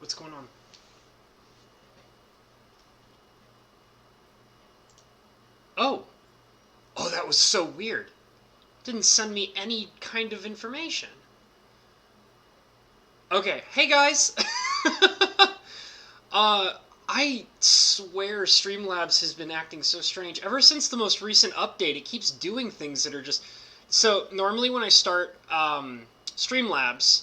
What's going on? Oh. Oh, that was so weird. Didn't send me any kind of information. Okay, hey guys! I swear Streamlabs has been acting so strange. Ever since the most recent update, it keeps doing things that are just... So, normally when I start Streamlabs,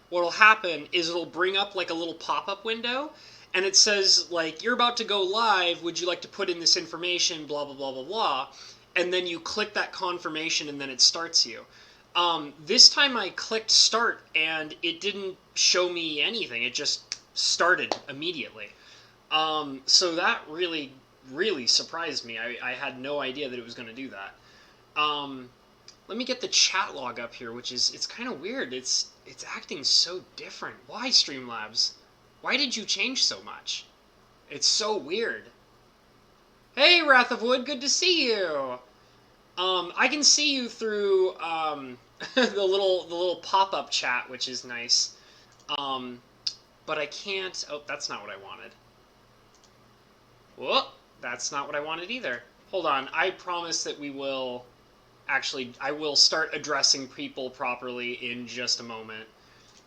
what'll happen is it'll bring up like a little pop-up window, and it says, like, you're about to go live, would you like to put in this information, blah, blah, blah, blah, blah. And then you click that confirmation, and then it starts you. This time I clicked start, and it didn't show me anything. It just started immediately. So that really, really surprised me. I had no idea that it was going to do that. Let me get the chat log up here, which is, it's kind of weird. It's acting so different. Why, Streamlabs? Why did you change so much? It's so weird. Hey, Wrath of Wood, good to see you! I can see you through, the little pop-up chat, which is nice. But I can't... Oh, that's not what I wanted. Whoop! That's not what I wanted either. Hold on, I promise that we will... Actually, I will start addressing people properly in just a moment.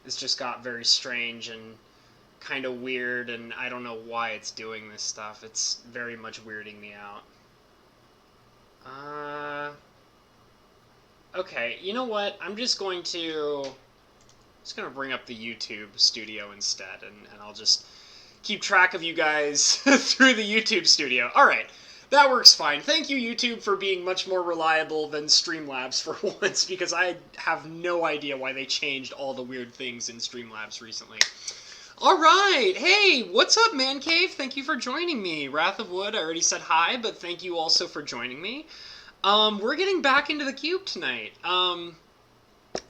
This just got very strange and kind of weird, and I don't know why it's doing this stuff. It's very much weirding me out. Okay, you know what? I'm just going to bring up the YouTube studio instead, and I'll just keep track of you guys through the YouTube studio. Alright, that works fine. Thank you, YouTube, for being much more reliable than Streamlabs for once, because I have no idea why they changed all the weird things in Streamlabs recently. Alright, hey, what's up, Man Cave? Thank you for joining me. Wrath of Wood, I already said hi, but thank you also for joining me. We're getting back into the cube tonight.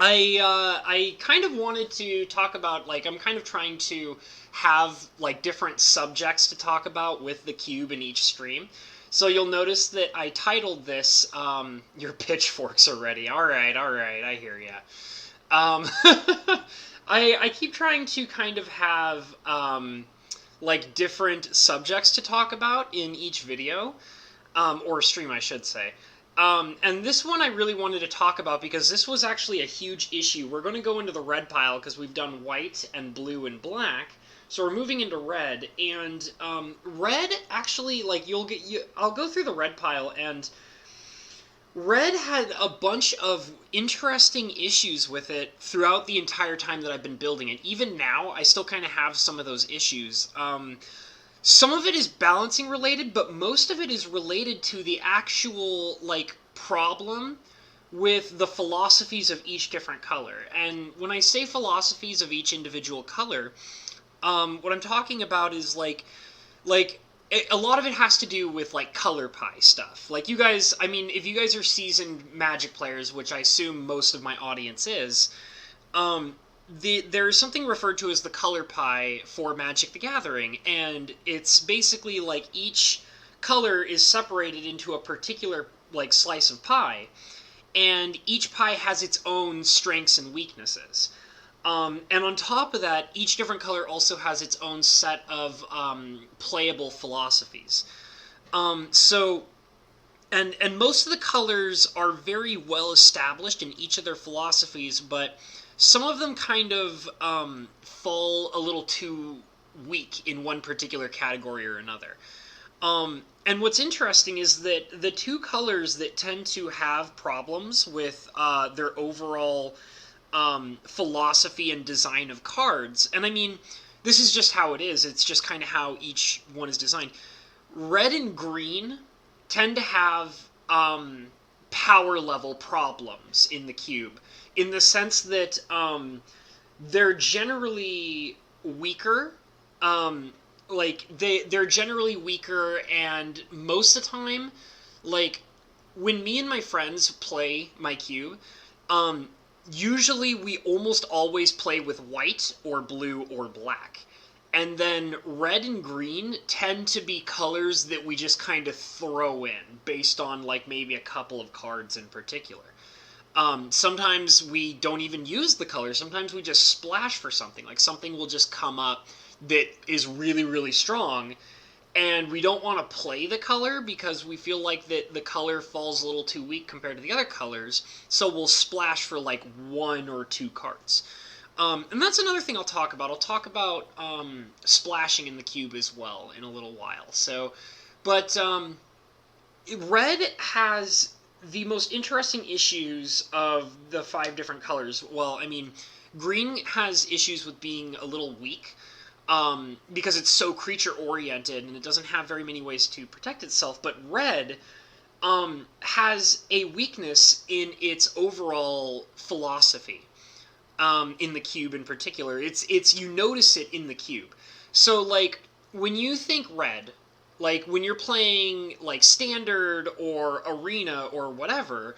I kind of wanted to talk about, like, I'm kind of trying to have, like, different subjects to talk about with the cube in each stream. So you'll notice that I titled this, Your Pitchforks Are Ready. Alright, I hear ya. I keep trying to kind of have, like, different subjects to talk about in each video, or stream, I should say. And this one I really wanted to talk about because this was actually a huge issue. We're going to go into the red pile because we've done white and blue and black, so we're moving into red, and red actually, like, I'll go through the red pile, and red had a bunch of interesting issues with it throughout the entire time that I've been building it. Even now, I still kind of have some of those issues. Some of it is balancing related, but most of it is related to the actual, like, problem with the philosophies of each different color. And when I say philosophies of each individual color, what I'm talking about is, like, a lot of it has to do with, like, color pie stuff. Like, you guys, I mean, if you guys are seasoned Magic players, which I assume most of my audience is, there's something referred to as the color pie for Magic the Gathering, and it's basically like each color is separated into a particular, like, slice of pie, and each pie has its own strengths and weaknesses. And on top of that, each different color also has its own set of playable philosophies. And most of the colors are very well established in each of their philosophies, but some of them kind of fall a little too weak in one particular category or another. And what's interesting is that the two colors that tend to have problems with their overall philosophy and design of cards, and I mean, this is just how it is, it's just kind of how each one is designed. Red and green tend to have power level problems in the cube, in the sense that they're generally weaker. Like, they're generally weaker, and most of the time, like, when me and my friends play my cube, usually we almost always play with white or blue or black. And then red and green tend to be colors that we just kind of throw in based on, like, maybe a couple of cards in particular. Sometimes we don't even use the color. Sometimes we just splash for something. Like, something will just come up that is really, really strong, and we don't want to play the color because we feel like that the color falls a little too weak compared to the other colors, so we'll splash for like 1 or 2 cards. And that's another thing I'll talk about. I'll talk about splashing in the cube as well in a little while. But red has the most interesting issues of the 5 different colors. Well, I mean, green has issues with being a little weak, because it's so creature-oriented and it doesn't have very many ways to protect itself. But red has a weakness in its overall philosophy, in the cube in particular. It's you notice it in the cube. So, like, when you think red, like, when you're playing, like, Standard or Arena or whatever,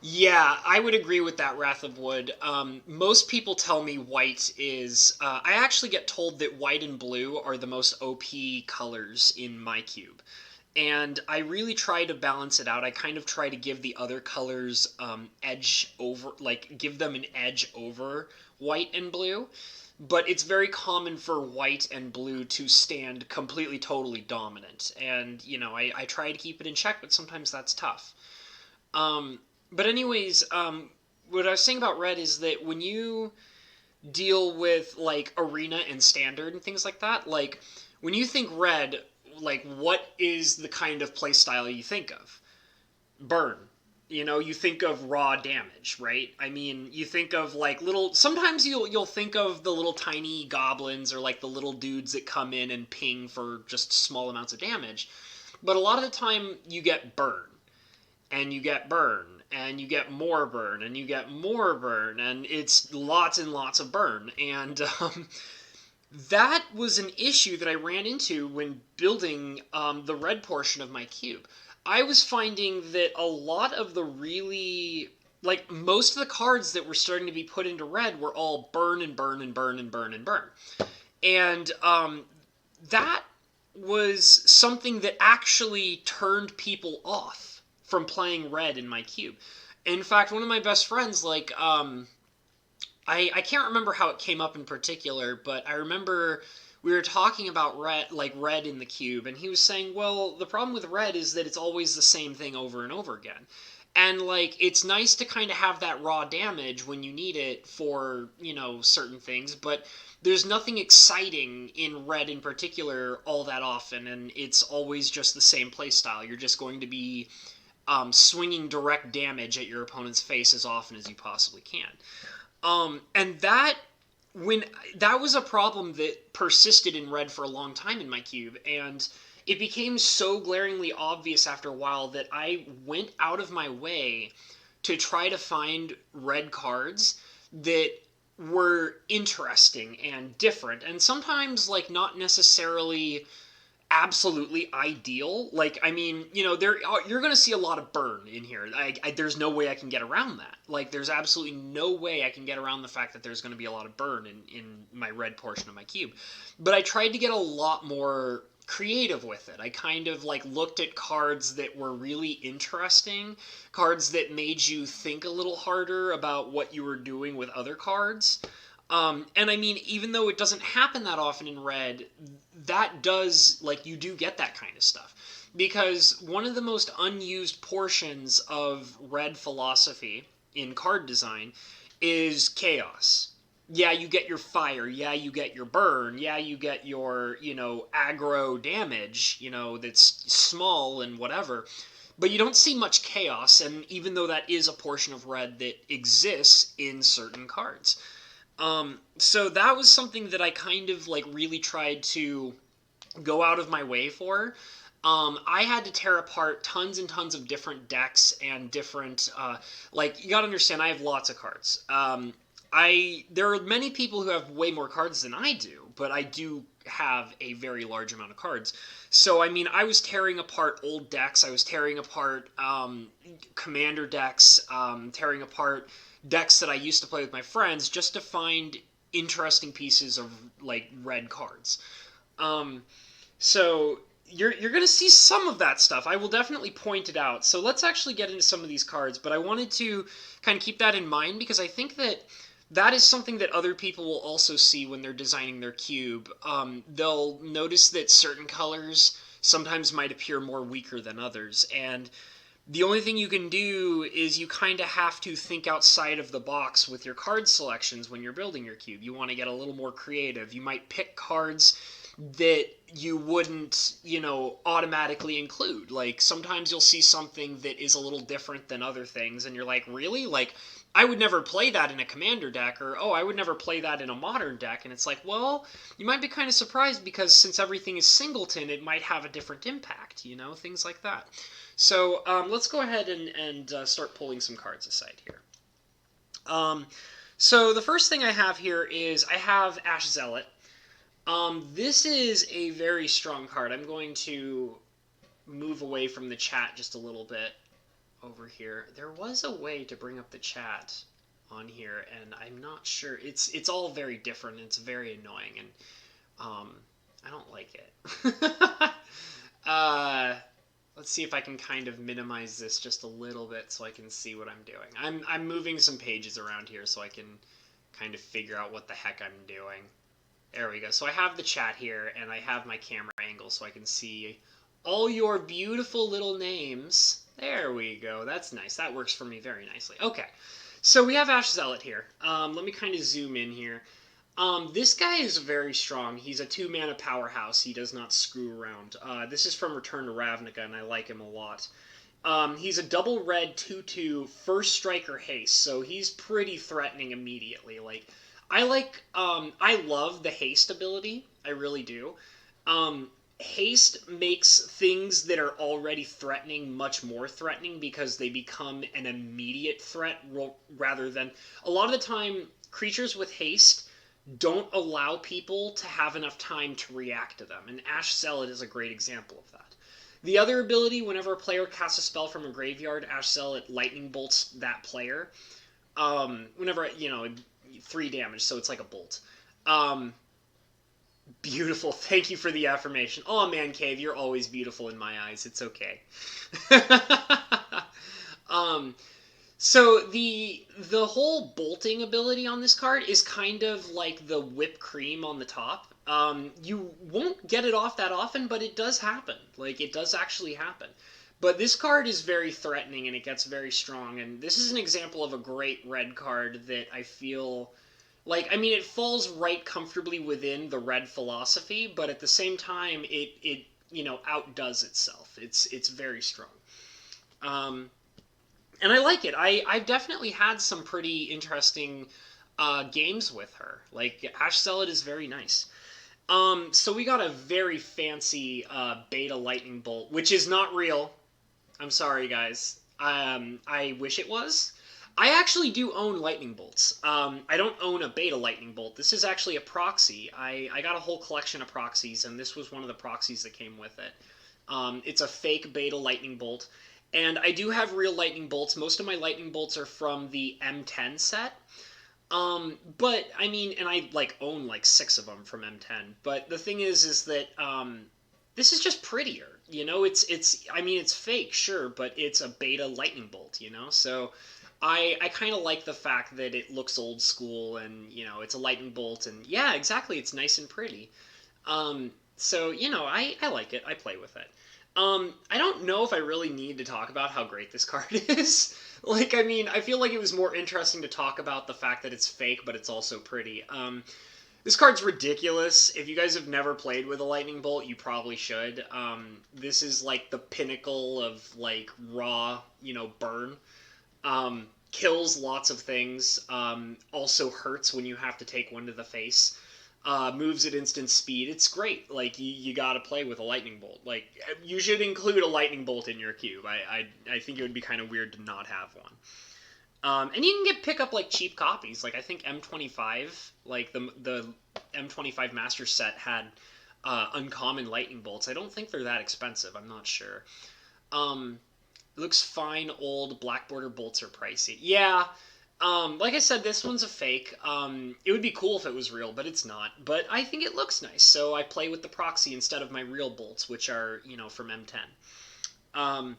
yeah, I would agree with that, Wrath of Wood. Most people tell me white is... I actually get told that white and blue are the most OP colors in my cube. And I really try to balance it out. I kind of try to give the other colors edge over... like, give them an edge over white and blue. But it's very common for white and blue to stand completely, totally dominant. And, you know, I try to keep it in check, but sometimes that's tough. But anyways, what I was saying about red is that when you deal with, like, Arena and Standard and things like that, like, when you think red, like, what is the kind of playstyle you think of? Burn. You know, you think of raw damage, right? I mean, you think of, like, little... Sometimes you'll think of the little tiny goblins or, like, the little dudes that come in and ping for just small amounts of damage. But a lot of the time, you get burn. And you get burn. And you get more burn, and you get more burn, and it's lots and lots of burn. And that was an issue that I ran into when building the red portion of my cube. I was finding that a lot of the really... like, most of the cards that were starting to be put into red were all burn and burn and burn and burn and burn. And that was something that actually turned people off from playing red in my cube. In fact, one of my best friends, like, I can't remember how it came up in particular, but I remember we were talking about red in the cube, and he was saying, well, the problem with red is that it's always the same thing over and over again. And, like, it's nice to kind of have that raw damage when you need it for, you know, certain things, but there's nothing exciting in red in particular all that often, and it's always just the same playstyle. You're just going to be swinging direct damage at your opponent's face as often as you possibly can. And that was a problem that persisted in red for a long time in my cube, and it became so glaringly obvious after a while that I went out of my way to try to find red cards that were interesting and different, and sometimes, like, not necessarily absolutely ideal. Like, I mean, you know, you're going to see a lot of burn in here. There's no way I can get around that. Like, there's absolutely no way I can get around the fact that there's going to be a lot of burn in my red portion of my cube. But I tried to get a lot more creative with it. I kind of, like, looked at cards that were really interesting, cards that made you think a little harder about what you were doing with other cards. And I mean, even though it doesn't happen that often in red, that does, like, you do get that kind of stuff. Because one of the most unused portions of red philosophy in card design is chaos. Yeah, you get your fire. Yeah, you get your burn. Yeah, you get your, you know, aggro damage, you know, that's small and whatever. But you don't see much chaos, and even though that is a portion of red that exists in certain cards. So that was something that I kind of, like, really tried to go out of my way for. I had to tear apart tons and tons of different decks and different, like, you gotta understand, I have lots of cards. There are many people who have way more cards than I do, but I do have a very large amount of cards. So, I mean, I was tearing apart old decks, I was tearing apart, commander decks, tearing apart decks that I used to play with my friends just to find interesting pieces of, like, red cards. So you're going to see some of that stuff. I will definitely point it out. So let's actually get into some of these cards, but I wanted to kind of keep that in mind because I think that that is something that other people will also see when they're designing their cube. They'll notice that certain colors sometimes might appear more weaker than others, and the only thing you can do is you kind of have to think outside of the box with your card selections when you're building your cube. You want to get a little more creative. You might pick cards that you wouldn't, automatically include. Like, sometimes you'll see something that is a little different than other things, and you're like, really? Like, I would never play that in a commander deck, or, oh, I would never play that in a modern deck. And it's like, well, you might be kind of surprised because since everything is singleton, it might have a different impact, things like that. So let's go ahead and start pulling some cards aside here. So the first thing I have here is I have Ash Zealot. This is a very strong card. I'm going to move away from the chat just a little bit over here. There was a way to bring up the chat on here, and I'm not sure. It's all very different. And it's very annoying, and I don't like it. Let's see if I can kind of minimize this just a little bit so I can see what I'm doing. I'm moving some pages around here so I can kind of figure out what the heck I'm doing. There we go. So I have the chat here, and I have my camera angle so I can see all your beautiful little names. There we go. That's nice. That works for me very nicely. Okay. So we have Ash Zealot here. Let me kind of zoom in here. This guy is very strong. He's a 2-mana powerhouse. He does not screw around. This is from Return to Ravnica, and I like him a lot. He's a double red 2/2 first striker haste, so he's pretty threatening immediately. Like, I love the haste ability. I really do. Haste makes things that are already threatening much more threatening because they become an immediate threat rather than... A lot of the time, creatures with haste don't allow people to have enough time to react to them, and Ash Zealot is a great example of that. The other ability, whenever a player casts a spell from a graveyard, Ash Zealot lightning bolts that player. Whenever, 3 damage, so it's like a bolt. Beautiful. Thank you for the affirmation. Oh, man, Cave, you're always beautiful in my eyes. It's okay. So the whole bolting ability on this card is kind of like the whipped cream on the top. You won't get it off that often, but it does happen. Like, it does actually happen. But this card is very threatening, and it gets very strong. And this is an example of a great red card that I feel... Like, I mean, it falls right comfortably within the red philosophy, but at the same time, it outdoes itself. It's very strong. And I like it. I've definitely had some pretty interesting games with her. Like, Ash Zealot is very nice. So we got a very fancy beta lightning bolt, which is not real. I'm sorry, guys. I wish it was. I actually do own lightning bolts. I don't own a beta lightning bolt. This is actually a proxy. I got a whole collection of proxies, and this was one of the proxies that came with it. It's a fake beta lightning bolt. And I do have real lightning bolts. Most of my lightning bolts are from the M10 set. But, I mean, and I, own, 6 of them from M10. But the thing is that, this is just prettier, it's fake, sure, but it's a beta lightning bolt, So, I kind of like the fact that it looks old school and, it's a lightning bolt and, yeah, exactly, it's nice and pretty. So, I like it. I play with it. I don't know if I really need to talk about how great this card is. I feel like it was more interesting to talk about the fact that it's fake, but it's also pretty. This card's ridiculous. If you guys have never played with a lightning bolt, you probably should. This is, the pinnacle of, raw, burn. Kills lots of things. Also hurts when you have to take one to the face. Moves at instant speed. It's great. You gotta play with a lightning bolt. You should include a lightning bolt in your cube. I think it would be kind of weird to not have one. And you can pick up, cheap copies. I think M25, the M25 Master Set had uncommon lightning bolts. I don't think they're that expensive. I'm not sure. Looks fine. Old black border bolts are pricey. Yeah. Like I said, this one's a fake. It would be cool if it was real, but it's not. But I think it looks nice, so I play with the proxy instead of my real bolts, which are, from M10.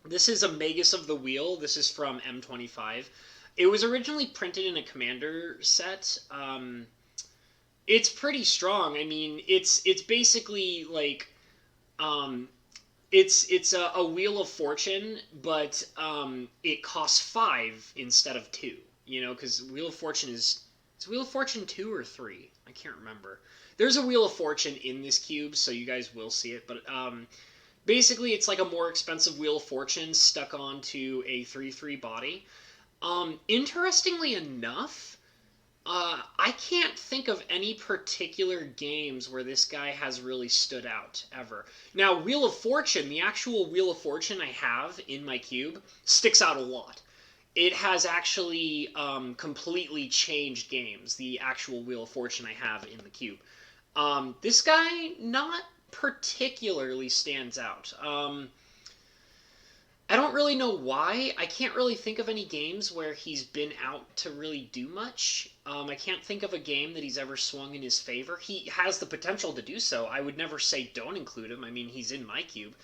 This is a Magus of the Wheel. This is from M25. It was originally printed in a Commander set. It's pretty strong. I mean, it's basically like um, it's a Wheel of Fortune, but it costs 5 instead of 2. You know, because Wheel of Fortune is Wheel of Fortune 2 or 3? I can't remember. There's a Wheel of Fortune in this cube, so you guys will see it. But basically, it's like a more expensive Wheel of Fortune stuck onto a 3/3 body. Interestingly enough, I can't think of any particular games where this guy has really stood out ever. Now, Wheel of Fortune, the actual Wheel of Fortune I have in my cube, sticks out a lot. It has actually completely changed games, the actual Wheel of Fortune I have in the cube. This guy, not particularly stands out. I don't really know why. I can't really think of any games where he's been out to really do much. I can't think of a game that he's ever swung in his favor. He has the potential to do so. I would never say don't include him. I mean, he's in my cube.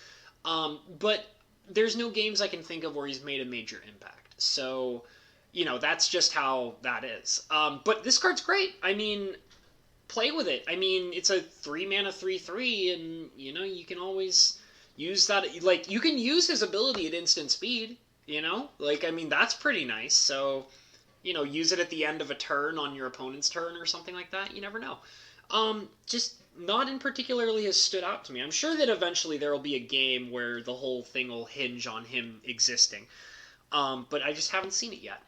But there's no games I can think of where he's made a major impact. So, you know, that's just how that is. But this card's great. I mean, play with it. I mean, it's a 3-mana 3/3, and, you know, you can always use that. Like, you can use his ability at instant speed, you know? Like, I mean, that's pretty nice. So, you know, use it at the end of a turn on your opponent's turn or something like that. You never know. Just not in particularly has stood out to me. I'm sure that eventually there will be a game where the whole thing will hinge on him existing. But I just haven't seen it yet.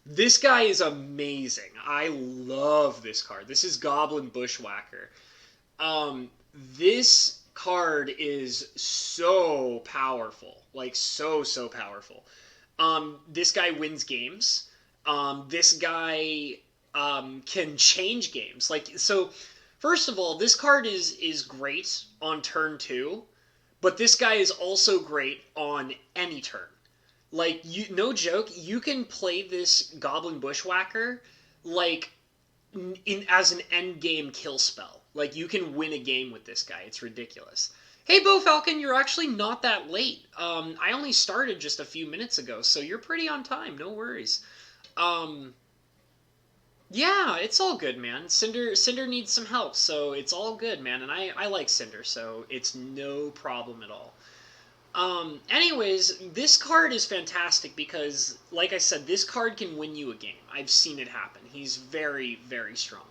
This guy is amazing. I love this card. This is Goblin Bushwhacker. This card is so powerful. Like, so powerful. This guy wins games. This guy can change games. Like, so, first of all, this card is great on turn 2, but this guy is also great on any turn. Like, no joke, you can play this Goblin Bushwhacker, like, as an endgame kill spell. Like, you can win a game with this guy. It's ridiculous. Hey, Bo Falcon, you're actually not that late. I only started just a few minutes ago, so you're pretty on time. No worries. Yeah, it's all good, man. Cinder needs some help, so it's all good, man. And I like Cinder, so it's no problem at all. Anyways, this card is fantastic because, like I said, this card can win you a game. I've seen it happen. He's very, very strong.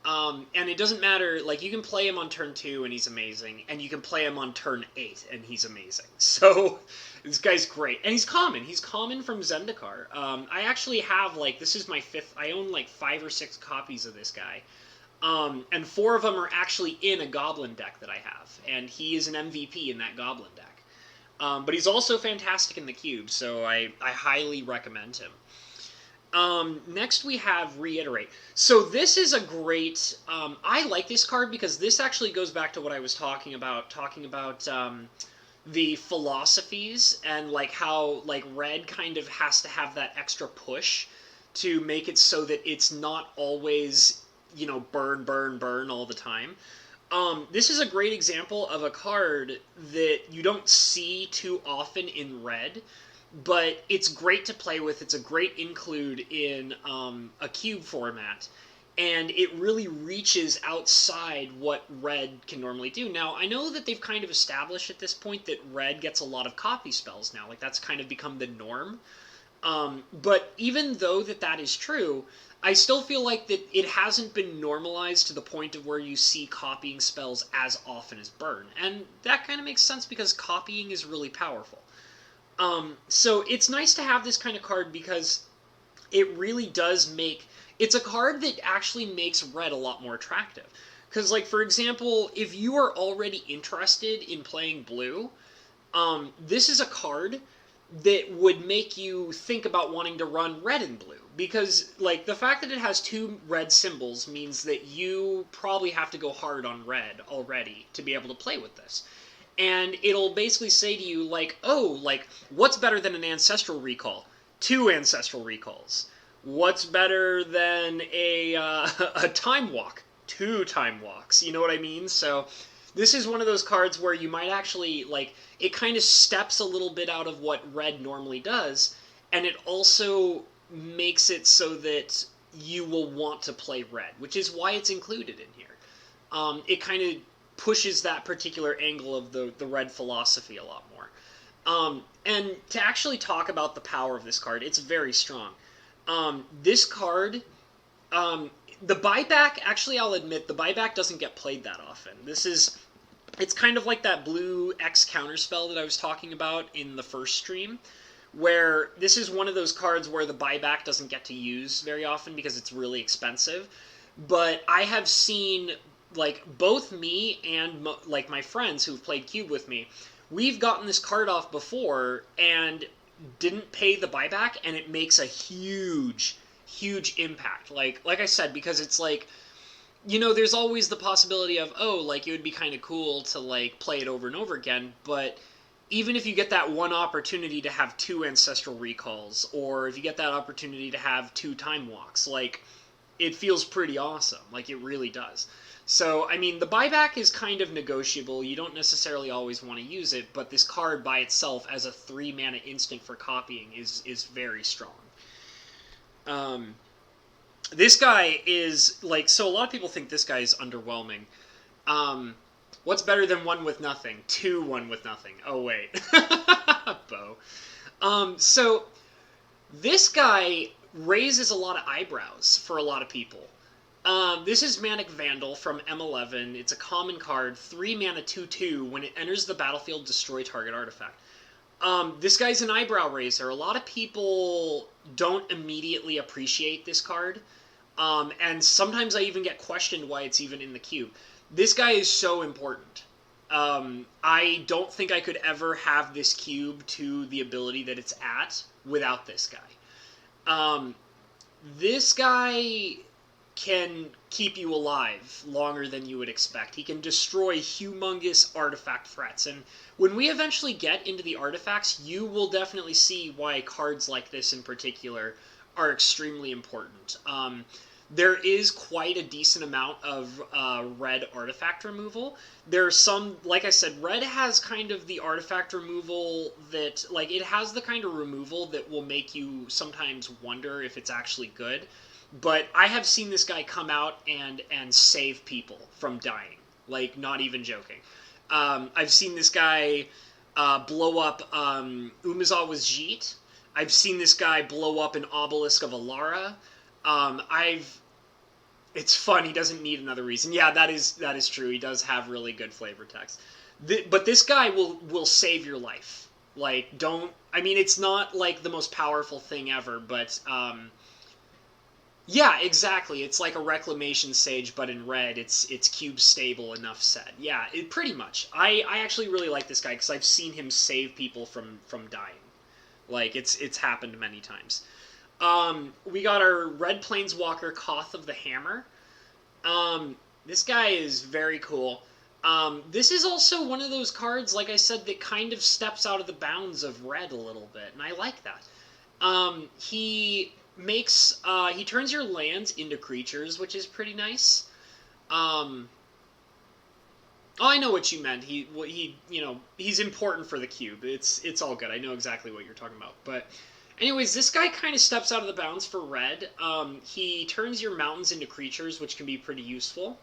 And it doesn't matter, like, you can play him on turn 2 and he's amazing, and you can play him on turn 8 and he's amazing. So, this guy's great. And he's common. He's common from Zendikar. I actually have, like, this is my 5th, I own, like, 5 or 6 copies of this guy. And 4 of them are actually in a Goblin deck that I have, and he is an MVP in that Goblin deck. But he's also fantastic in the cube, so I highly recommend him. Next we have Reiterate. So this is a great, I like this card because this actually goes back to what I was talking about the philosophies and like how like red kind of has to have that extra push to make it so that it's not always, you know, burn all the time. This is a great example of a card that you don't see too often in red, but it's great to play with. It's a great include in a cube format, and it really reaches outside what red can normally do. Now, I know that they've kind of established at this point that red gets a lot of copy spells now. Like, that's kind of become the norm. But even though that is true, I still feel like that it hasn't been normalized to the point of where you see copying spells as often as burn. And that kind of makes sense because copying is really powerful. So it's nice to have this kind of card because it really does make... It's a card that actually makes red a lot more attractive. Because, like, for example, if you are already interested in playing blue, this is a card that would make you think about wanting to run red and blue. Because, like, the fact that it has 2 red symbols means that you probably have to go hard on red already to be able to play with this. And it'll basically say to you, like, oh, like, what's better than an Ancestral Recall? 2 Ancestral Recalls. What's better than a Time Walk? 2 Time Walks. You know what I mean? So this is one of those cards where you might actually, like, it kind of steps a little bit out of what red normally does, and it also makes it so that you will want to play red, which is why it's included in here. It kind of pushes that particular angle of the red philosophy a lot more. And to actually talk about the power of this card, it's very strong. This card, the buyback, actually I'll admit, the buyback doesn't get played that often. It's kind of like that blue X counterspell that I was talking about in the first stream, where this is one of those cards where the buyback doesn't get to use very often because it's really expensive. But I have seen, like, both me and, like, my friends who've played Cube with me, we've gotten this card off before and didn't pay the buyback, and it makes a huge, huge impact. Like I said, because it's like, you know, there's always the possibility of, oh, like, it would be kind of cool to, like, play it over and over again, but even if you get that one opportunity to have 2 Ancestral Recalls, or if you get that opportunity to have 2 Time Walks, like, it feels pretty awesome. Like, it really does. So, I mean, the buyback is kind of negotiable. You don't necessarily always want to use it, but this card by itself as a 3-mana instant for copying is very strong. This guy is, like, so a lot of people think this guy is underwhelming. What's better than 1 with nothing? 2 1 with nothing. Oh, wait. Bo. So, this guy raises a lot of eyebrows for a lot of people. This is Manic Vandal from M11. It's a common card, 3 mana 2/2. When it enters the battlefield, destroy target artifact. This guy's an eyebrow raiser. A lot of people don't immediately appreciate this card. And sometimes I even get questioned why it's even in the cube. This guy is so important. I don't think I could ever have this cube to the ability that it's at without this guy. This guy can keep you alive longer than you would expect. He can destroy humongous artifact threats. And when we eventually get into the artifacts, you will definitely see why cards like this in particular are extremely important. There is quite a decent amount of red artifact removal. There's some, like I said, red has kind of the artifact removal that, like, it has the kind of removal that will make you sometimes wonder if it's actually good. But I have seen this guy come out and save people from dying. Like, not even joking. I've seen this guy blow up Umezawa's Jeet. I've seen this guy blow up an Obelisk of Alara. It's fun. He doesn't need another reason. Yeah, that is true. He does have really good flavor text. But this guy will save your life. Like, I mean, it's not, like, the most powerful thing ever, but, yeah, exactly. It's like a Reclamation Sage, but in red. It's cube stable, enough said. Yeah, pretty much. I actually really like this guy, because I've seen him save people from dying. Like, it's happened many times. We got our Red Planeswalker, Koth of the Hammer. This guy is very cool. This is also one of those cards, like I said, that kind of steps out of the bounds of red a little bit, and I like that. He turns your lands into creatures, which is pretty nice. Oh, I know what you meant. He's important for the cube. It's all good. I know exactly what you're talking about. But anyways, this guy kind of steps out of the bounds for red. He turns your mountains into creatures, which can be pretty useful.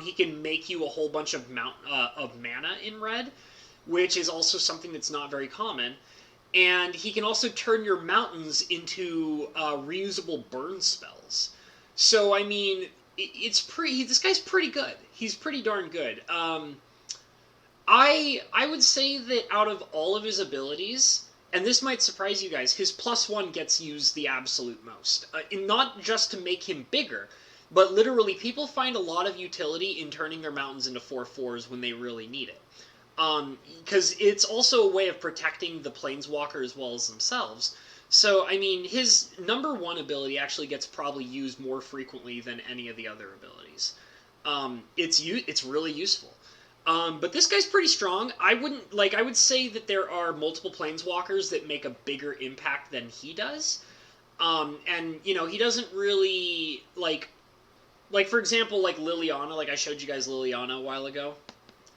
He can make you a whole bunch of mana in red, which is also something that's not very common. And he can also turn your mountains into reusable burn spells. So, I mean, this guy's pretty good. He's pretty darn good. I would say that out of all of his abilities, and this might surprise you guys, his +1 gets used the absolute most. Not just to make him bigger, but literally people find a lot of utility in turning their mountains into 4/4s when they really need it. Because it's also a way of protecting the Planeswalker as well as themselves. So, I mean, his #1 ability actually gets probably used more frequently than any of the other abilities. It's really useful. But this guy's pretty strong. I would say that there are multiple Planeswalkers that make a bigger impact than he does. And, he doesn't really, like, for example, like Liliana, like I showed you guys Liliana a while ago.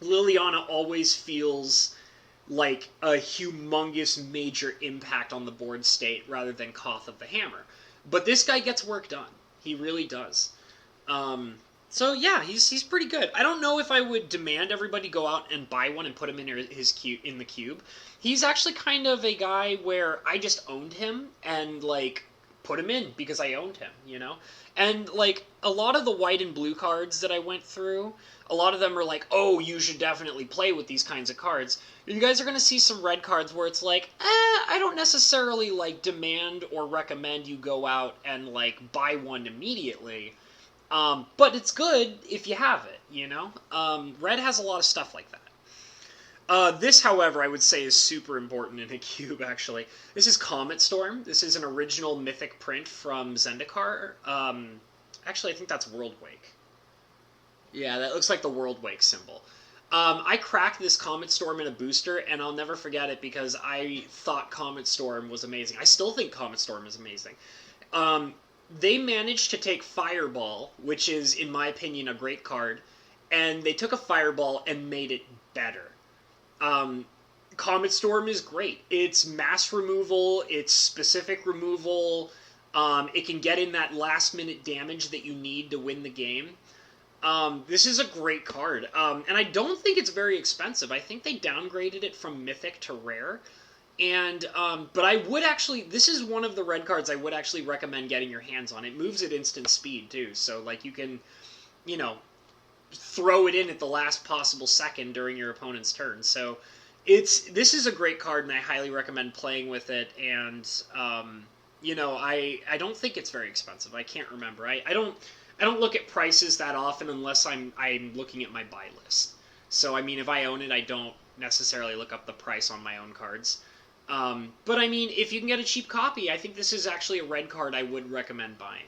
Liliana always feels like a humongous major impact on the board state rather than Koth of the Hammer. But this guy gets work done. He really does. So yeah, he's pretty good. I don't know if I would demand everybody go out and buy one and put him in in the cube. He's actually kind of a guy where I just owned him and like put him in because I owned him, you know? And like a lot of the white and blue cards that I went through, a lot of them are like, oh, you should definitely play with these kinds of cards. You guys are going to see some red cards where it's like, I don't necessarily like demand or recommend you go out and like buy one immediately. But it's good if you have it, you know? Red has a lot of stuff like that. This, however, I would say is super important in a cube, actually. This is Comet Storm. This is an original mythic print from Zendikar. Actually, I think that's World Wake. Yeah, that looks like the World Wake symbol. I cracked this Comet Storm in a booster, and I'll never forget it because I thought Comet Storm was amazing. I still think Comet Storm is amazing. They managed to take Fireball, which is, in my opinion, a great card, and they took a Fireball and made it better. Comet Storm is great. It's mass removal, it's specific removal, it can get in that last-minute damage that you need to win the game. This is a great card, and I don't think it's very expensive. I think they downgraded it from Mythic to Rare. And, but I would actually, this is one of the red cards I would actually recommend getting your hands on. It moves at instant speed, too, so, like, you can, you know, throw it in at the last possible second during your opponent's turn. So, this is a great card, and I highly recommend playing with it, and, you know, I don't think it's very expensive. I can't remember. I don't look at prices that often unless I'm looking at my buy list. So, I mean, if I own it, I don't necessarily look up the price on my own cards. But I mean, if you can get a cheap copy, I think this is actually a red card I would recommend buying.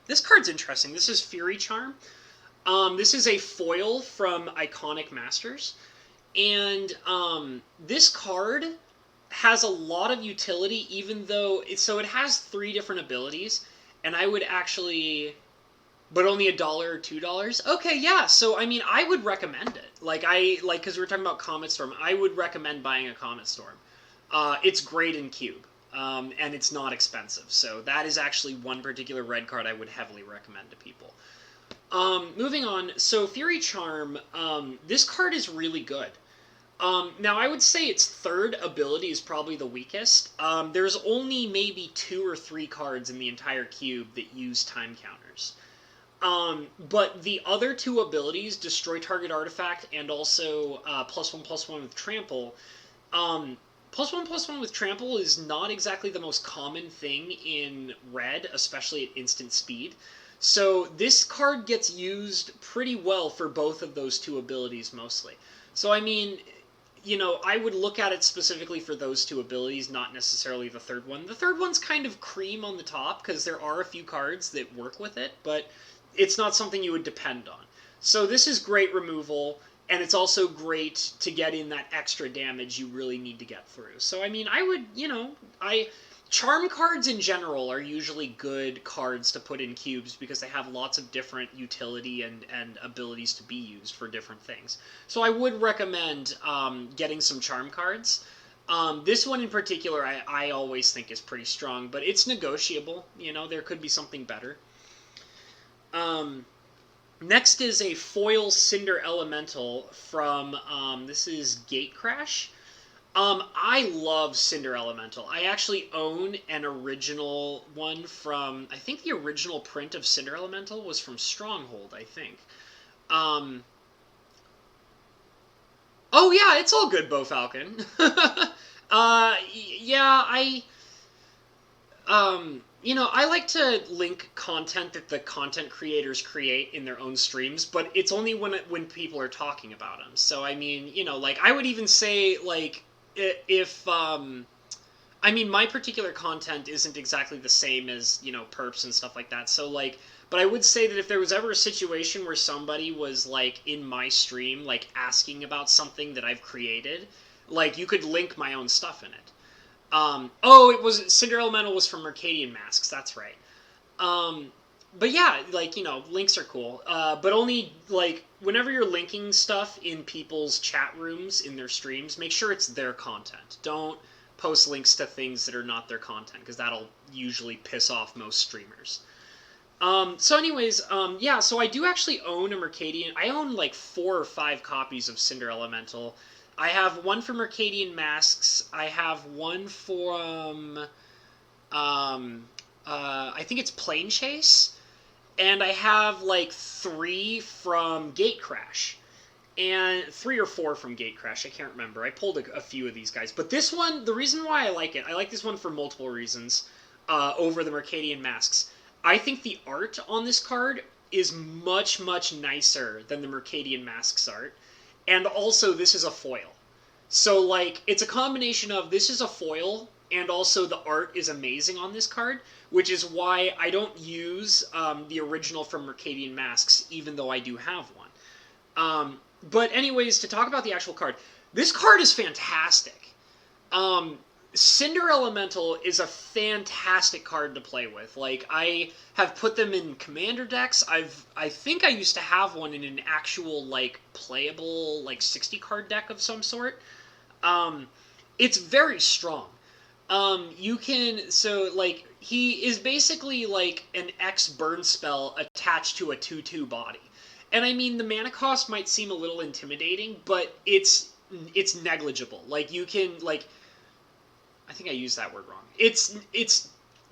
This card's interesting. This is Fury Charm. This is a foil from Iconic Masters. And this card has a lot of utility, even though... So it has 3 different abilities, and I would actually... But only $1 or $2? Okay, yeah. So, I mean, I would recommend it. Because we were talking about Comet Storm, I would recommend buying a Comet Storm. It's great in cube, and it's not expensive. So that is actually one particular red card I would heavily recommend to people. Moving on, so Fury Charm, this card is really good. Now, I would say its 3rd ability is probably the weakest. There's only maybe 2 or 3 cards in the entire cube that use time counters. But the other 2 abilities, Destroy Target Artifact and also +1/+1 with Trample, +1/+1 with Trample is not exactly the most common thing in Red, especially at instant speed. So this card gets used pretty well for both of those 2 abilities mostly. So I mean, you know, I would look at it specifically for those 2 abilities, not necessarily the 3rd one. The 3rd one's kind of cream on the top because there are a few cards that work with it, but it's not something you would depend on. So this is great removal, and it's also great to get in that extra damage you really need to get through. So, I mean, I would, you know, Charm cards in general are usually good cards to put in cubes because they have lots of different utility and abilities to be used for different things. So I would recommend getting some Charm cards. This one in particular I always think is pretty strong, but it's negotiable. You know, there could be something better. Next is a foil Cinderella Mental from, this is Gatecrash. I love Cinderella Mental. I actually own an original one from, I think the original print of Cinderella Mental was from Stronghold, I think. Oh yeah, it's all good, Bo Falcon. Yeah, you know, I like to link content that the content creators create in their own streams, but it's only when people are talking about them. So, I mean, you know, like, I would even say, like, if, I mean, my particular content isn't exactly the same as, you know, perps and stuff like that. So, like, but I would say that if there was ever a situation where somebody was, like, in my stream, like, asking about something that I've created, like, you could link my own stuff in it. Oh, it was Cinderella Mental was from Mercadian Masks. That's right. but yeah, like, you know, links are cool. But only, like, whenever you're linking stuff in people's chat rooms, in their streams, make sure it's their content. Don't post links to things that are not their content, because that'll usually piss off most streamers. So anyways, yeah, so I do actually own a Mercadian. I own like 4 or 5 copies of Cinderella Mental. I have one for Mercadian Masks. I have one from, I think it's Plane Chase. And I have like 3 from Gate Crash. And 3 or 4 from Gate Crash, I can't remember. I pulled a few of these guys. But this one, the reason why I like this one for multiple reasons over the Mercadian Masks. I think the art on this card is much, much nicer than the Mercadian Masks art. And also, this is a foil. So, like, it's a combination of this is a foil, and also the art is amazing on this card, which is why I don't use the original from Mercadian Masks, even though I do have one. But anyways, to talk about the actual card, this card is fantastic. Cinderella Mental is a fantastic card to play with. Like, I have put them in commander decks. I think I used to have one in an actual, like, playable, like, 60-card deck of some sort. It's very strong. You can, so, like, he is basically, like, an X burn spell attached to a 2/2 body. And, I mean, the mana cost might seem a little intimidating, but it's negligible. Like, you can, like, I think I used that word wrong.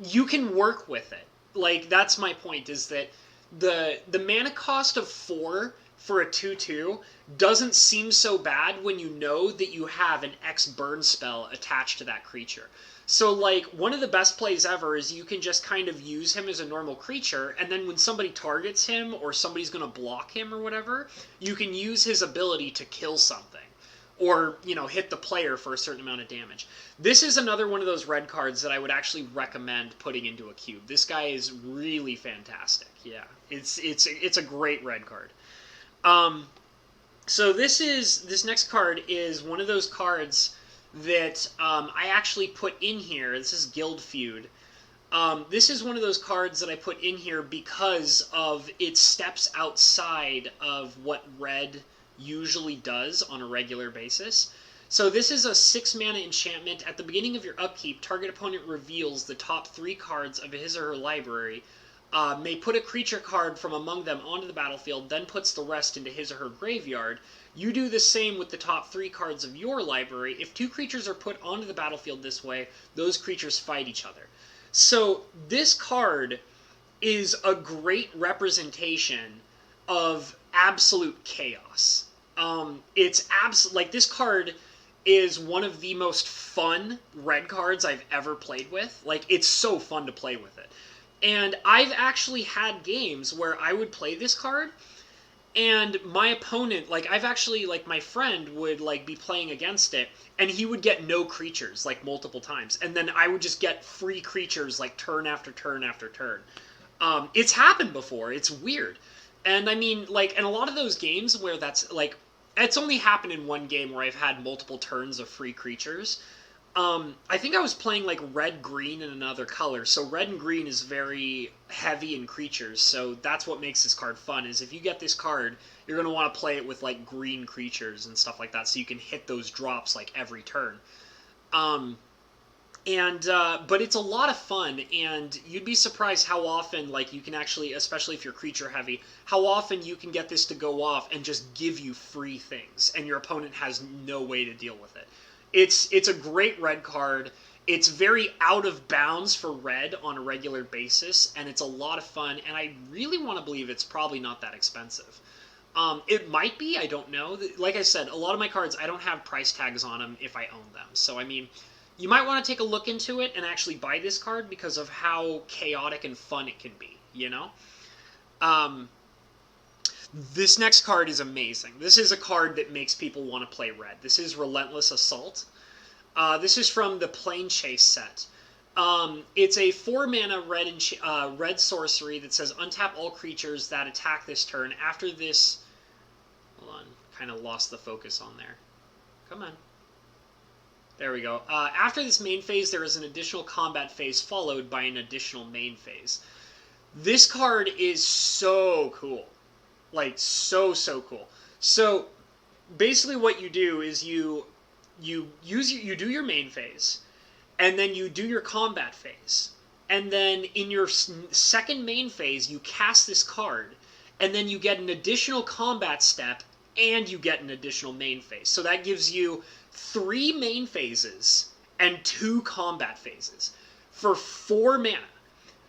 You can work with it. Like, that's my point, is that the mana cost of 4 for a 2/2 doesn't seem so bad when you know that you have an X burn spell attached to that creature. So, like, one of the best plays ever is you can just kind of use him as a normal creature, and then when somebody targets him or somebody's going to block him or whatever, you can use his ability to kill something. Or, you know, hit the player for a certain amount of damage. This is another one of those red cards that I would actually recommend putting into a cube. This guy is really fantastic. Yeah, it's a great red card. So this next card is one of those cards that I actually put in here. This is Guild Feud. This is one of those cards that I put in here because of its steps outside of what red usually does on a regular basis. So this is a 6-mana enchantment. At the beginning of your upkeep, target opponent reveals the top 3 cards of his or her library, may put a creature card from among them onto the battlefield, then puts the rest into his or her graveyard. You do the same with the top 3 cards of your library. If 2 creatures are put onto the battlefield this way, those creatures fight each other. So this card is a great representation of absolute chaos. Like, this card is one of the most fun red cards I've ever played with. Like, it's so fun to play with it. And I've actually had games where I would play this card, and my opponent, like, I've actually, like, my friend would, like, be playing against it, and he would get no creatures, like, multiple times. And then I would just get free creatures, like, turn after turn after turn. It's happened before. It's weird. And, I mean, like, in a lot of those games where that's, like, it's only happened in one game where I've had multiple turns of free creatures. I think I was playing, like, red-green in another color, so red and green is very heavy in creatures, so that's what makes this card fun, is if you get this card, you're going to want to play it with, like, green creatures and stuff like that, so you can hit those drops, like, every turn. But it's a lot of fun, and you'd be surprised how often, like, you can actually, especially if you're creature heavy, how often you can get this to go off and just give you free things, and your opponent has no way to deal with it. It's a great red card. It's very out of bounds for red on a regular basis, and it's a lot of fun, and I really want to believe it's probably not that expensive. It might be, I don't know. Like I said, a lot of my cards, I don't have price tags on them if I own them, so I mean, you might want to take a look into it and actually buy this card because of how chaotic and fun it can be, you know? This next card is amazing. This is a card that makes people want to play red. This is Relentless Assault. This is from the Plane Chase set. It's a 4-mana red sorcery that says untap all creatures that attack this turn. After this... Hold on. Kind of lost the focus on there. Come on. There we go. After this main phase, there is an additional combat phase followed by an additional main phase. This card is so cool. Like, so cool. So, basically what you do is you do your main phase, and then you do your combat phase. And then in your second main phase, you cast this card, and then you get an additional combat step, and you get an additional main phase. So that gives you 3 main phases and 2 combat phases for 4 mana.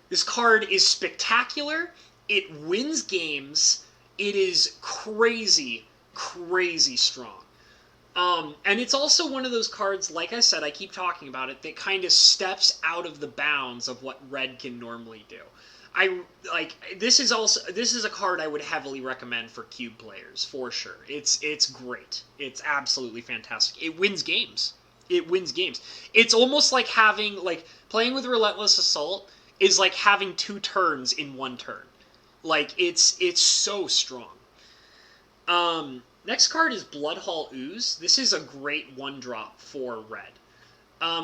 This card is spectacular. It wins games. It is crazy, crazy strong. And it's also one of those cards, like I said, I keep talking about it, that kind of steps out of the bounds of what Red can normally do. This is a card I would heavily recommend for Cube players, for sure. It's great. It's absolutely fantastic. It wins games. It wins games. It's almost like playing with Relentless Assault is like having 2 turns in 1 turn. Like, it's so strong. Next card is Bloodhall Ooze. This is a great 1-drop for red.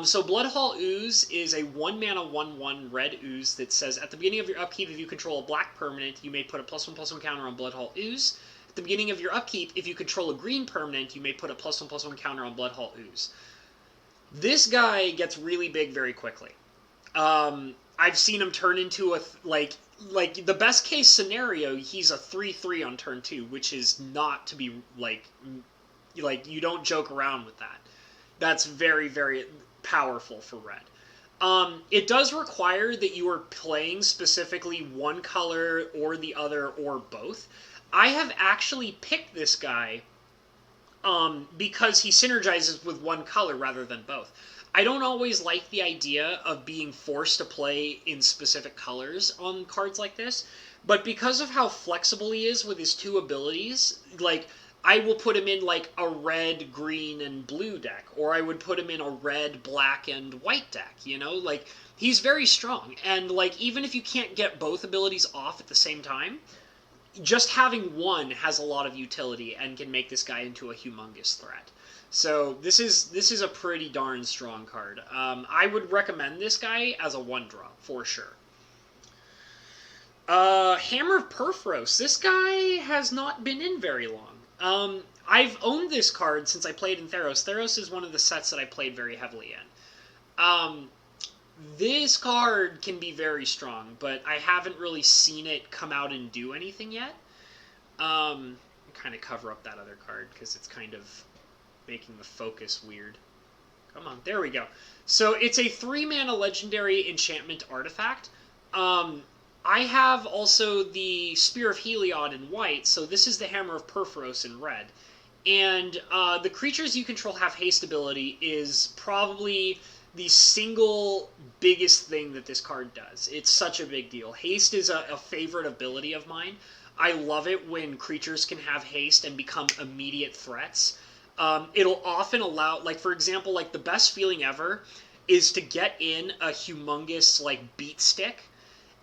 So Bloodhall Ooze is a 1-mana 1/1 red ooze that says, at the beginning of your upkeep, if you control a black permanent, you may put a +1/+1 counter on Bloodhall Ooze. At the beginning of your upkeep, if you control a green permanent, you may put a +1/+1 counter on Bloodhall Ooze. This guy gets really big very quickly. I've seen him turn into like the best case scenario, he's a 3/3 on turn 2, which is not to be like you don't joke around with that. That's very, very powerful for red. It does require that you are playing specifically one color or the other or both. I have actually picked this guy because he synergizes with one color rather than both. I don't always like the idea of being forced to play in specific colors on cards like this, but because of how flexible he is with his 2 abilities, like, I will put him in, like, a red, green, and blue deck, or I would put him in a red, black, and white deck, you know? Like, he's very strong, and, like, even if you can't get both abilities off at the same time, just having one has a lot of utility and can make this guy into a humongous threat. So this is a pretty darn strong card. I would recommend this guy as a 1-drop, for sure. Hammer of Purfros. This guy has not been in very long. I've owned this card since I played in Theros. Theros is one of the sets that I played very heavily in. This card can be very strong, but I haven't really seen it come out and do anything yet. Kind of cover up that other card because it's kind of making the focus weird. Come on, there we go. So it's a 3-mana legendary enchantment artifact. I have also the Spear of Heliod in white, so this is the Hammer of Purfros in red. And the creatures you control have haste ability is probably the single biggest thing that this card does. It's such a big deal. Haste is a favorite ability of mine. I love it when creatures can have haste and become immediate threats. It'll often allow, like, for example, like, the best feeling ever is to get in a humongous, like, beat stick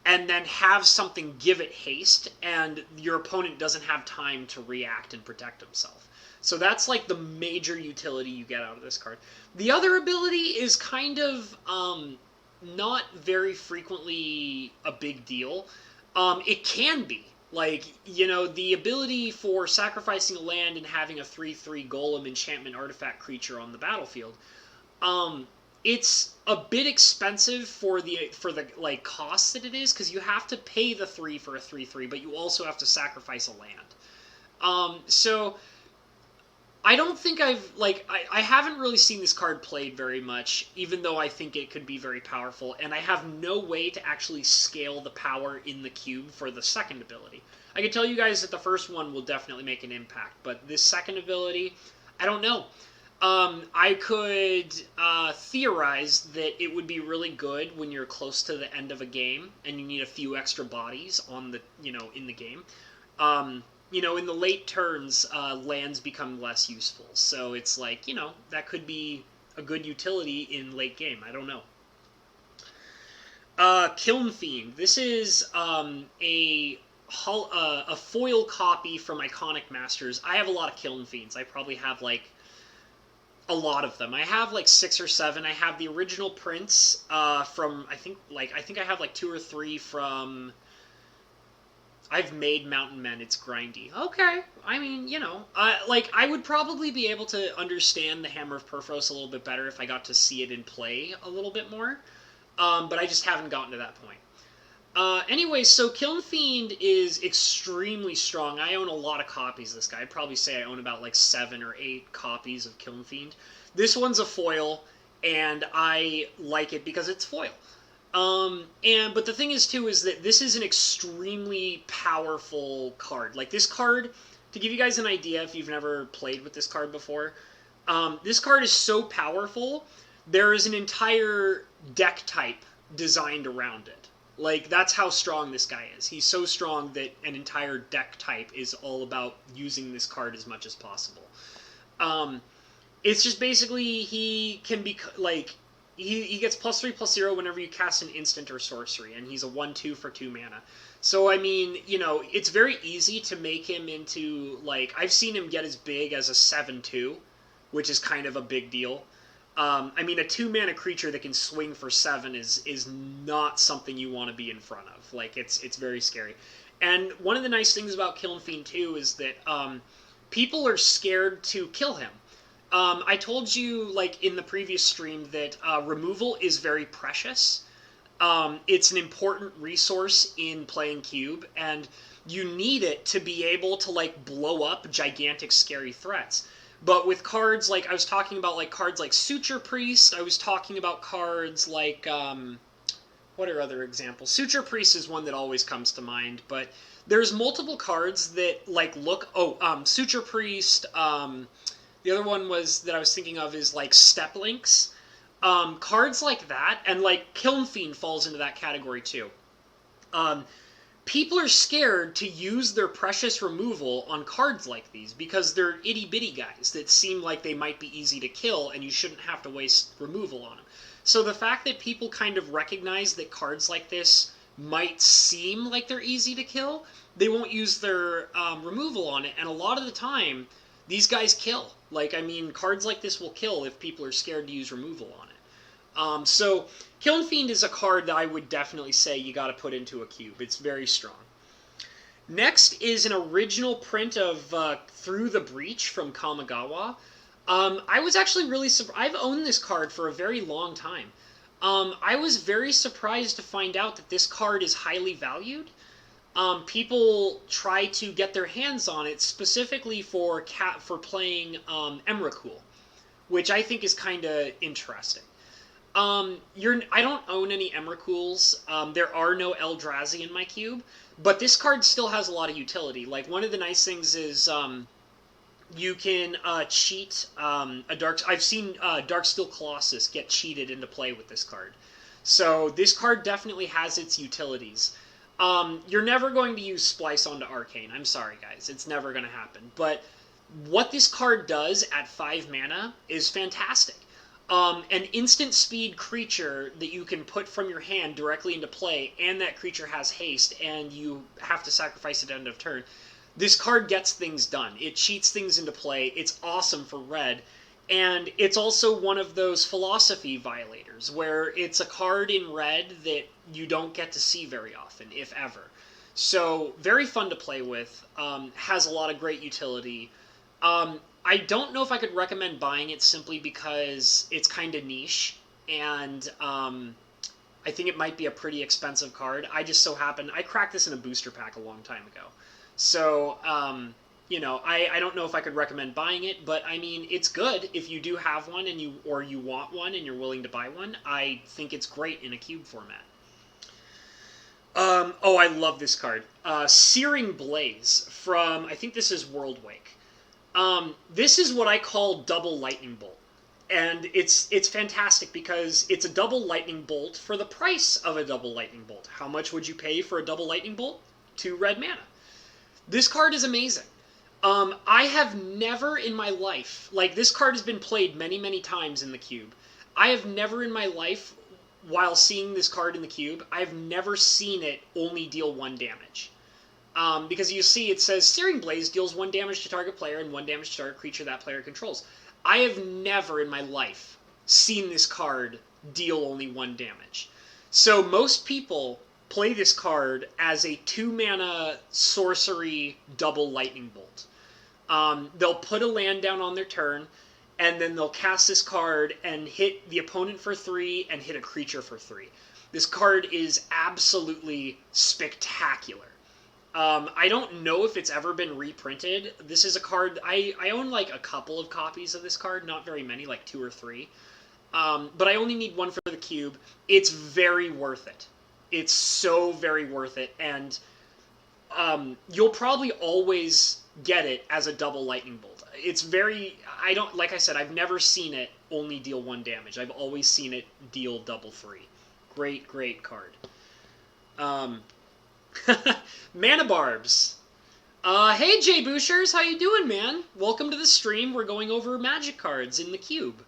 and then have something give it haste, and your opponent doesn't have time to react and protect himself. So that's, like, the major utility you get out of this card. The other ability is kind of not very frequently a big deal. It can be. Like, you know, the ability for sacrificing a land and having a 3/3 golem enchantment artifact creature on the battlefield, it's a bit expensive for the like cost that it is, because you have to pay the 3 for a 3/3, but you also have to sacrifice a land. So I don't think I haven't really seen this card played very much, even though I think it could be very powerful, and I have no way to actually scale the power in the cube for the second ability. I can tell you guys that the first one will definitely make an impact, but this second ability, I don't know. I could theorize that it would be really good when you're close to the end of a game and you need a few extra bodies on the, in the game. In the late turns, lands become less useful. So it's like, that could be a good utility in late game. I don't know. Kiln Fiend. This is a foil copy from Iconic Masters. I have a lot of Kiln Fiends. I probably have, like, a lot of them. I have, like, 6 or 7. I have the original prints from, I think I have, like, 2 or 3 from I've made Mountain Men. It's grindy. Okay. I mean, you know, like, I would probably be able to understand the Hammer of Purfos a little bit better if I got to see it in play a little bit more. But I just haven't gotten to that point. Anyway, so Kiln Fiend is extremely strong. I own a lot of copies of this guy. I'd probably say I own about like 7 or 8 copies of Kiln Fiend. This one's a foil, and I like it because it's foil. But the thing is, too, is that this is an extremely powerful card. Like, this card, to give you guys an idea if you've never played with this card before, this card is so powerful, there is an entire deck type designed around it. Like, that's how strong this guy is. He's so strong that an entire deck type is all about using this card as much as possible. It's just basically, he can be, like, he gets +3/+0 whenever you cast an instant or sorcery, and he's a 1/2 for 2 mana. So, I mean, you know, it's very easy to make him into, like, I've seen him get as big as a 7/2, which is kind of a big deal. I mean, a 2-mana creature that can swing for 7 is not something you want to be in front of. Like, it's very scary. And one of the nice things about Kiln Fiend, too, is that people are scared to kill him. I told you, like, in the previous stream that removal is very precious. It's an important resource in playing Cube, and you need it to be able to, like, blow up gigantic, scary threats. But with cards, like, I was talking about, like, cards like Suture Priest, I was talking about cards like, what are other examples? Suture Priest is one that always comes to mind, but there's multiple cards that, like, look, Suture Priest, the other one that I was thinking of is, like, Step Links. Cards like that, and, like, Kiln Fiend falls into that category, too. People are scared to use their precious removal on cards like these because they're itty-bitty guys that seem like they might be easy to kill, and you shouldn't have to waste removal on them. So the fact that people kind of recognize that cards like this might seem like they're easy to kill, they won't use their removal on it, and a lot of the time, these guys kill. Like, I mean, cards like this will kill if people are scared to use removal on it. So, Kiln Fiend is a card that I would definitely say you gotta put into a cube. It's very strong. Next is an original print of Through the Breach from Kamigawa. I was actually really surprised. I've owned this card for a very long time. I was very surprised to find out that this card is highly valued. People try to get their hands on it specifically for playing Emrakul, which I think is kind of interesting. I don't own any Emrakuls. There are no Eldrazi in my cube, but this card still has a lot of utility. Like, one of the nice things is you can cheat a Dark... I've seen Darksteel Colossus get cheated into play with this card. So this card definitely has its utilities. You're never going to use Splice onto Arcane. I'm sorry, guys. It's never going to happen. But what this card does at 5 mana is fantastic. An instant speed creature that you can put from your hand directly into play, and that creature has haste, and you have to sacrifice it at end of turn. This card gets things done. It cheats things into play. It's awesome for red. And it's also one of those philosophy violators, where it's a card in red that you don't get to see very often, if ever. So, very fun to play with, has a lot of great utility. I don't know if I could recommend buying it simply because it's kind of niche, and I think it might be a pretty expensive card. I just so happened, I cracked this in a booster pack a long time ago. So, you know, I don't know if I could recommend buying it, but I mean, it's good if you do have one and you want one and you're willing to buy one. I think it's great in a cube format. Oh, I love this card. Searing Blaze from, I think this is Worldwake. This is what I call double lightning bolt. And it's fantastic because it's a double lightning bolt for the price of a double lightning bolt. How much would you pay for a double lightning bolt? 2 red mana. This card is amazing. I have never in my life, like, this card has been played many, many times in the cube. I have never in my life, while seeing this card in the cube, I've never seen it only deal 1 damage. Because you see it says, Searing Blaze deals 1 damage to target player and 1 damage to target creature that player controls. I have never in my life seen this card deal only 1 damage. So most people play this card as a 2-mana sorcery double lightning bolt. They'll put a land down on their turn, and then they'll cast this card and hit the opponent for 3 and hit a creature for 3. This card is absolutely spectacular. I don't know if it's ever been reprinted. This is a card, I own like a couple of copies of this card, not very many, like 2 or 3. But I only need one for the cube. It's very worth it. It's so very worth it, and you'll probably always get it as a double lightning bolt. It's very, like I said, I've never seen it only deal 1 damage. I've always seen it deal double 3. Great, great card. Mana Barbs. Hey Jay Bouchers, how you doing, man? Welcome to the stream. We're going over Magic cards in the cube.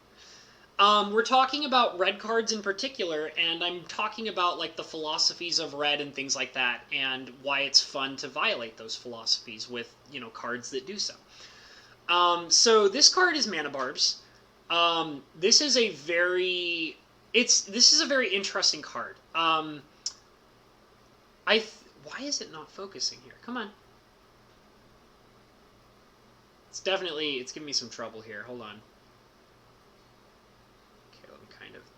We're talking about red cards in particular, and I'm talking about like the philosophies of red and things like that, and why it's fun to violate those philosophies with, you know, cards that do so. So this card is Mana Barbs. This is a very interesting card. Why is it not focusing here? Come on. It's giving me some trouble here. Hold on. Okay, let me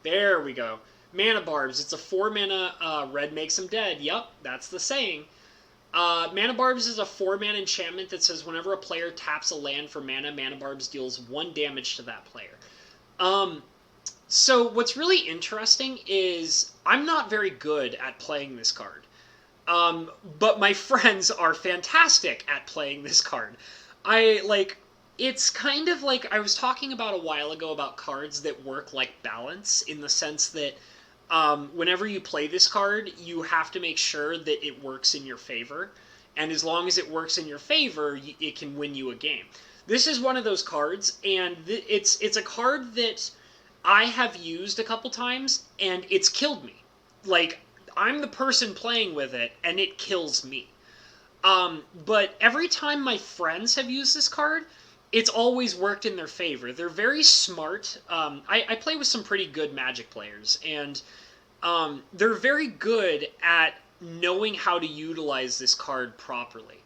there we go. Mana Barbs. It's a 4-mana, red makes them dead. Yep, that's the saying. Mana Barbs is a 4-mana enchantment that says whenever a player taps a land for mana, Mana Barbs deals 1 damage to that player. So what's really interesting is I'm not very good at playing this card. But my friends are fantastic at playing this card. It's kind of like I was talking about a while ago about cards that work like balance, in the sense that whenever you play this card, you have to make sure that it works in your favor. And as long as it works in your favor, it can win you a game. This is one of those cards, and it's a card that I have used a couple times, and it's killed me. Like, I'm the person playing with it, and it kills me. But every time my friends have used this card, it's always worked in their favor. They're very smart. I play with some pretty good Magic players, and they're very good at knowing how to utilize this card properly.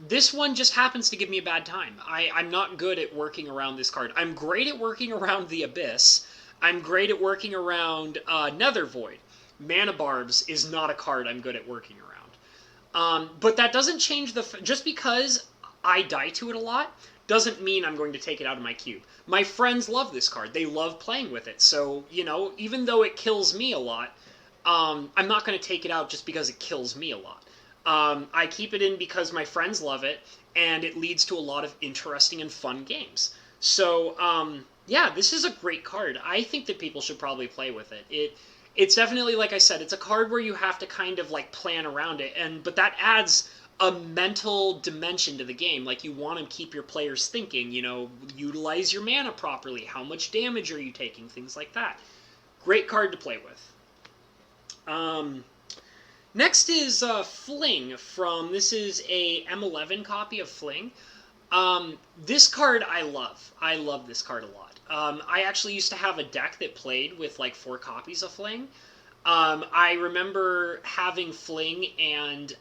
This one just happens to give me a bad time. I'm not good at working around this card. I'm great at working around the Abyss. I'm great at working around Nether Void. Mana Barbs is not a card I'm good at working around. But that doesn't change just because I die to it a lot, doesn't mean I'm going to take it out of my cube. My friends love this card. They love playing with it. So, you know, even though it kills me a lot, I'm not going to take it out just because it kills me a lot. I keep it in because my friends love it, and it leads to a lot of interesting and fun games. So, yeah, this is a great card. I think that people should probably play with it. It's definitely, like I said, it's a card where you have to kind of, like, plan around it, but that adds a mental dimension to the game. Like, you want to keep your players thinking, you know, utilize your mana properly, how much damage are you taking, things like that. Great card to play with. Next is Fling this is a M11 copy of Fling. This card I love. I love this card a lot. I actually used to have a deck that played with like 4 copies of Fling. I remember having Fling, and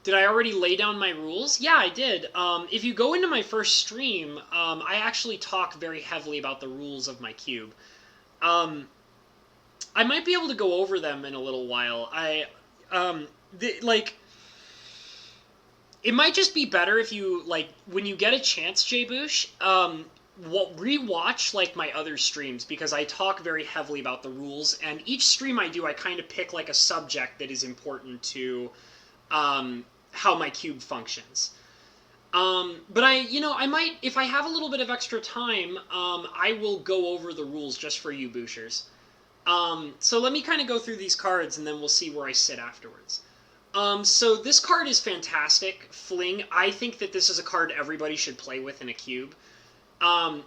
did I already lay down my rules? Yeah, I did. If you go into my first stream, I actually talk very heavily about the rules of my cube. I might be able to go over them in a little while. It might just be better if you, like, when you get a chance, Jay Boosh, rewatch, like, my other streams, because I talk very heavily about the rules, and each stream I do, I kind of pick, like, a subject that is important to, how my cube functions. But I might, if I have a little bit of extra time, I will go over the rules just for you, Booshers. So let me kind of go through these cards, and then we'll see where I sit afterwards. So this card is fantastic. Fling, I think that this is a card everybody should play with in a cube. I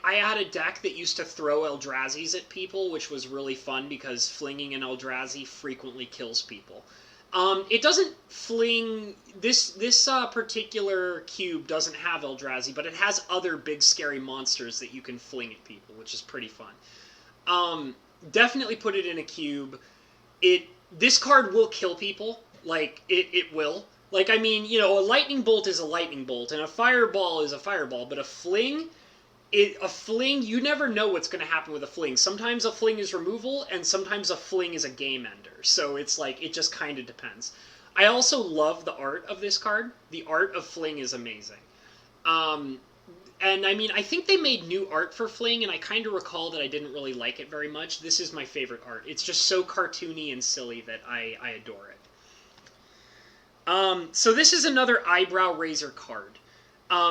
had a deck that used to throw Eldrazi's at people, which was really fun because flinging an Eldrazi frequently kills people. It doesn't fling... This particular cube doesn't have Eldrazi, but it has other big scary monsters that you can fling at people, which is pretty fun. Definitely put it in a cube. this card will kill people. Like, it will. Like, I mean, you know, a lightning bolt is a lightning bolt, and a fireball is a fireball, but a fling, you never know what's going to happen with a fling. Sometimes a fling is removal, and sometimes a fling is a game ender. So it's like, it just kind of depends. I also love the art of this card. The art of fling is amazing. And I mean, I think they made new art for fling, and I kind of recall that I didn't really like it very much. This is my favorite art. It's just so cartoony and silly that I adore it. So this is another eyebrow raiser card.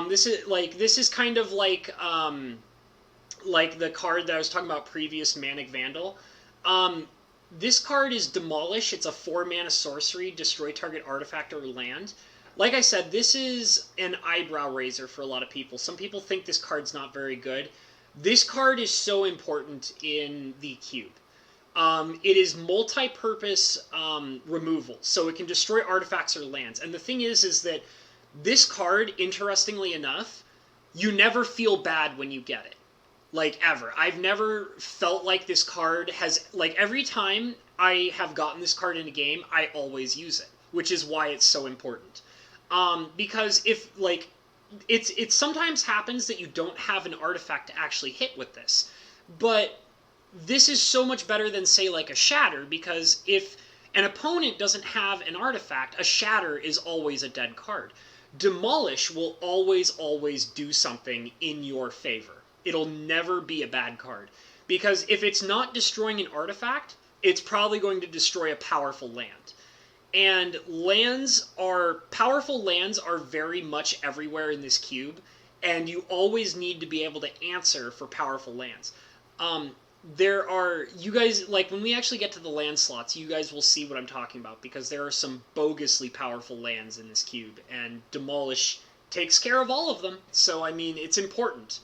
This is kind of like the card that I was talking about previous, Manic Vandal. This card is Demolish. It's a 4-mana sorcery, destroy target artifact or land. Like I said, this is an eyebrow raiser for a lot of people. Some people think this card's not very good. This card is so important in the cube. It is multi-purpose removal, so it can destroy artifacts or lands. And the thing is that this card, interestingly enough, you never feel bad when you get it. Like, ever. I've never felt like this card has... Like, every time I have gotten this card in a game, I always use it, which is why it's so important. Because if, like... It sometimes happens that you don't have an artifact to actually hit with this. But this is so much better than, say, like a Shatter, because if an opponent doesn't have an artifact, a Shatter is always a dead card. Demolish will always do something in your favor. It'll never be a bad card. Because if it's not destroying an artifact, it's probably going to destroy a powerful land. And powerful lands are very much everywhere in this cube, and you always need to be able to answer for powerful lands. You guys, like, when we actually get to the land slots, you guys will see what I'm talking about, because there are some bogusly powerful lands in this cube, and Demolish takes care of all of them, so, I mean, it's important.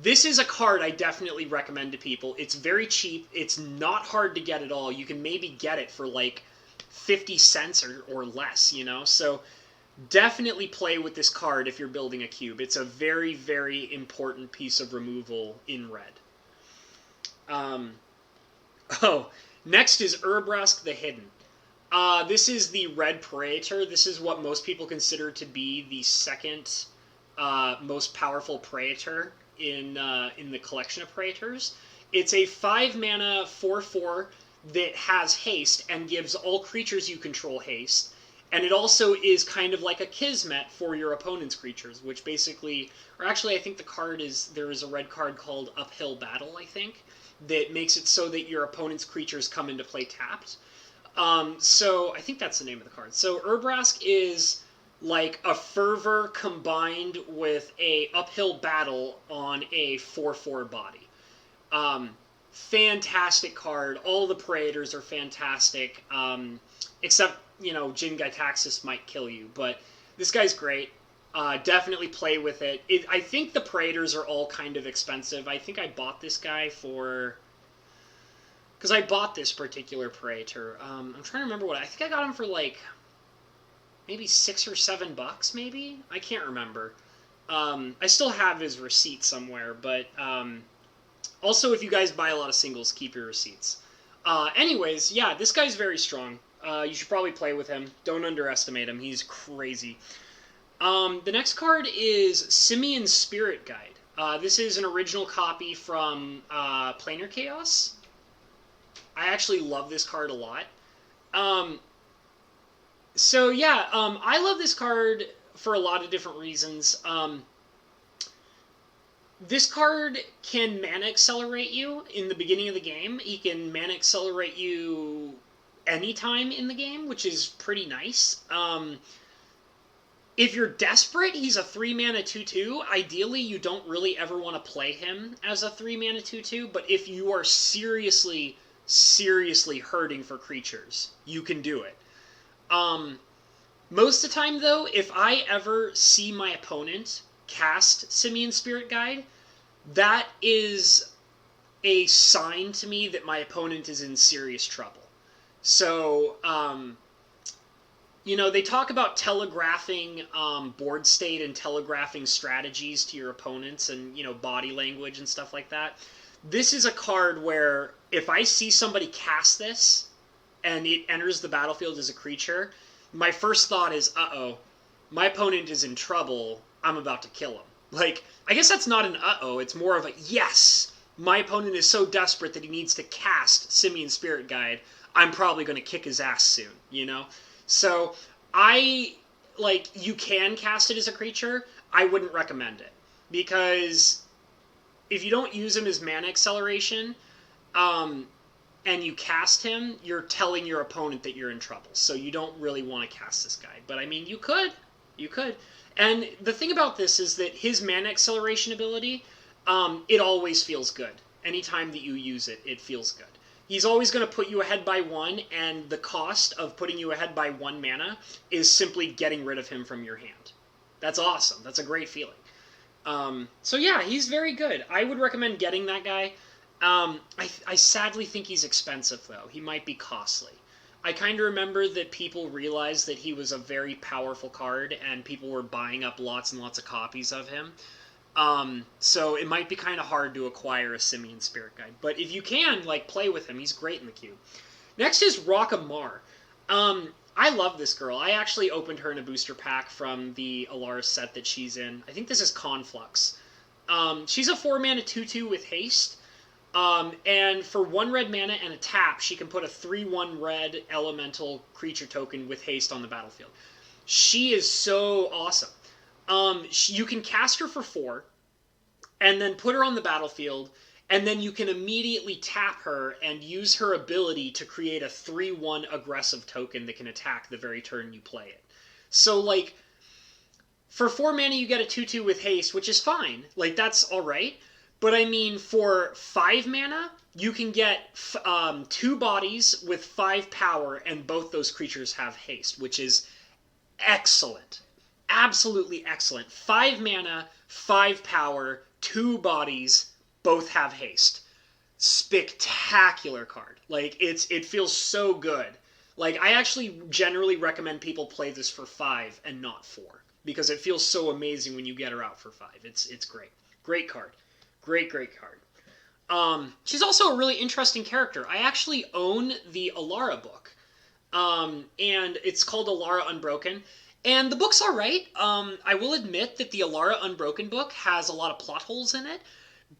This is a card I definitely recommend to people. It's very cheap. It's not hard to get at all. You can maybe get it for, like, 50 cents or less, you know? So definitely play with this card if you're building a cube. It's a very, very important piece of removal in red. Next is Rask the Hidden. This is the red Praetor. This is what most people consider to be the second most powerful Praetor in the collection of Praetors. It's a 5-mana 4/4 that has haste and gives all creatures you control haste. And it also is kind of like a Kismet for your opponent's creatures, which basically... Or actually, I think there is a red card called Uphill Battle, I think, that makes it so that your opponent's creatures come into play tapped. So I think that's the name of the card. So Rask is like a Fervor combined with a Uphill Battle on a 4/4 body. Fantastic card. All the Praetors are fantastic. Except, you know, Jin Gytaxis might kill you. But this guy's great. Definitely play with it. I think the Praetors are all kind of expensive. I think I bought this guy for... Because I bought this particular Praetor. I'm trying to remember what... I think I got him for, like, maybe $6 or $7, maybe? I can't remember. I still have his receipt somewhere, but... Also, if you guys buy a lot of singles, keep your receipts. Anyways, yeah, this guy's very strong. You should probably play with him. Don't underestimate him. He's crazy. The next card is Simian's Spirit Guide. This is an original copy from Planar Chaos. I actually love this card a lot. So, yeah, I love this card for a lot of different reasons. This card can Mana Accelerate you in the beginning of the game. He can Mana Accelerate you anytime in the game, which is pretty nice. If you're desperate, he's a 3-mana 2/2. Ideally, you don't really ever want to play him as a 3-mana 2/2, but if you are seriously, seriously hurting for creatures, you can do it. Most of the time, though, if I ever see my opponent cast Simian's Spirit Guide, that is a sign to me that my opponent is in serious trouble. So, you know, they talk about telegraphing board state and telegraphing strategies to your opponents and, you know, body language and stuff like that. this is a card where if I see somebody cast this and it enters the battlefield as a creature, my first thought is, uh-oh, my opponent is in trouble. I'm about to kill him. Like, I guess that's not an uh-oh. It's more of a, yes, my opponent is so desperate that he needs to cast Simian Spirit Guide. I'm probably going to kick his ass soon, you know? So, you can cast it as a creature. I wouldn't recommend it. Because if you don't use him as mana acceleration, and you cast him, you're telling your opponent that you're in trouble. So you don't really want to cast this guy. But I mean, you could. You could. And the thing about this is that his mana acceleration ability, it always feels good. Anytime that you use it, it feels good. He's always going to put you ahead by 1, and the cost of putting you ahead by 1 mana is simply getting rid of him from your hand. That's awesome. That's a great feeling. So yeah, he's very good. I would recommend getting that guy. I sadly think he's expensive, though. He might be costly. I kind of remember that people realized that he was a very powerful card, and people were buying up lots and lots of copies of him. So it might be kind of hard to acquire a Simian Spirit Guide. But if you can, play with him. He's great in the cube. Next is Rockamar. I love this girl. I actually opened her in a booster pack from the Alara set that she's in. I think this is Conflux. She's a 4-mana 2/2 with haste. And for 1 red mana and a tap, she can put a 3/1 red elemental creature token with haste on the battlefield. She is so awesome. You can cast her for 4, and then put her on the battlefield, and then you can immediately tap her and use her ability to create a 3/1 aggressive token that can attack the very turn you play it. So, for 4 mana you get a 2/2 with haste, which is fine. That's alright. But I mean, for 5 mana, you can get 2 bodies with 5 power, and both those creatures have haste, which is excellent. Absolutely excellent. 5 mana, 5 power, 2 bodies, both have haste. Spectacular card. It feels so good. I actually generally recommend people play this for 5 and not 4, because it feels so amazing when you get her out for 5. It's great. Great card. Great card. She's also a really interesting character. I actually own the Alara book, and it's called Alara Unbroken, and the book's alright. I will admit that the Alara Unbroken book has a lot of plot holes in it,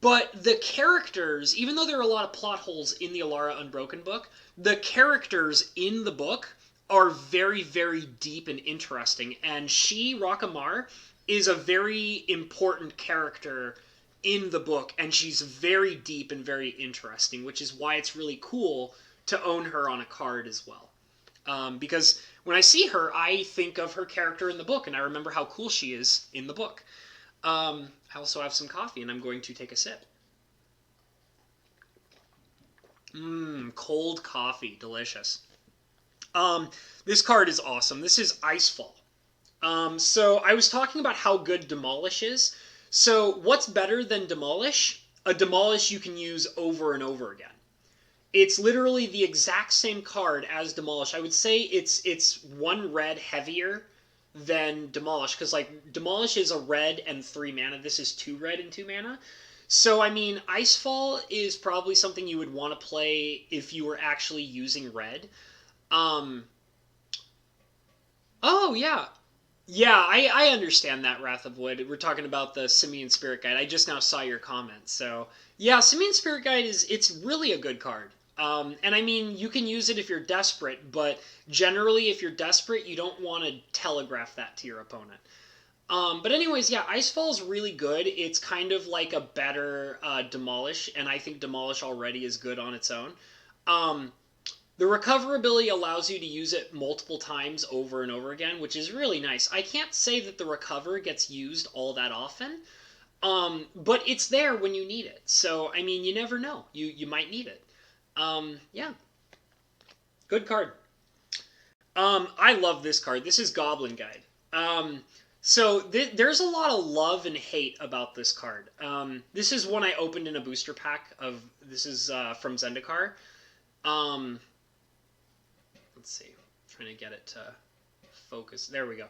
but the characters, even though there are a lot of plot holes in the Alara Unbroken book, the characters in the book are very, very deep and interesting, and Rockamar, is a very important character in the book, and she's very deep and very interesting, which is why it's really cool to own her on a card as well. Because when I see her, I think of her character in the book, and I remember how cool she is in the book. I also have some coffee, and I'm going to take a sip. Cold coffee. Delicious. This card is awesome. This is Icefall. So I was talking about how good Demolish is. So what's better than Demolish? A Demolish you can use over and over again. It's literally the exact same card as Demolish. I would say it's 1 red heavier than Demolish, because Demolish is a red and 3 mana. This is 2 red and 2 mana. So I mean, Icefall is probably something you would want to play if you were actually using red. Oh yeah. Yeah, I understand that, Wrath of Wood. We're talking about the Simian Spirit Guide. I just now saw your comment. So, yeah, Simian Spirit Guide it's really a good card. And I mean, you can use it if you're desperate, but generally if you're desperate, you don't want to telegraph that to your opponent. But anyways, yeah, Icefall is really good. It's kind of like a better Demolish, and I think Demolish already is good on its own. The recoverability allows you to use it multiple times over and over again, which is really nice. I can't say that the recover gets used all that often, but it's there when you need it. So, I mean, you never know. You might need it. Yeah. Good card. I love this card. This is Goblin Guide. So there's a lot of love and hate about this card. This is one I opened in a booster pack of. This is from Zendikar. Let's see. I'm trying to get it to focus. There we go.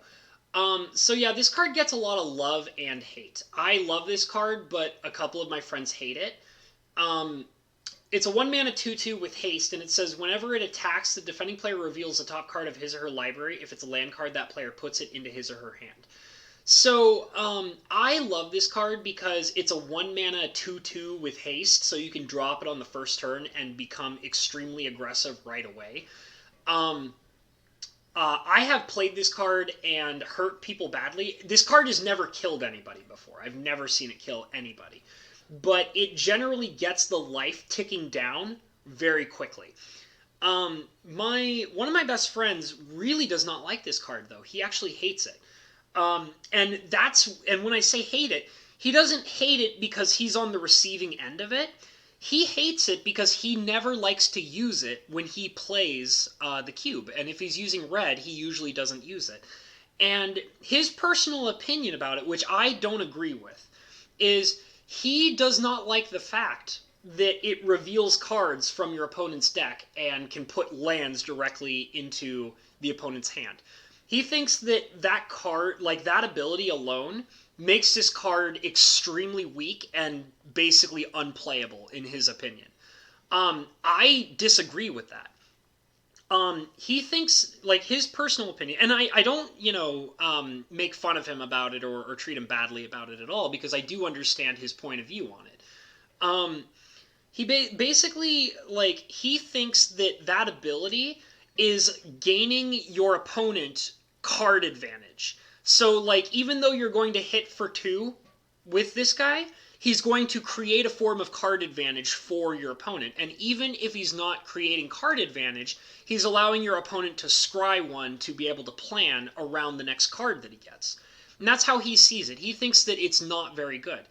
So yeah, this card gets a lot of love and hate. I love this card, but a couple of my friends hate it. It's a 1-mana 2/2 with haste, and it says whenever it attacks, the defending player reveals the top card of his or her library. If it's a land card, that player puts it into his or her hand. So, I love this card because it's a 1-mana 2/2 with haste, so you can drop it on the first turn and become extremely aggressive right away. I have played this card and hurt people badly. This card has never killed anybody before. I've never seen it kill anybody. But it generally gets the life ticking down very quickly. One of my best friends really does not like this card, though. He actually hates it. And when I say hate it, he doesn't hate it because he's on the receiving end of it. He hates it because he never likes to use it when he plays the cube. And if he's using red, he usually doesn't use it. And his personal opinion about it, which I don't agree with, is he does not like the fact that it reveals cards from your opponent's deck and can put lands directly into the opponent's hand. He thinks that that card, like that ability alone, makes this card extremely weak and basically unplayable, in his opinion. I disagree with that. He thinks, like, his personal opinion, and I don't, make fun of him about it or treat him badly about it at all, because I do understand his point of view on it. He basically, like, he thinks that that ability is gaining your opponent card advantage. So, like, even though you're going to hit for 2 with this guy, he's going to create a form of card advantage for your opponent. And even if he's not creating card advantage, he's allowing your opponent to scry one to be able to plan around the next card that he gets. And that's how he sees it. He thinks that it's not very good.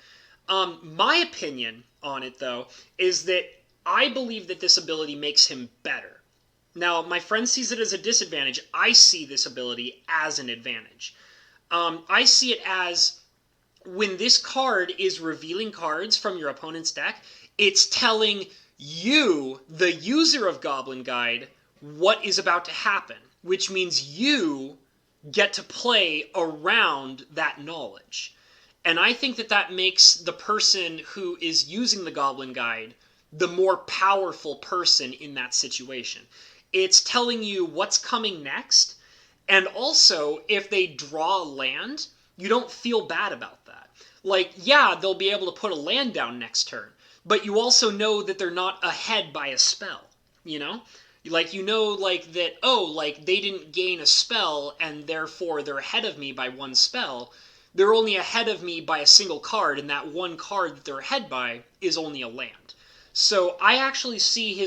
My opinion on it, though, is that I believe that this ability makes him better. Now, my friend sees it as a disadvantage. I see this ability as an advantage. I see it as when this card is revealing cards from your opponent's deck, it's telling you, the user of Goblin Guide, what is about to happen, which means you get to play around that knowledge. And I think that that makes the person who is using the Goblin Guide the more powerful person in that situation. It's telling you what's coming next, and also, if they draw land, you don't feel bad about that. Like, yeah, they'll be able to put a land down next turn, but you also know that they're not ahead by a spell, you know? Like, that, oh, like, they didn't gain a spell, and therefore they're ahead of me by 1 spell. They're only ahead of me by a single card, and that 1 card that they're ahead by is only a land. So I actually see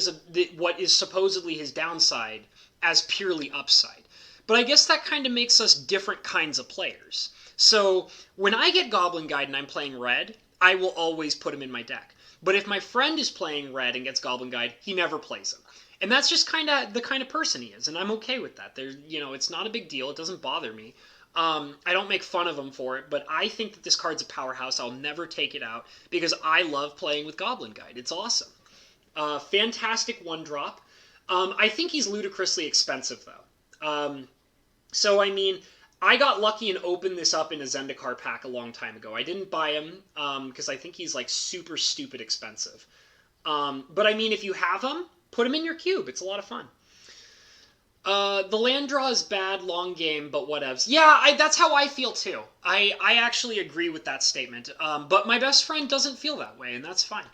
what is supposedly his downside as purely upside. But I guess that kind of makes us different kinds of players. So when I get Goblin Guide and I'm playing red, I will always put him in my deck. But if my friend is playing red and gets Goblin Guide, he never plays him. And that's just kind of the kind of person he is, and I'm okay with that. It's not a big deal. It doesn't bother me. I don't make fun of him for it, but I think that this card's a powerhouse. I'll never take it out because I love playing with Goblin Guide. It's awesome. Fantastic 1-drop. I think he's ludicrously expensive, though. So, I mean, I got lucky and opened this up in a Zendikar pack a long time ago. I didn't buy him because I think he's, like, super stupid expensive. But, I mean, if you have him, put him in your cube. It's a lot of fun. The land draw is bad, long game, but whatevs. Yeah, that's how I feel, too. I actually agree with that statement. But my best friend doesn't feel that way, and that's fine.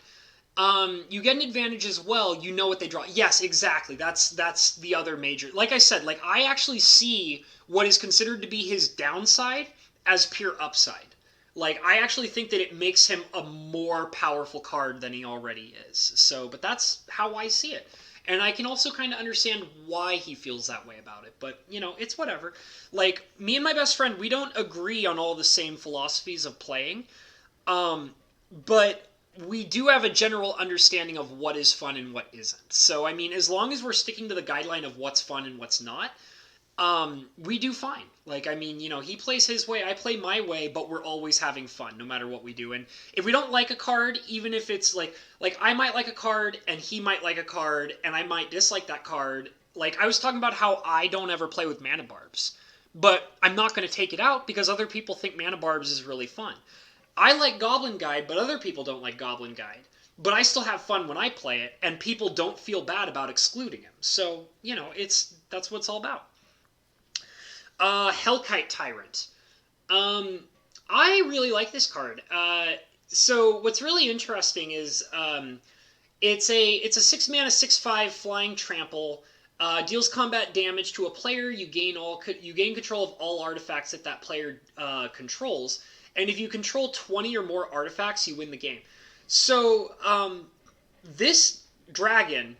You get an advantage as well. You know what they draw. Yes, exactly. That's the other major. Like I said, like I actually see what is considered to be his downside as pure upside. Like I actually think that it makes him a more powerful card than he already is. So, but that's how I see it. And I can also kind of understand why he feels that way about it. But, it's whatever. Like, me and my best friend, we don't agree on all the same philosophies of playing. But we do have a general understanding of what is fun and what isn't. So, I mean, as long as we're sticking to the guideline of what's fun and what's not, we do fine. Like, I mean, he plays his way, I play my way, but we're always having fun no matter what we do. And if we don't like a card, even if it's like I might like a card and he might like a card and I might dislike that card. Like, I was talking about how I don't ever play with Mana Barbs, but I'm not going to take it out because other people think Mana Barbs is really fun. I like Goblin Guide, but other people don't like Goblin Guide. but I still have fun when I play it, and people don't feel bad about excluding him. So, you know, that's what it's all about. Hellkite Tyrant. I really like this card. So what's really interesting is it's a 6-mana 6/5 flying trample. Deals combat damage to a player. You gain control of all artifacts that that player controls, and if you control 20 or more artifacts, you win the game. So this dragon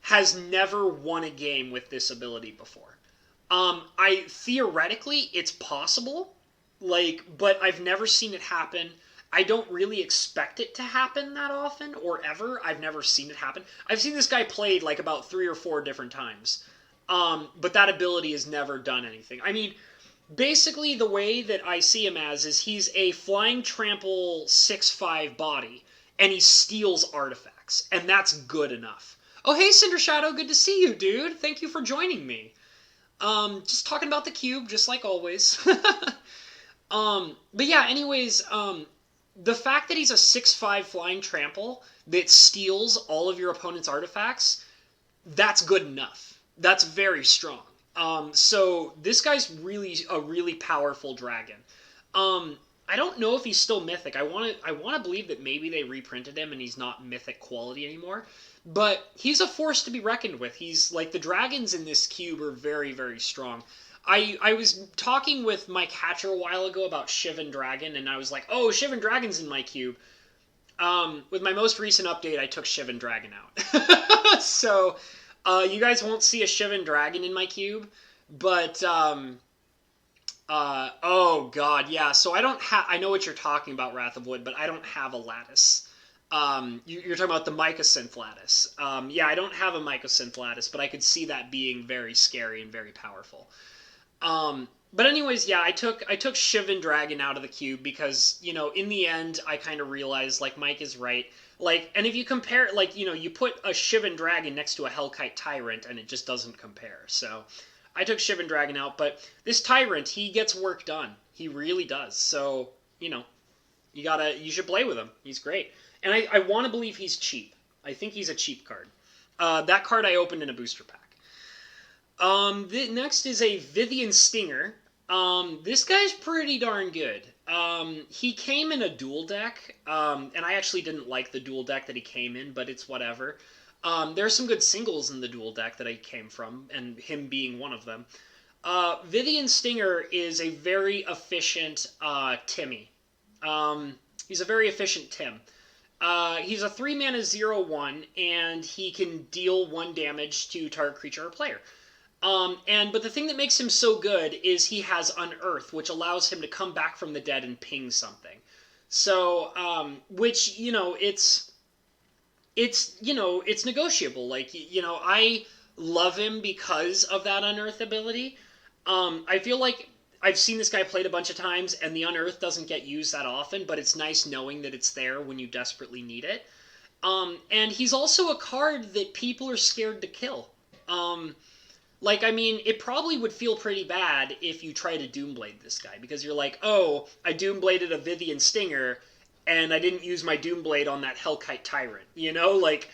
has never won a game with this ability before. I theoretically it's possible, but I've never seen it happen. I don't really expect it to happen that often or ever. I've never seen it happen. I've seen this guy played like about 3 or 4 different times, but that ability has never done anything. I mean, basically the way that I see him as is he's a flying trample 6/5 body, and he steals artifacts, and that's good enough. Oh, hey, Cinder Shadow, good to see you, dude. Thank you for joining me. Just talking about the cube, just like always. But yeah, anyways, the fact that he's a 6/5 flying trample that steals all of your opponent's artifacts, that's good enough. That's very strong. So this guy's really a really powerful dragon. I don't know if he's still mythic. I want to believe that maybe they reprinted him and he's not mythic quality anymore. But he's a force to be reckoned with. He's like the dragons in this cube are very, very strong. I was talking with Mike Hatcher a while ago about Shivan Dragon, and I was like, oh, Shivan Dragon's in my cube. With my most recent update, I took Shivan Dragon out. So, you guys won't see a Shivan Dragon in my cube, but, oh god, yeah, so I know what you're talking about, Wrath of Wood, but I don't have a Lattice. You're talking about the Mycosynth Lattice. Yeah, I don't have a Mycosynth Lattice, but I could see that being very scary and very powerful. But anyways, yeah, I took Shivan Dragon out of the cube because, you know, in the end, I kind of realized, like, Mike is right. Like, and if you compare, like, you know, you put a Shivan Dragon next to a Hellkite Tyrant, and it just doesn't compare. So, I took Shivan Dragon out, but this Tyrant, he gets work done. He really does. So, you know, you should play with him. He's great. And I want to believe he's cheap. I think he's a cheap card. That card I opened in a booster pack. Next is a Vivian Stinger. This guy's pretty darn good. He came in a dual deck, and I actually didn't like the dual deck that he came in, but it's whatever. There are some good singles in the dual deck that he came from, and him being one of them. Vivian Stinger is a very efficient Timmy. He's a very efficient Tim. He's a 3-mana 0/1, and he can deal 1 damage to target creature or player. But the thing that makes him so good is he has Unearth, which allows him to come back from the dead and ping something. So, which, you know, it's negotiable. Like, you know, I love him because of that Unearth ability. I feel like I've seen this guy played a bunch of times, and the Unearth doesn't get used that often, but it's nice knowing that it's there when you desperately need it. And he's also a card that people are scared to kill. Like, I mean, it probably would feel pretty bad if you try to Doomblade this guy, because you're like, oh, I Doombladed a Vivian Stinger, and I didn't use my Doomblade on that Hellkite Tyrant, you know? Like,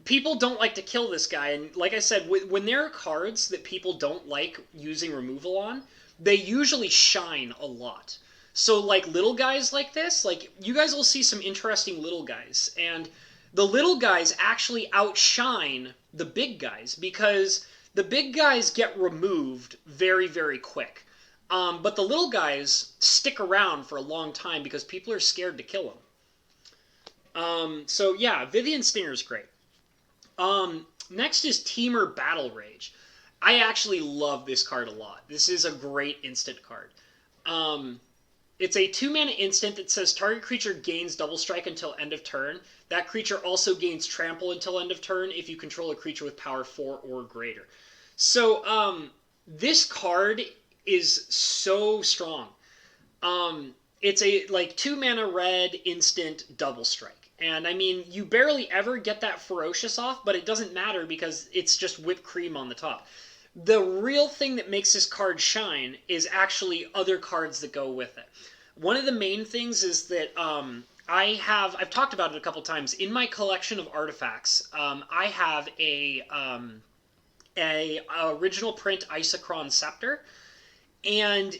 people don't like to kill this guy, and like I said, when there are cards that people don't like using removal on, they usually shine a lot. So, like, little guys like this, like, you guys will see some interesting little guys, and the little guys actually outshine the big guys, because the big guys get removed very, very quick. But the little guys stick around for a long time because people are scared to kill them. So yeah, Vivian Stinger's great. Next is Teamer Battle Rage. I actually love this card a lot. This is a great instant card. It's a 2-mana instant that says target creature gains double strike until end of turn. That creature also gains trample until end of turn if you control a creature with power 4 or greater. So, this card is so strong. It's a, 2-mana red instant double strike. And, I mean, you barely ever get that Ferocious off, but it doesn't matter because it's just whipped cream on the top. The real thing that makes this card shine is actually other cards that go with it. One of the main things is that I've talked about it a couple times. In my collection of artifacts, I have a original print Isochron Scepter, and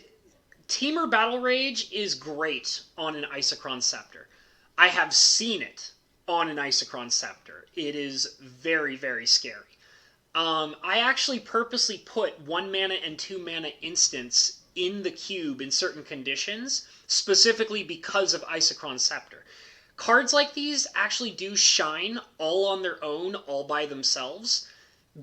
Temur Battle Rage is great on an Isochron Scepter. I have seen it on an Isochron Scepter. It is very, very scary. I actually purposely put 1 mana and 2 mana instants in the cube in certain conditions, specifically because of Isochron Scepter. Cards like these actually do shine all on their own, all by themselves,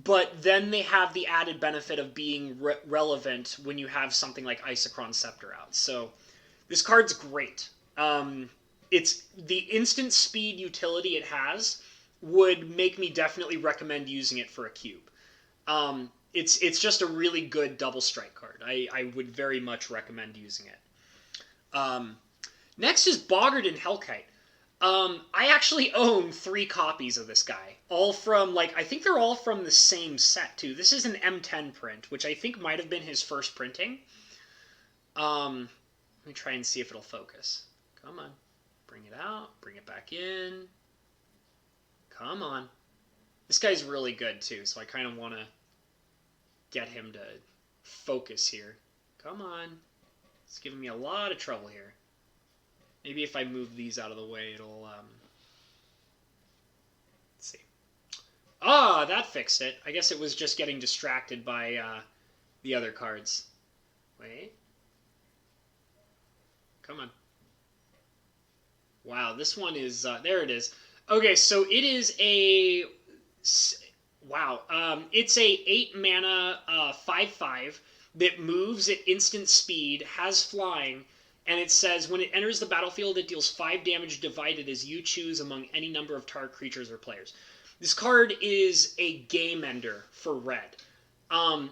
but then they have the added benefit of being relevant when you have something like Isochron Scepter out. So this card's great. It's the instant speed utility it has would make me definitely recommend using it for a cube. It's just a really good double strike card. I would very much recommend using it. Next is Boggart Hellkite. I actually own 3 copies of this guy. All from, like, I think they're all from the same set, too. This is an M10 print, which I think might have been his first printing. Let me try and see if it'll focus. Come on. Bring it out. Bring it back in. Come on. This guy's really good, too, so I kind of want to get him to focus here. Come on. It's giving me a lot of trouble here. Maybe if I move these out of the way, it'll, let's see. Ah, that fixed it. I guess it was just getting distracted by, the other cards. Wait. Come on. Wow, this one is, there it is. Okay, so it is a, wow, it's a 8 mana, 5/5 that moves at instant speed, has flying, and it says, when it enters the battlefield, it deals 5 damage divided as you choose among any number of target creatures or players. This card is a game ender for red.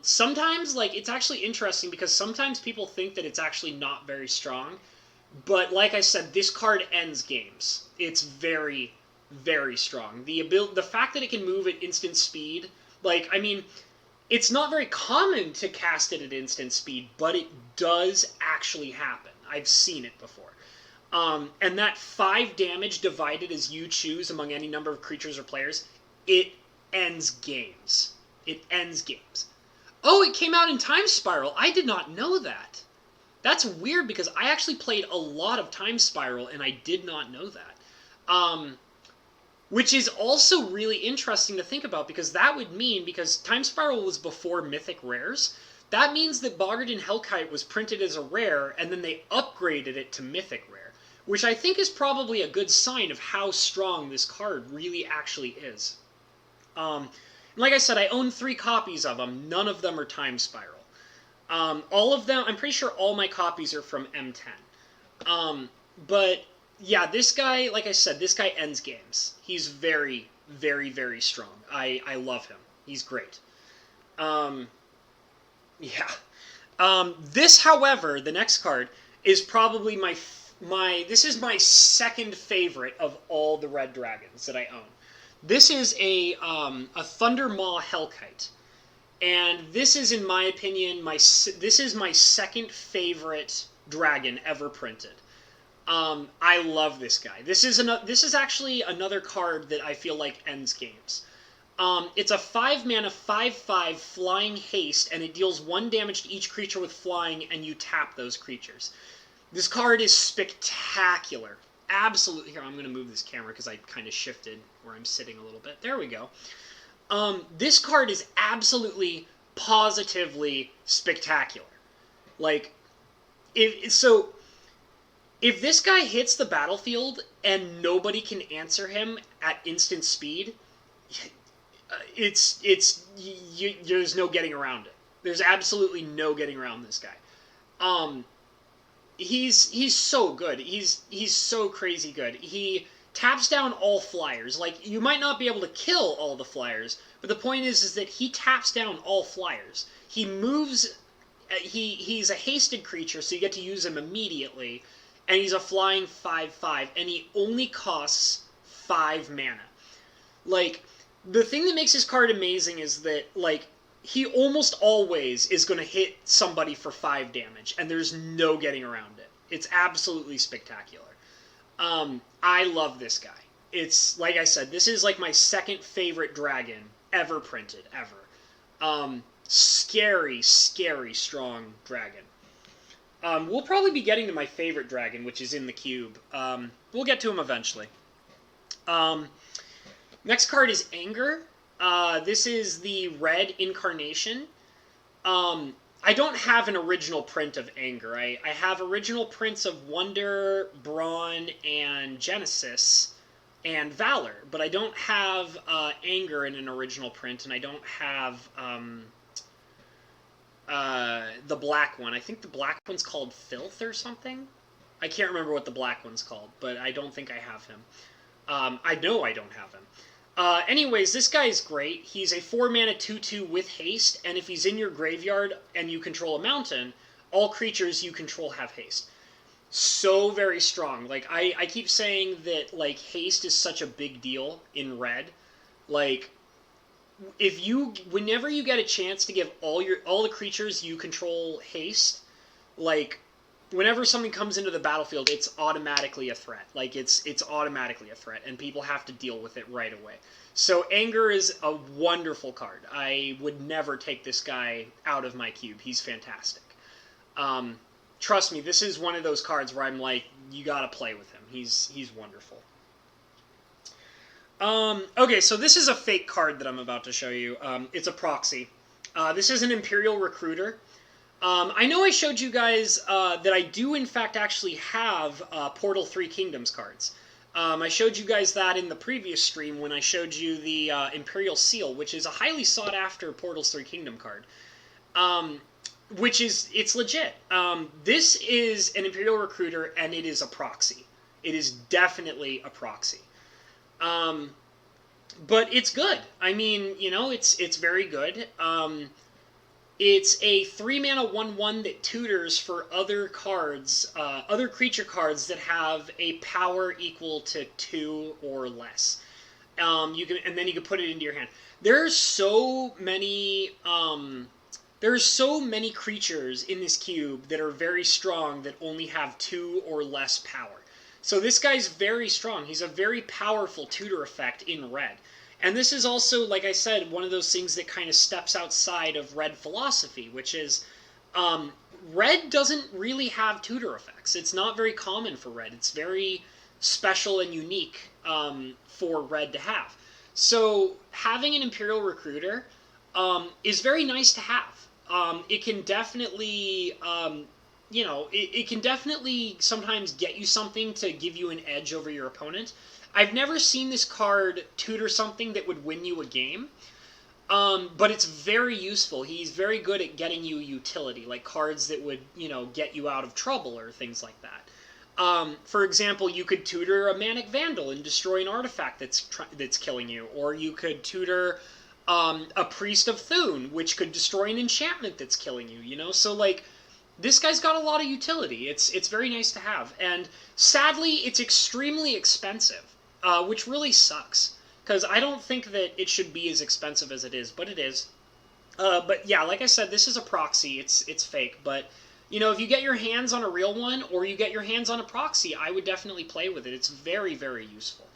Sometimes, like, it's actually interesting because sometimes people think that it's actually not very strong. But like I said, this card ends games. It's very, very strong. The fact that it can move at instant speed, like, I mean, it's not very common to cast it at instant speed, but it does actually happen. I've seen it before. And that 5 damage divided as you choose among any number of creatures or players, it ends games. It ends games. Oh, it came out in Time Spiral. I did not know that. That's weird because I actually played a lot of Time Spiral and I did not know that. Which is also really interesting to think about because that would mean, because Time Spiral was before Mythic Rares, that means that Boggart Hellkite was printed as a rare and then they upgraded it to Mythic Rare, which I think is probably a good sign of how strong this card really actually is. Like I said, I own 3 copies of them. None of them are Time Spiral. All of them, I'm pretty sure all my copies are from M10. But yeah, this guy, like I said, this guy ends games. He's very, very, very strong. I love him. He's great. Yeah. This, however, the next card, is probably this is my second favorite of all the red dragons that I own. This is a Thunder Maw Hellkite. And this is, in my opinion, this is my second favorite dragon ever printed. I love this guy. This is actually another card that I feel like ends games. It's a 5 mana 5/5 flying haste, and it deals 1 damage to each creature with flying, and you tap those creatures. This card is spectacular. Absolutely. Here, I'm going to move this camera because I kind of shifted where I'm sitting a little bit. There we go. This card is absolutely, positively spectacular. Like, if this guy hits the battlefield and nobody can answer him at instant speed, there's no getting around it. There's absolutely no getting around this guy. He's so good. He's so crazy good. He taps down all flyers. Like, you might not be able to kill all the flyers, but the point is that he taps down all flyers. He moves, he's a hasted creature, so you get to use him immediately, and he's a flying 5/5, and he only costs 5 mana. Like, the thing that makes his card amazing is that, like, he almost always is going to hit somebody for 5 damage, and there's no getting around it. It's absolutely spectacular. I love this guy. It's, like I said, this is like my second favorite dragon ever printed, ever. Scary, scary strong dragon. We'll probably be getting to my favorite dragon, which is in the cube. We'll get to him eventually. Next card is Anger. This is the red incarnation. I don't have an original print of Anger. I have original prints of Wonder, Brawn, and Genesis, and Valor, but I don't have Anger in an original print, and I don't have the black one. I think the black one's called Filth or something. I can't remember what the black one's called, but I don't think I have him. I know I don't have him. Anyways, this guy is great. He's a 4-mana 2/2 with haste, and if he's in your graveyard and you control a mountain, all creatures you control have haste. So very strong. Like, I keep saying that, like, haste is such a big deal in red. Like, whenever you get a chance to give all the creatures you control haste, like, whenever something comes into the battlefield, it's automatically a threat. Like, it's automatically a threat, and people have to deal with it right away. So Anger is a wonderful card. I would never take this guy out of my cube. He's fantastic. Trust me, this is one of those cards where I'm like, you gotta play with him. He's wonderful. Okay, so this is a fake card that I'm about to show you. It's a proxy. This is an Imperial Recruiter. I know I showed you guys that I do, in fact, actually have Portal 3 Kingdoms cards. I showed you guys that in the previous stream when I showed you the Imperial Seal, which is a highly sought-after Portals 3 Kingdom card. It's legit. This is an Imperial Recruiter, and it is a proxy. It is definitely a proxy. But it's good. I mean, you know, it's very good. It's a 3-mana 1/1 that tutors for other cards, other creature cards that have a power equal to 2 or less. And then you can put it into your hand. There's so many creatures in this cube that are very strong that only have 2 or less power. So this guy's very strong. He's a very powerful tutor effect in red. And this is also, like I said, one of those things that kind of steps outside of red philosophy, which is red doesn't really have tutor effects. It's not very common for red. It's very special and unique for red to have. So having an Imperial Recruiter is very nice to have. It can definitely, it can definitely sometimes get you something to give you an edge over your opponent. I've never seen this card tutor something that would win you a game, but it's very useful. He's very good at getting you utility, like cards that would, get you out of trouble or things like that. For example, you could tutor a Manic Vandal and destroy an artifact that's killing you, or you could tutor a Priest of Thune, which could destroy an enchantment that's killing you, So, like, this guy's got a lot of utility. It's very nice to have. And sadly, it's extremely expensive, which really sucks. Because I don't think that it should be as expensive as it is, but it is. But yeah, like I said, this is a proxy. It's fake. But, if you get your hands on a real one, or you get your hands on a proxy, I would definitely play with it. It's very, very useful.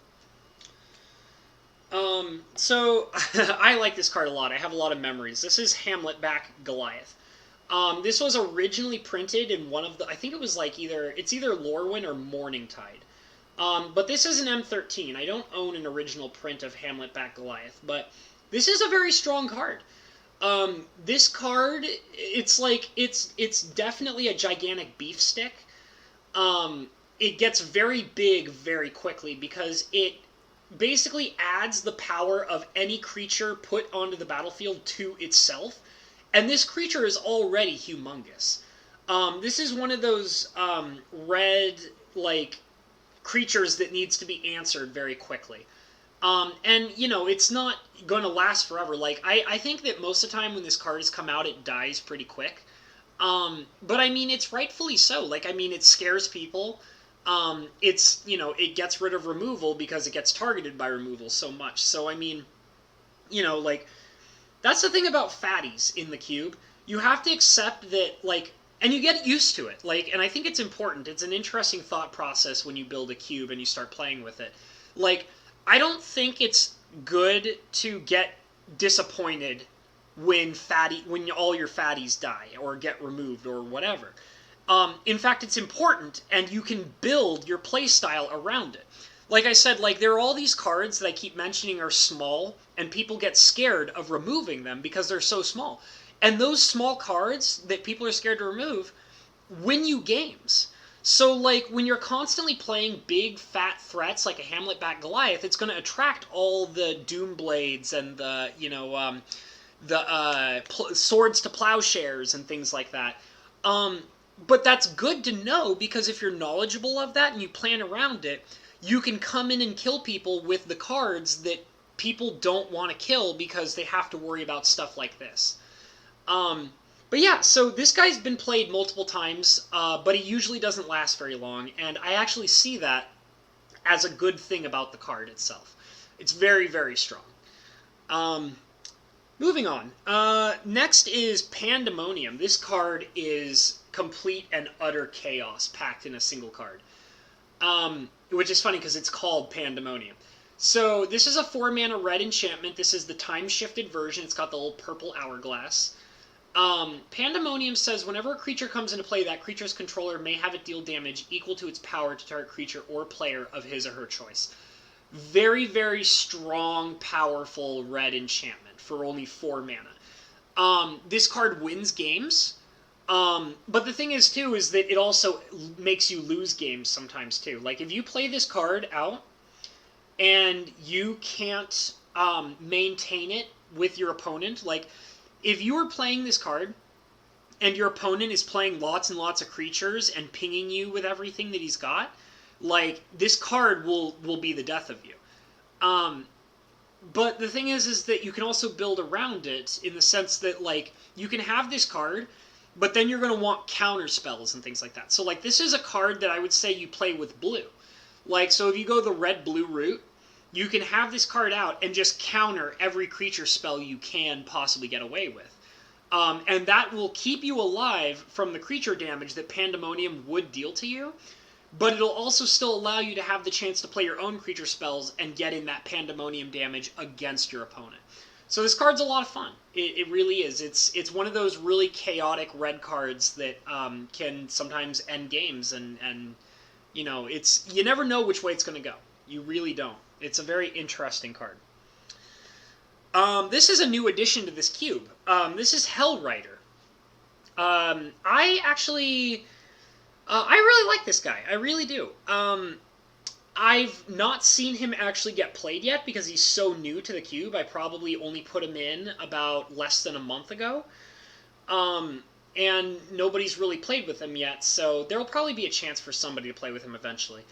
So, I like this card a lot. I have a lot of memories. This is Hamletback Goliath. This was originally printed in one of the, I think it was like either Lorwyn or Morningtide. But this is an M13. I don't own an original print of Hamletback Goliath, but this is a very strong card. This card, it's definitely a gigantic beef stick. It gets very big very quickly because it basically adds the power of any creature put onto the battlefield to itself. And this creature is already humongous. This is one of those red, creatures that needs to be answered very quickly. And, it's not going to last forever. I think that most of the time when this card has come out, it dies pretty quick. But, I mean, it's rightfully so. It scares people. It gets rid of removal because it gets targeted by removal so much. So, I mean, that's the thing about fatties in the cube. You have to accept that, And you get used to it. Like, and I think it's important. It's an interesting thought process when you build a cube and you start playing with it. Like, I don't think it's good to get disappointed when all your fatties die or get removed or whatever. In fact, it's important, and you can build your playstyle around it. Like I said, like, there are all these cards that I keep mentioning are small, and people get scared of removing them because they're so small. And those small cards that people are scared to remove win you games. So, like, when you're constantly playing big, fat threats like a Hamlet-backed Goliath, it's going to attract all the Doomblades and the, swords to plowshares and things like that. But that's good to know, because if you're knowledgeable of that and you plan around it, you can come in and kill people with the cards that people don't want to kill because they have to worry about stuff like this. But yeah, so this guy's been played multiple times, but he usually doesn't last very long, and I actually see that as a good thing about the card itself. It's very, very strong. Moving on. Next is Pandemonium. This card is complete and utter chaos packed in a single card. Which is funny because it's called Pandemonium. So this is a 4-mana red enchantment. This is the time-shifted version. It's got the little purple hourglass. Pandemonium says whenever a creature comes into play, that creature's controller may have it deal damage equal to its power to target creature or player of his or her choice. Very, very strong, powerful red enchantment for only 4 mana. This card wins games. But the thing is, too, is that it also makes you lose games sometimes, too. Like, if you play this card out and you can't maintain it with your opponent, like, if you are playing this card and your opponent is playing lots and lots of creatures and pinging you with everything that he's got, like, this card will be the death of you. But the thing is that you can also build around it in the sense that, like, you can have this card, but then you're going to want counter spells and things like that. So, like, this is a card that I would say you play with blue. Like, so if you go the red-blue route, you can have this card out and just counter every creature spell you can possibly get away with. And that will keep you alive from the creature damage that Pandemonium would deal to you, but it'll also still allow you to have the chance to play your own creature spells and get in that Pandemonium damage against your opponent. So this card's a lot of fun. It really is. It's one of those really chaotic red cards that can sometimes end games, and you know, you never know which way it's going to go. You really don't. It's a very interesting card. This is a new addition to this cube. This is Hellrider. I really like this guy. I really do. I've not seen him actually get played yet because he's so new to the cube. I probably only put him in about less than a month ago. And nobody's really played with him yet, so there'll probably be a chance for somebody to play with him eventually.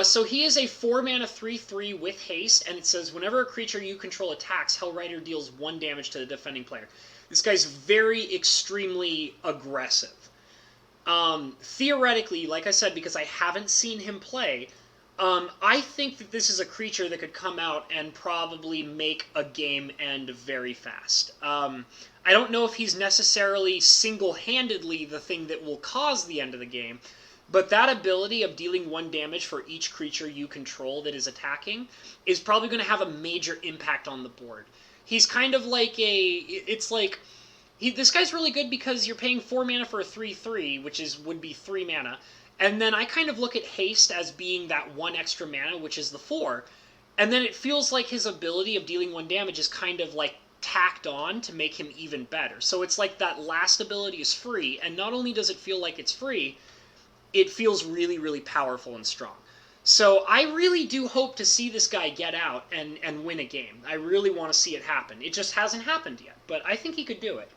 So he is a 4-mana 3/3 with haste, and it says whenever a creature you control attacks, Hellrider deals 1 damage to the defending player. This guy's very extremely aggressive. Theoretically, like I said, because I haven't seen him play, I think that this is a creature that could come out and probably make a game end very fast. I don't know if he's necessarily single-handedly the thing that will cause the end of the game, but that ability of dealing 1 damage for each creature you control that is attacking is probably going to have a major impact on the board. He's kind of like this guy's really good because you're paying 4 mana for a 3/3, which would be 3 mana, and then I kind of look at haste as being that 1 extra mana, which is the 4, and then it feels like his ability of dealing 1 damage is kind of like tacked on to make him even better. So it's like that last ability is free, and not only does it feel like it's free, it feels really, really powerful and strong. So I really do hope to see this guy get out and win a game. I really want to see it happen. It just hasn't happened yet, but I think he could do it.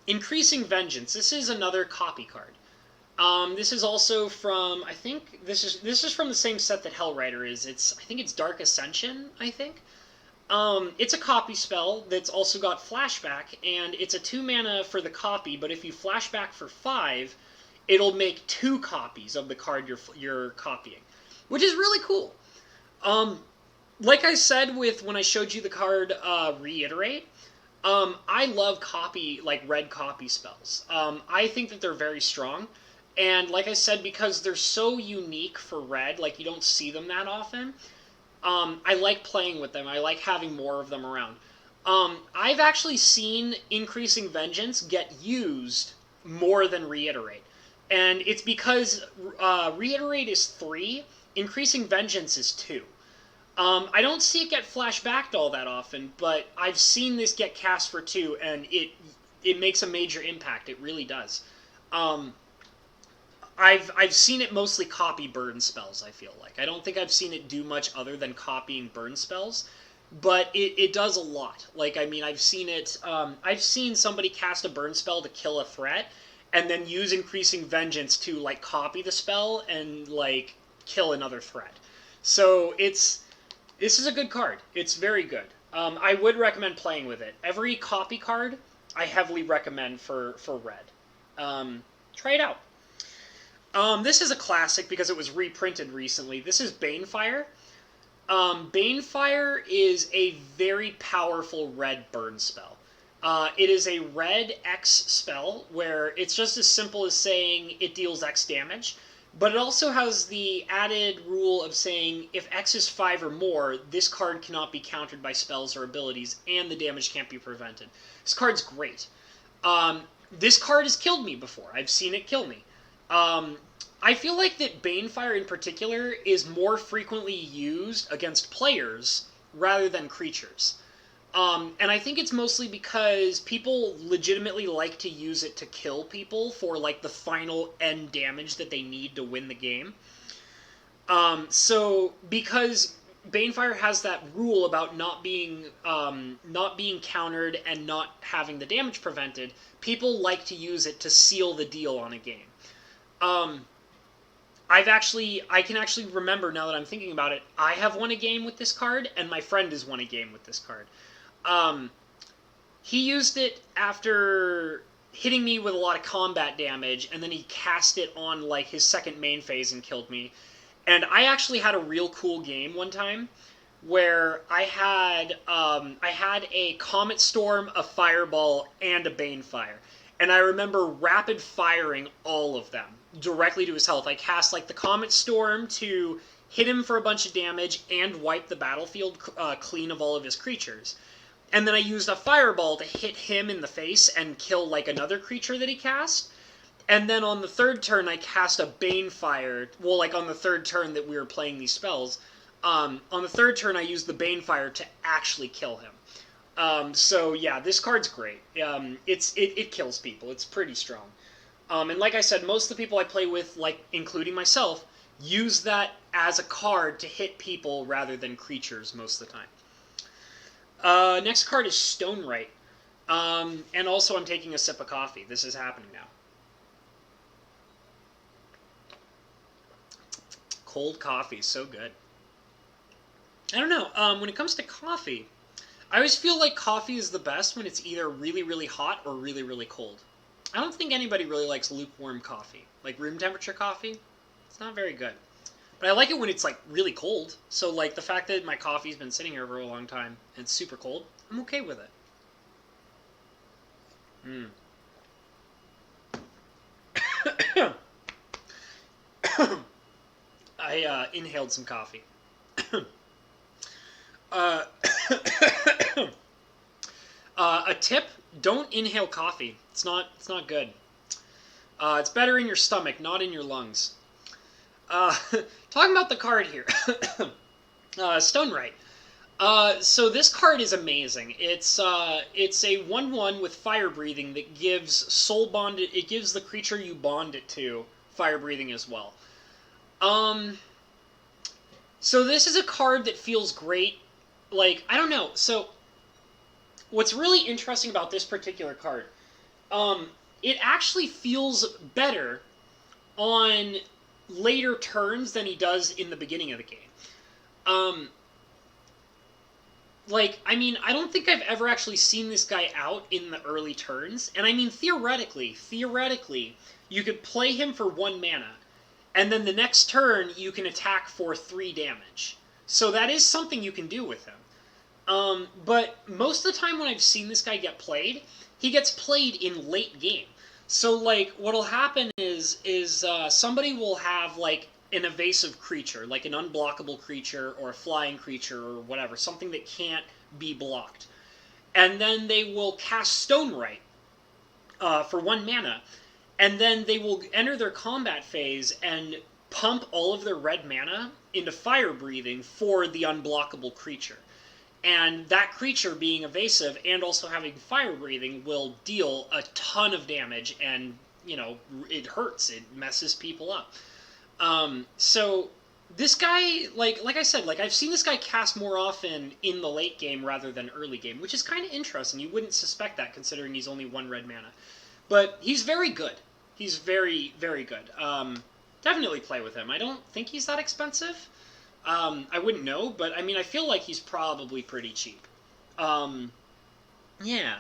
Increasing Vengeance. This is another copy card. This is also from, I think, this is from the same set that Hellrider is. I think it's Dark Ascension, I think. It's a copy spell that's also got flashback, and it's a 2 mana for the copy, but if you flashback for 5, it'll make 2 copies of the card you're copying, which is really cool. Like I said when I showed you the card Reiterate, I love copy, like red copy spells. I think that they're very strong. And like I said, because they're so unique for red, like you don't see them that often, I like playing with them. I like having more of them around. I've actually seen Increasing Vengeance get used more than Reiterate. And it's because Reiterate is 3, Increasing Vengeance is 2. I don't see it get flashbacked all that often, but I've seen this get cast for 2, and it makes a major impact. It really does. I've seen it mostly copy burn spells, I feel like. I don't think I've seen it do much other than copying burn spells, but it does a lot. Like, I mean, I've seen somebody cast a burn spell to kill a threat, and then use Increasing Vengeance to, like, copy the spell and, like, kill another threat. So this is a good card. It's very good. I would recommend playing with it. Every copy card, I heavily recommend for red. Try it out. This is a classic because it was reprinted recently. This is Banefire. Banefire is a very powerful red burn spell. It is a red X spell where it's just as simple as saying it deals X damage, but it also has the added rule of saying if X is 5 or more, this card cannot be countered by spells or abilities, and the damage can't be prevented. This card's great. This card has killed me before. I've seen it kill me. I feel like that Banefire in particular is more frequently used against players rather than creatures. And I think it's mostly because people legitimately like to use it to kill people for, like, the final end damage that they need to win the game. So, because Banefire has that rule about not being countered and not having the damage prevented, people like to use it to seal the deal on a game. I can actually remember, now that I'm thinking about it, I have won a game with this card, and my friend has won a game with this card. He used it after hitting me with a lot of combat damage, and then he cast it on, like, his second main phase and killed me. And I actually had a real cool game one time where I had a Comet Storm, a Fireball, and a Banefire. And I remember rapid firing all of them directly to his health. I cast, like, the Comet Storm to hit him for a bunch of damage and wipe the battlefield clean of all of his creatures. And then I used a Fireball to hit him in the face and kill, like, another creature that he cast. And then on the third turn, I cast a Banefire. Well, like, on the third turn that we were playing these spells. On the third turn, I used the Banefire to actually kill him. So, yeah, this card's great. It kills people. It's pretty strong. And like I said, most of the people I play with, like, including myself, use that as a card to hit people rather than creatures most of the time. Next card is Stonewright. And also I'm taking a sip of coffee. This is happening now. Cold coffee, so good. I don't know, when it comes to coffee, I always feel like coffee is the best when it's either really, really hot or really, really cold. I don't think anybody really likes lukewarm coffee. Like room temperature coffee, it's not very good. But I like it when it's, like, really cold. So, like, the fact that my coffee's been sitting here for a long time and it's super cold, I'm okay with it. I inhaled some coffee. A tip: don't inhale coffee. It's not good. It's better in your stomach, not in your lungs. Talking about the card here, Stonewright. So this card is amazing. It's a 1/1 with fire breathing that gives soul bonded. It gives the creature you bond it to fire breathing as well. So this is a card that feels great. Like, I don't know. So what's really interesting about this particular card, it actually feels better on later turns than he does in the beginning of the game. Like, I mean, I don't think I've ever actually seen this guy out in the early turns. And I mean, theoretically, you could play him for 1 mana, and then the next turn you can attack for 3 damage. So that is something you can do with him. But most of the time when I've seen this guy get played, he gets played in late game. So like what'll happen is somebody will have like an evasive creature, like an unblockable creature or a flying creature or whatever, something that can't be blocked. And then they will cast Stone Right for 1 mana, and then they will enter their combat phase and pump all of their red mana into fire breathing for the unblockable creature. And that creature being evasive and also having fire breathing will deal a ton of damage, and it hurts. It messes people up. So this guy, like I said, like I've seen this guy cast more often in the late game rather than early game, which is kind of interesting. You wouldn't suspect that considering he's only 1 red mana, but he's very good. He's very, very good. Definitely play with him. I don't think he's that expensive. I wouldn't know, but I mean, I feel like he's probably pretty cheap. Yeah.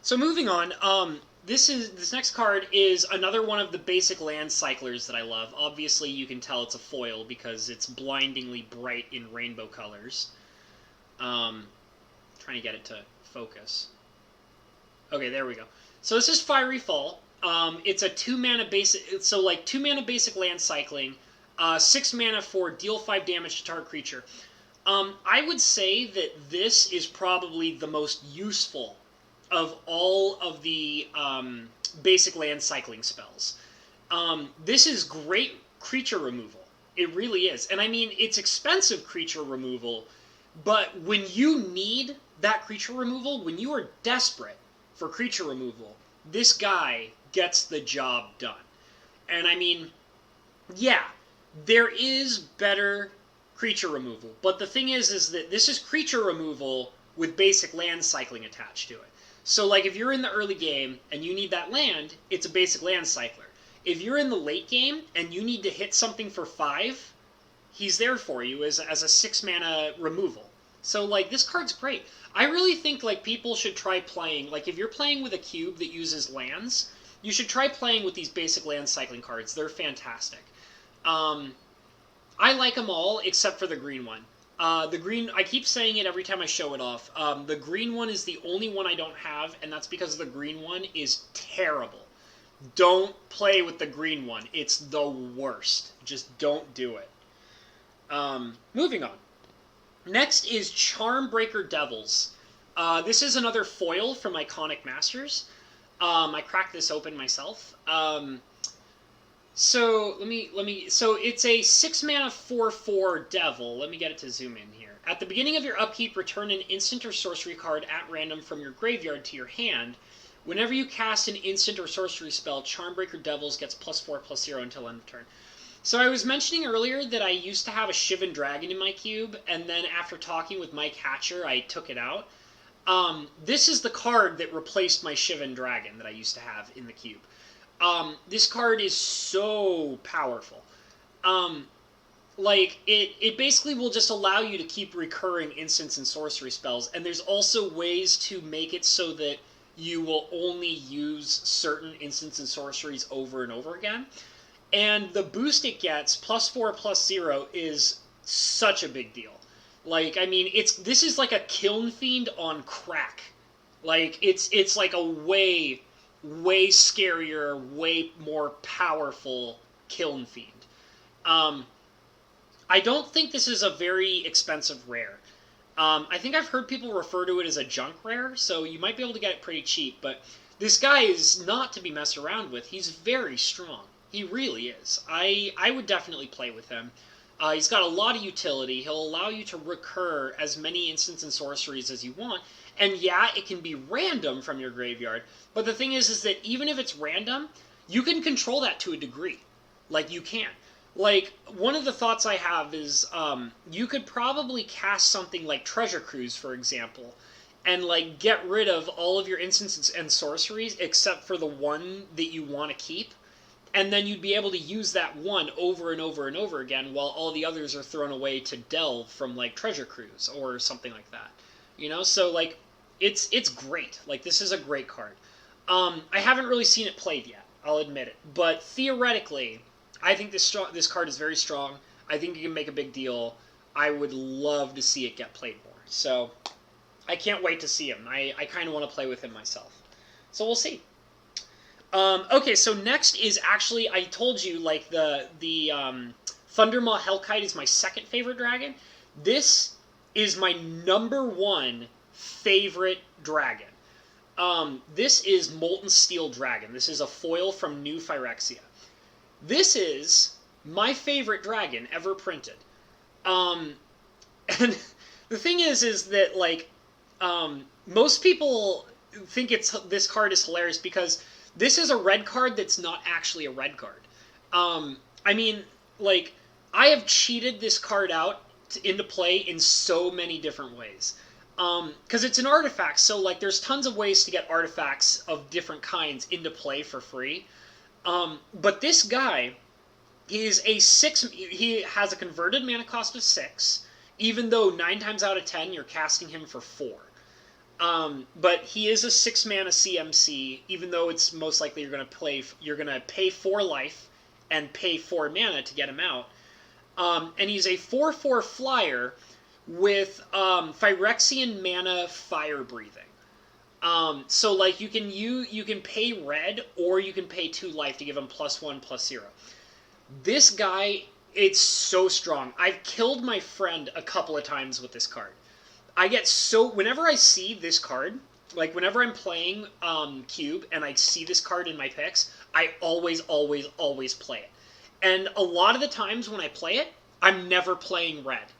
So moving on, this next card is another one of the basic land cyclers that I love. Obviously, you can tell it's a foil because it's blindingly bright in rainbow colors. Trying to get it to focus. Okay, there we go. So this is Fiery Fall. It's a 2-mana basic, so like 2-mana basic land cycling. 6 mana for deal 5 damage to target creature. I would say that this is probably the most useful of all of the basic land cycling spells. This is great creature removal. It really is. And I mean, it's expensive creature removal, but when you need that creature removal, when you are desperate for creature removal, this guy gets the job done. And I mean, yeah, there is better creature removal, but the thing is that this is creature removal with basic land cycling attached to it. So like if you're in the early game and you need that land, it's a basic land cycler. If you're in the late game and you need to hit something for 5, he's there for you as a 6-mana removal. So like this card's great. I really think like people should try playing, like if you're playing with a cube that uses lands, you should try playing with these basic land cycling cards. They're fantastic. I like them all except for the green one. The green, I keep saying it every time I show it off. The green one is the only one I don't have, and that's because the green one is terrible. Don't play with the green one. It's the worst. Just don't do it. Moving on. Next is Charmbreaker Devils. This is another foil from Iconic Masters. I cracked this open myself. So so it's a 6-mana 4/4 devil. Let me get it to zoom in here. At the beginning of your upkeep, return an instant or sorcery card at random from your graveyard to your hand. Whenever you cast an instant or sorcery spell, Charmbreaker Devils gets +4/+0 until end of turn. So I was mentioning earlier that I used to have a Shivan Dragon in my cube, and then after talking with Mike Hatcher, I took it out. This is the card that replaced my Shivan Dragon that I used to have in the cube. This card is so powerful. Like, it basically will just allow you to keep recurring instants and sorcery spells, and there's also ways to make it so that you will only use certain instants and sorceries over and over again. And the boost it gets, +4/+0, is such a big deal. Like, I mean, this is like a Kiln Fiend on crack. Like, it's like a way scarier, way more powerful Kiln Fiend. I don't think this is a very expensive rare. I think I've heard people refer to it as a junk rare, so you might be able to get it pretty cheap, but this guy is not to be messed around with. He's very strong. He really is. I would definitely play with him. He's got a lot of utility. He'll allow you to recur as many instants and sorceries as you want. And yeah, it can be random from your graveyard. But the thing is that even if it's random, you can control that to a degree. Like, you can. Like, one of the thoughts I have is you could probably cast something like Treasure Cruise, for example, and, like, get rid of all of your instants and sorceries except for the one that you want to keep. And then you'd be able to use that one over and over and over again while all the others are thrown away to delve from, like, Treasure Cruise or something like that. You know? So, like, it's great. Like, this is a great card. I haven't really seen it played yet, I'll admit it. But theoretically, I think this card is very strong. I think you can make a big deal. I would love to see it get played more. So, I can't wait to see him. I kind of want to play with him myself. So we'll see. Okay, so next is actually, I told you, like, the Thundermaw Hellkite is my second favorite dragon. This is my #1 favorite dragon. This is Molten Steel Dragon. This is a foil from New Phyrexia. This is my favorite dragon ever printed. And the thing is that, like, most people think this card is hilarious because this is a red card that's not actually a red card. I mean, like, I have cheated this card out into play in so many different ways. Because it's an artifact, so, like, there's tons of ways to get artifacts of different kinds into play for free. But this guy is a 6... He has a converted mana cost of 6, even though 9 times out of 10 you're casting him for 4. But he is a 6 mana CMC, even though it's most likely you're gonna pay 4 life and pay 4 mana to get him out. And he's a 4/4 flyer with Phyrexian mana fire breathing. So, like, you can pay red or you can pay 2 life to give him +1/+0. This guy, it's so strong. I've killed my friend a couple of times with this card. I get so... Whenever I see this card, like, whenever I'm playing Cube and I see this card in my picks, I always play it. And a lot of the times when I play it, I'm never playing red.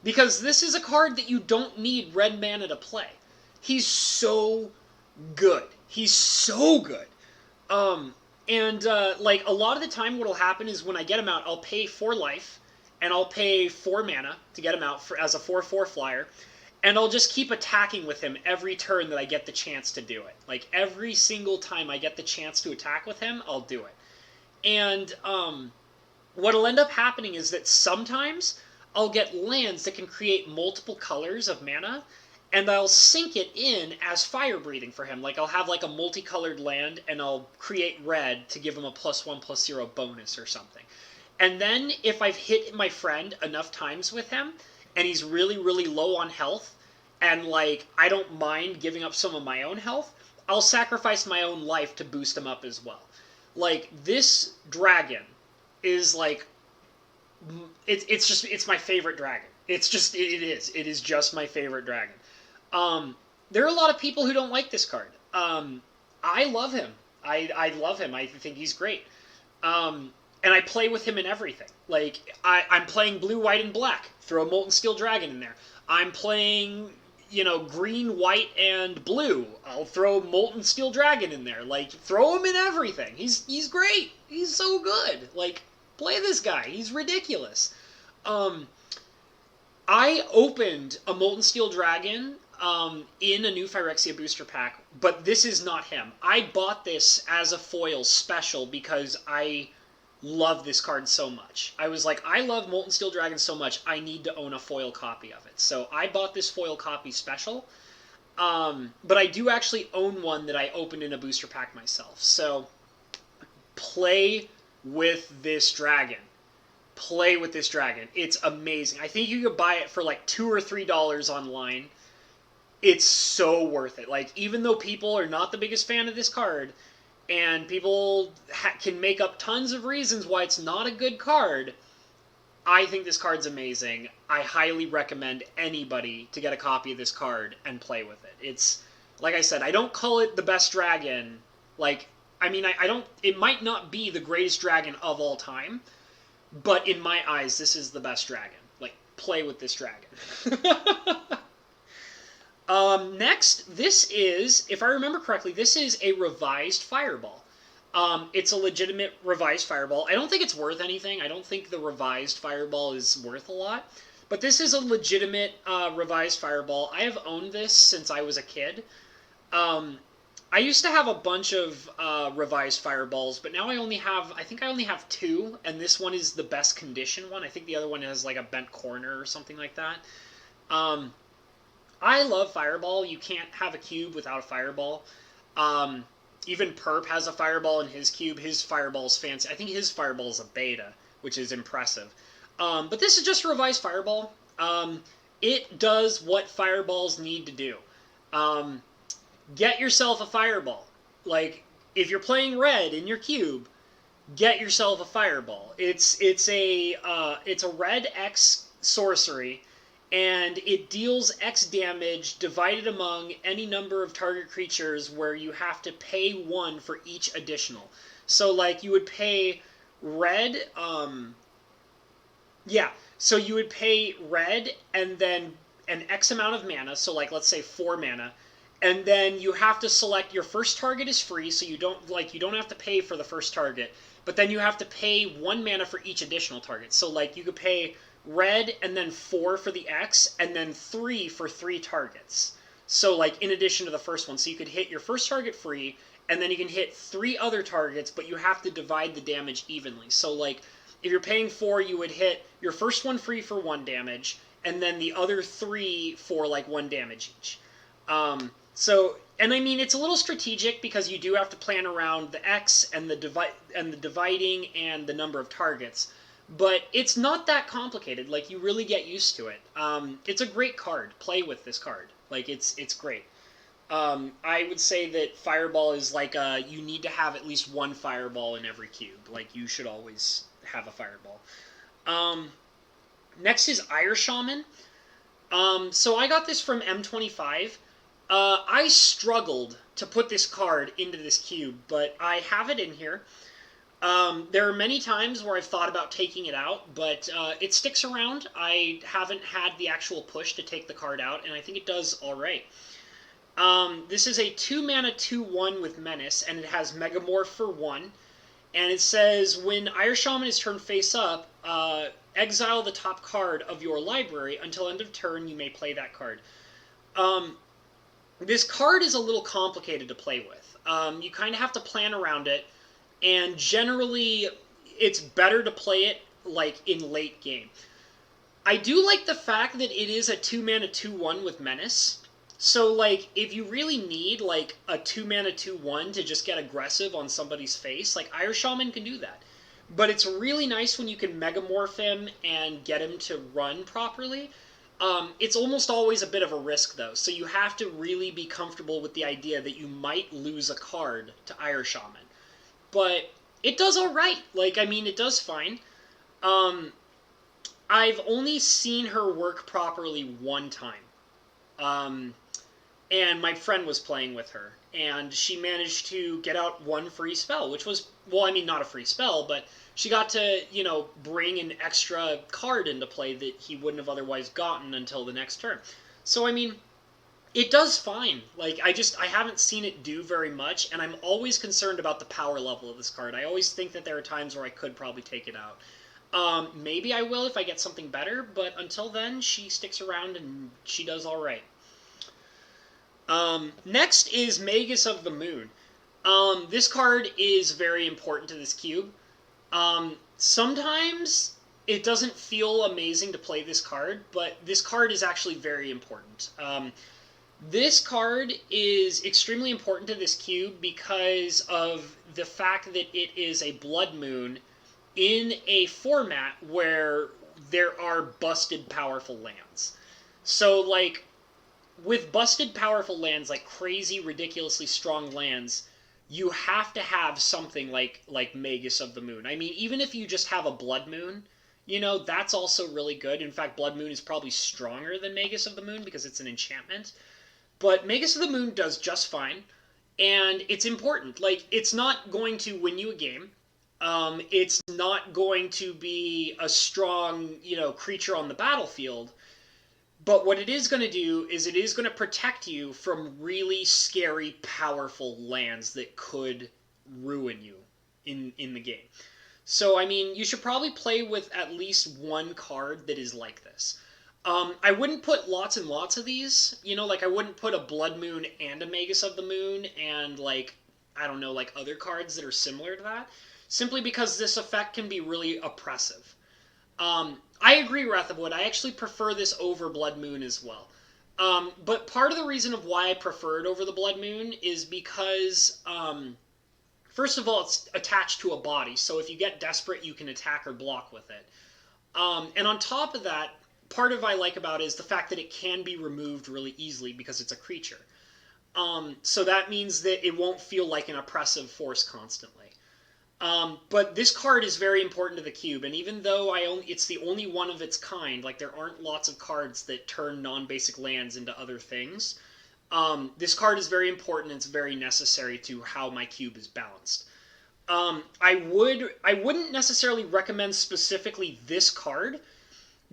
Because this is a card that you don't need red mana to play. He's so good. He's so good. Like, a lot of the time what'll happen is when I get him out, I'll pay 4 life, and I'll pay 4 mana to get him out as a 4/4 flyer, and I'll just keep attacking with him every turn that I get the chance to do it. Like, every single time I get the chance to attack with him, I'll do it. And what'll end up happening is that sometimes I'll get lands that can create multiple colors of mana, and I'll sync it in as fire breathing for him. Like, I'll have, like, a multicolored land, and I'll create red to give him a +1/+0 bonus or something. And then, if I've hit my friend enough times with him, and he's really, really low on health, and, like, I don't mind giving up some of my own health, I'll sacrifice my own life to boost him up as well. Like, this dragon is, like... It's my favorite dragon. It is just my favorite dragon. There are a lot of people who don't like this card. I love him. I love him. I think he's great. And I play with him in everything. Like, I'm playing blue, white, and black. Throw a Molten Steel Dragon in there. I'm playing, green, white, and blue. I'll throw Molten Steel Dragon in there. Like, throw him in everything. He's great. He's so good. Like, play this guy. He's ridiculous. I opened a Molten Steel Dragon in a New Phyrexia booster pack, but this is not him. I bought this as a foil special because I love this card so much. I was like, I love Molten Steel Dragon so much, I need to own a foil copy of it. So I bought this foil copy special, but I do actually own one that I opened in a booster pack myself. So play with this dragon. Play with this dragon. It's amazing. I think you could buy it for like $2 or $3 online. It's so worth it. Like, even though people are not the biggest fan of this card, and people can make up tons of reasons why it's not a good card, I think this card's amazing. I highly recommend anybody to get a copy of this card and play with it. It's, like I said, I don't call it the best dragon. Like, I mean, I don't... It might not be the greatest dragon of all time, but in my eyes, this is the best dragon. Like, play with this dragon. Next, this is, if I remember correctly, this is a revised Fireball. It's a legitimate revised Fireball. I don't think it's worth anything. I don't think the revised Fireball is worth a lot. But this is a legitimate revised Fireball. I have owned this since I was a kid. I used to have a bunch of revised Fireballs, but now I think I only have 2, and this one is the best condition one. I think the other one has like a bent corner or something like that. I love Fireball. You can't have a cube without a Fireball. Even Perp has a Fireball in his cube. His Fireball's fancy. I think his Fireball is a beta, which is impressive. But this is just a revised Fireball. It does what Fireballs need to do. Um, get yourself a fireball. Like, if you're playing red in your cube, get yourself a fireball. It's a red X sorcery, and it deals X damage divided among any number of target creatures where you have to pay 1 for each additional. So like you would pay red, yeah. So you would pay red and then an X amount of mana. So like let's say 4 mana, and then you have to select your first target is free, so you don't have to pay for the first target. But then you have to pay 1 mana for each additional target. So like you could pay red and then 4 for the X and then 3 for 3 targets. So like in addition to the first one, so you could hit your first target free, and then you can hit 3 other targets, but you have to divide the damage evenly. So like if you're paying 4, you would hit your first one free for 1 damage, and then the other 3 for like 1 damage each. And I mean, it's a little strategic because you do have to plan around the X and the dividing and the number of targets, but it's not that complicated. Like, you really get used to it. It's a great card. Play with this card. Like, it's great. I would say that Fireball is like you need to have at least 1 Fireball in every cube. Like, you should always have a Fireball. Next is Ire Shaman. So I got this from M25. I struggled to put this card into this cube, but I have it in here. There are many times where I've thought about taking it out, but it sticks around. I haven't had the actual push to take the card out, and I think it does alright. This is a 2-mana 2/1 with Menace, and it has Megamorph for 1. And it says, when Ire Shaman is turned face up, exile the top card of your library. Until end of turn, you may play that card. This card is a little complicated to play with. You kind of have to plan around it, and generally it's better to play it like in late game. I do like the fact that it is a 2-mana 2/1 with Menace. So like if you really need like a 2-mana 2/1 to just get aggressive on somebody's face, like Ire Shaman can do that. But it's really nice when you can Megamorph him and get him to run properly. It's almost always a bit of a risk, though, so you have to really be comfortable with the idea that you might lose a card to Ire Shaman. But it does alright. Like, I mean, it does fine. I've only seen her work properly 1 time. And my friend was playing with her, and she managed to get out 1 free spell, which was, well, I mean, not a free spell, but she got to, you know, bring an extra card into play that he wouldn't have otherwise gotten until the next turn. So, I mean, it does fine. Like, I haven't seen it do very much, and I'm always concerned about the power level of this card. I always think that there are times where I could probably take it out. Maybe I will if I get something better, but until then, she sticks around and she does alright. Next is Magus of the Moon. This card is very important to this cube. Sometimes it doesn't feel amazing to play this card, but this card is actually very important. This card is extremely important to this cube because of the fact that it is a Blood Moon in a format where there are busted powerful lands. So, like, with busted powerful lands, like crazy, ridiculously strong lands, you have to have something like Magus of the Moon. I mean, even if you just have a Blood Moon, you know, that's also really good. In fact, Blood Moon is probably stronger than Magus of the Moon because it's an enchantment. But Magus of the Moon does just fine, and it's important. Like, it's not going to win you a game. It's not going to be a strong, you know, creature on the battlefield. But what it is going to do is it is going to protect you from really scary, powerful lands that could ruin you in the game. So, I mean, you should probably play with at least 1 card that is like this. I wouldn't put lots and lots of these. You know, like, I wouldn't put a Blood Moon and a Magus of the Moon and, like, I don't know, like, other cards that are similar to that. Simply because this effect can be really oppressive. I agree, Wrath of Wood. I actually prefer this over Blood Moon as well. But part of the reason of why I prefer it over the Blood Moon is because, first of all, it's attached to a body, so if you get desperate, you can attack or block with it. And on top of that, part of what I like about it is the fact that it can be removed really easily because it's a creature. So that means that it won't feel like an oppressive force constantly. But this card is very important to the cube, and even though it's the only one of its kind, like there aren't lots of cards that turn non-basic lands into other things, this card is very important and it's very necessary to how my cube is balanced. I wouldn't necessarily recommend specifically this card,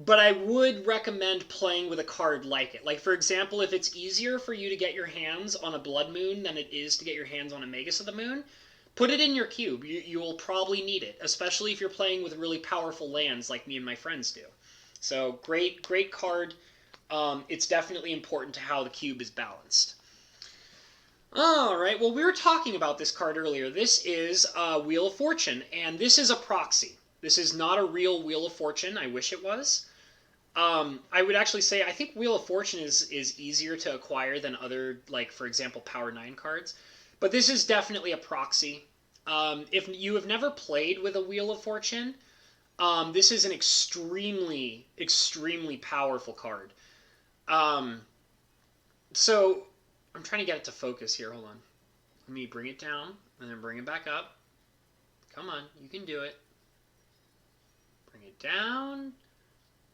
but I would recommend playing with a card like it. Like, for example, if it's easier for you to get your hands on a Blood Moon than it is to get your hands on a Magus of the Moon, put it in your cube. You will probably need it, especially if you're playing with really powerful lands like me and my friends do. So, great card. It's definitely important to how the cube is balanced. Alright, well, we were talking about this card earlier. This is Wheel of Fortune, and this is a proxy. This is not a real Wheel of Fortune. I wish it was. I would actually say I think Wheel of Fortune is easier to acquire than other, like, for example, Power 9 cards. But this is definitely a proxy. If you have never played with a Wheel of Fortune, this is an extremely, extremely powerful card. So, I'm trying to get it to focus here. Hold on. Let me bring it down, and then bring it back up. Come on, you can do it. Bring it down.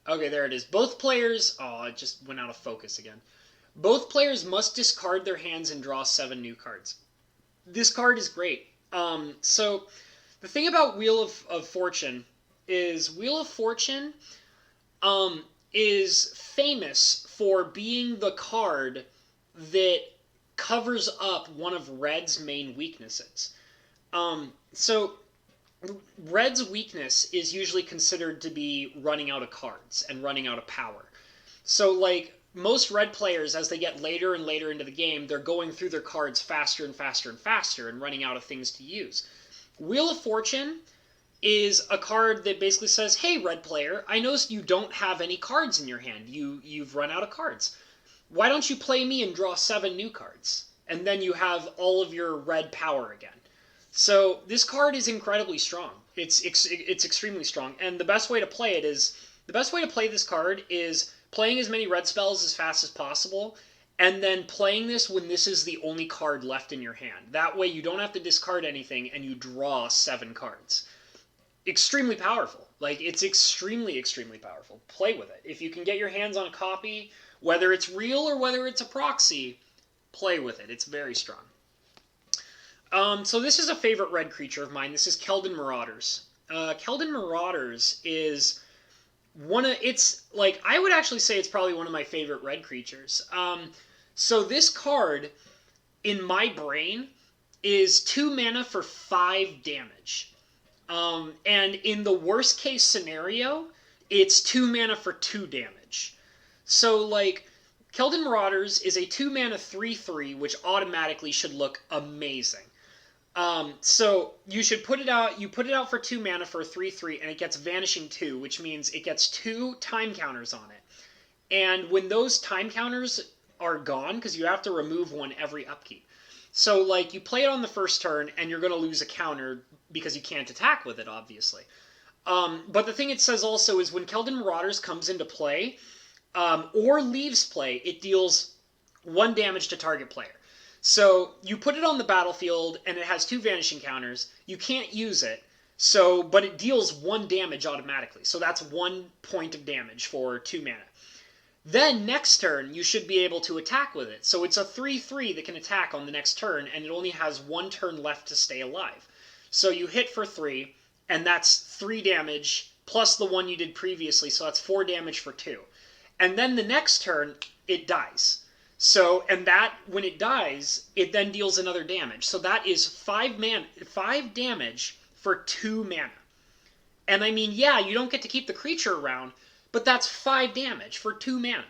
Okay, there it is. Both players... Oh, it just went out of focus again. Both players must discard their hands and draw 7 new cards. This card is great. So, the thing about Wheel of Fortune is Wheel of Fortune is famous for being the card that covers up one of Red's main weaknesses. So, Red's weakness is usually considered to be running out of cards and running out of power. So, like, most Red players, as they get later and later into the game, they're going through their cards faster and faster and faster and running out of things to use. Wheel of Fortune is a card that basically says, hey, Red player, I noticed you don't have any cards in your hand. You've run out of cards. Why don't you play me and draw 7 new cards? And then you have all of your Red power again. So this card is incredibly strong. It's extremely strong. And the best way to play this card is playing as many Red spells as fast as possible, and then playing this when this is the only card left in your hand. That way you don't have to discard anything, and you draw 7 cards. Extremely powerful. Like, it's extremely, extremely powerful. Play with it. If you can get your hands on a copy, whether it's real or whether it's a proxy, play with it. It's very strong. So this is a favorite Red creature of mine. This is Keldon Marauders. Keldon Marauders is I would actually say it's probably one of my favorite Red creatures. So this card, in my brain, is 2 mana for 5 damage. And in the worst case scenario, it's 2 mana for 2 damage. So, like, Keldon Marauders is a 2 mana 3/3, which automatically should look amazing. So you should put it out. You put it out for 2 mana for a 3/3, and it gets Vanishing 2, which means it gets 2 time counters on it. And when those time counters are gone, because you have to remove one every upkeep. So, like, you play it on the first turn, and you're going to lose a counter because you can't attack with it, obviously. But the thing it says also is when Keldon Marauders comes into play, or leaves play, it deals 1 damage to target player. So you put it on the battlefield, and it has 2 vanishing counters. You can't use it, but it deals 1 damage automatically. So that's 1 point of damage for 2 mana. Then next turn, you should be able to attack with it. So it's a 3/3 that can attack on the next turn, and it only has 1 turn left to stay alive. So you hit for 3, and that's 3 damage, plus the 1 you did previously, so that's 4 damage for 2. And then the next turn, it dies. So, and that, when it dies, it then deals another damage. So that is 5 damage for 2 mana. And I mean, yeah, you don't get to keep the creature around, but that's 5 damage for 2 mana.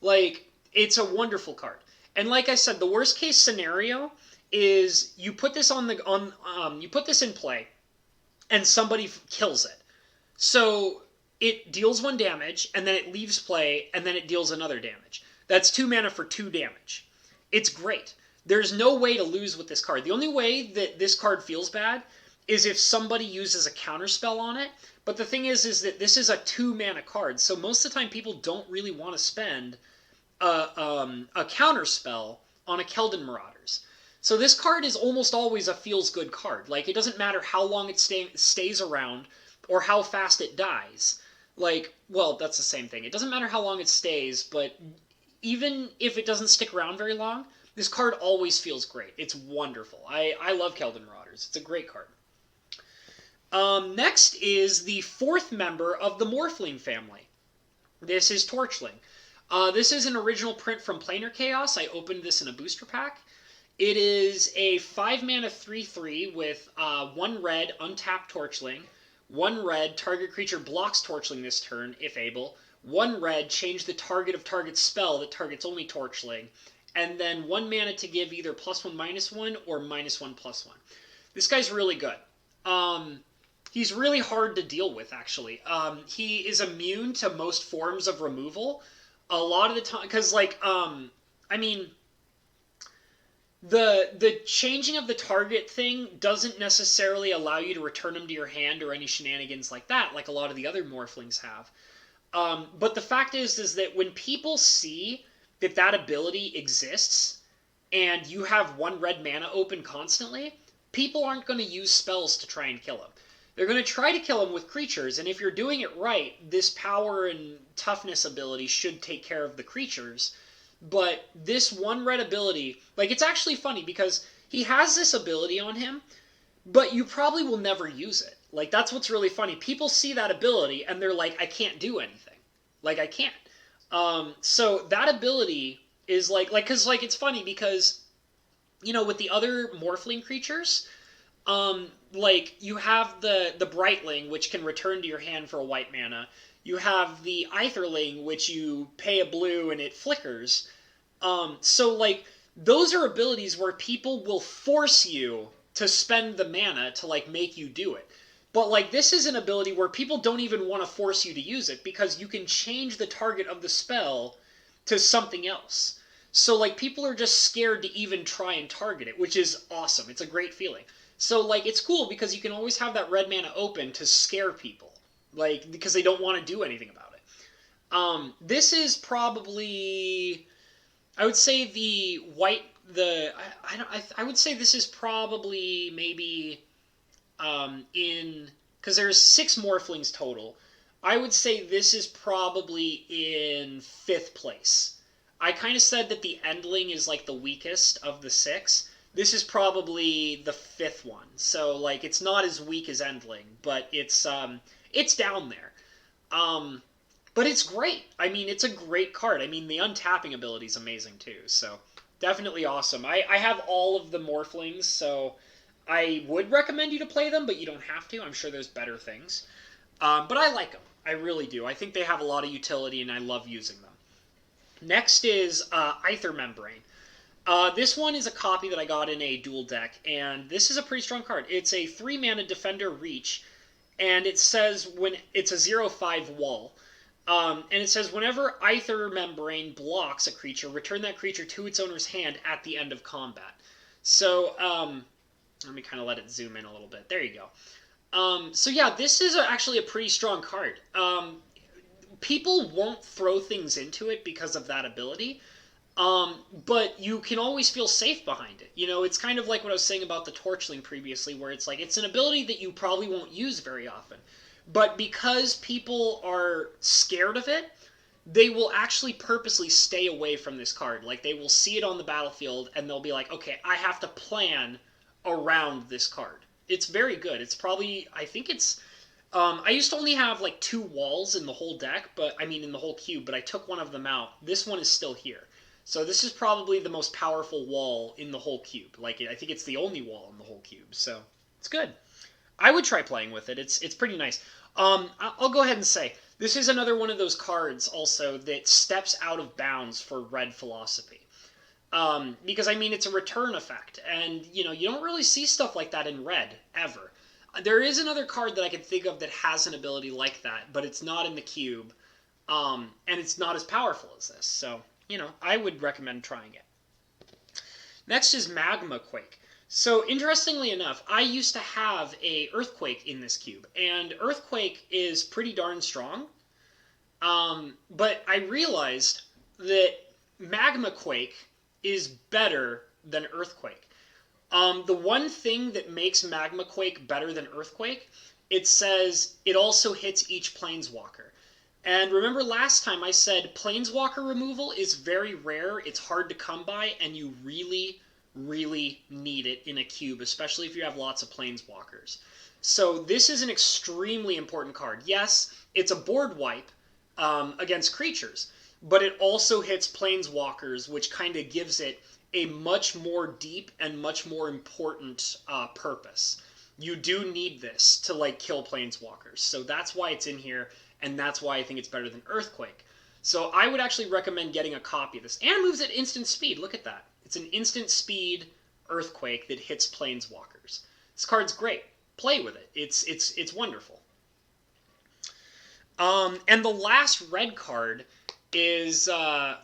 Like, it's a wonderful card. And like I said, the worst case scenario is you put this you put this in play, and somebody kills it. So it deals 1 damage, and then it leaves play, and then it deals another damage. That's 2 mana for 2 damage. It's great. There's no way to lose with this card. The only way that this card feels bad is if somebody uses a counterspell on it. But the thing is that this is a 2 mana card, so most of the time people don't really want to spend a counterspell on a Keldon Marauders. So this card is almost always a feels-good card. Like, it doesn't matter how long it stays around or how fast it dies. Like, well, that's the same thing. It doesn't matter how long it stays, but even if it doesn't stick around very long, this card always feels great. It's wonderful. I love Keldon Marauders. It's a great card. Next is the fourth member of the Morphling family. This is Torchling. This is an original print from Planar Chaos. I opened this in a booster pack. It is a 5-mana 3/3 with 1 red, untap Torchling. 1 red, target creature blocks Torchling this turn, if able. 1 red, change the target of target's spell that targets only Torchling. And then 1 mana to give either +1/-1 or -1/+1. This guy's really good. He's really hard to deal with, actually. He is immune to most forms of removal. A lot of the time, because, like, I mean, the changing of the target thing doesn't necessarily allow you to return him to your hand or any shenanigans like that, like a lot of the other Morphlings have. But the fact is that when people see that ability exists, and you have 1 red mana open constantly, people aren't going to use spells to try and kill him. They're going to try to kill him with creatures, and if you're doing it right, this power and toughness ability should take care of the creatures. But this 1 red ability, like, it's actually funny because he has this ability on him, but you probably will never use it. Like, that's what's really funny. People see that ability, and they're like, I can't do anything. Like, I can't. So that ability is because it's funny because, you know, with the other Morphling creatures, like, you have the Brightling, which can return to your hand for a white mana. You have the Aetherling, which you pay a blue and it flickers. So, like, those are abilities where people will force you to spend the mana to, like, make you do it. But, like, this is an ability where people don't even want to force you to use it because you can change the target of the spell to something else. So, like, people are just scared to even try and target it, which is awesome. It's a great feeling. So, like, it's cool because you can always have that red mana open to scare people, like, because they don't want to do anything about it. This is probably, I would say I would say this is probably maybe, because there's 6 Morphlings total, I would say this is probably in 5th place. I kind of said that the Endling is, like, the weakest of the 6. This is probably the 5th one. So, like, it's not as weak as Endling, but it's down there. But it's great. I mean, it's a great card. I mean, the untapping ability is amazing, too. So, definitely awesome. I have all of the Morphlings, so I would recommend you to play them, but you don't have to. I'm sure there's better things. But I like them. I really do. I think they have a lot of utility, and I love using them. Next is Aether Membrane. This one is a copy that I got in a dual deck, and this is a pretty strong card. It's a 3-mana Defender Reach, and it says when it's a 0/5 wall. And it says whenever Aether Membrane blocks a creature, return that creature to its owner's hand at the end of combat. So, let me kind of let it zoom in a little bit. There you go. So yeah, this is actually a pretty strong card. People won't throw things into it because of that ability. But you can always feel safe behind it. You know, it's kind of like what I was saying about the Torchling previously, where it's like, it's an ability that you probably won't use very often. But because people are scared of it, they will actually purposely stay away from this card. Like, they will see it on the battlefield, and they'll be like, okay, I have to plan around this card. It's very good. It's probably, I think it's, I used to only have, like, 2 walls in the whole deck, but, I mean, in the whole cube, but I took one of them out. This one is still here. So this is probably the most powerful wall in the whole cube. Like, I think it's the only wall in the whole cube, so it's good. I would try playing with it. It's pretty nice. I'll go ahead and say, this is another one of those cards, also, that steps out of bounds for red philosophy. Because, I mean, it's a return effect, and, you know, you don't really see stuff like that in red, ever. There is another card that I can think of that has an ability like that, but it's not in the cube, and it's not as powerful as this, so, you know, I would recommend trying it. Next is Magma Quake. So, interestingly enough, I used to have a Earthquake in this cube, and Earthquake is pretty darn strong, but I realized that Magma Quake is better than Earthquake. The one thing that makes Magma Quake better than Earthquake, it says it also hits each Planeswalker. And remember last time I said Planeswalker removal is very rare, it's hard to come by, and you really, really need it in a cube, especially if you have lots of Planeswalkers. So this is an extremely important card. Yes, it's a board wipe against creatures, but it also hits Planeswalkers, which kind of gives it a much more deep and much more important purpose. You do need this to like kill Planeswalkers, so that's why it's in here, and that's why I think it's better than Earthquake. So I would actually recommend getting a copy of this. And it moves at instant speed. Look at that. It's an instant speed Earthquake that hits Planeswalkers. This card's great. Play with it. It's wonderful. And the last red card is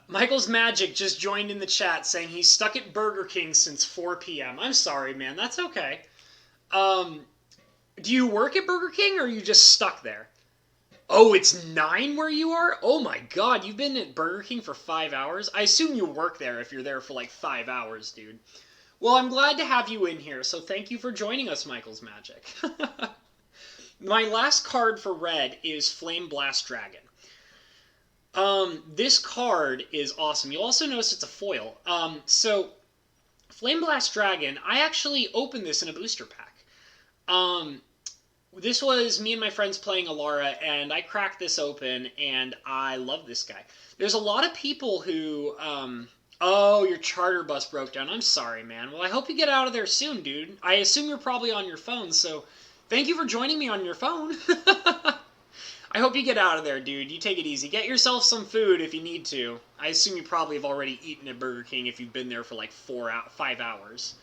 Michael's Magic just joined in the chat saying he's stuck at Burger King since 4 p.m. I'm sorry, man. That's okay. Do you work at Burger King or are you just stuck there? Oh, it's 9 where you are? Oh my god, you've been at Burger King for 5 hours? I assume you work there if you're there for like 5 hours, dude. Well, I'm glad to have you in here, so thank you for joining us, Michael's Magic. My last card for red is Flame Blast Dragon. This card is awesome. You'll also notice it's a foil. So, Flame Blast Dragon, I actually opened this in a booster pack. This was me and my friends playing Alara, and I cracked this open, and I love this guy. There's a lot of people who, oh, your charter bus broke down. I'm sorry, man. Well, I hope you get out of there soon, dude. I assume you're probably on your phone, so thank you for joining me on your phone. I hope you get out of there, dude. You take it easy. Get yourself some food if you need to. I assume you probably have already eaten at Burger King if you've been there for like 5 hours.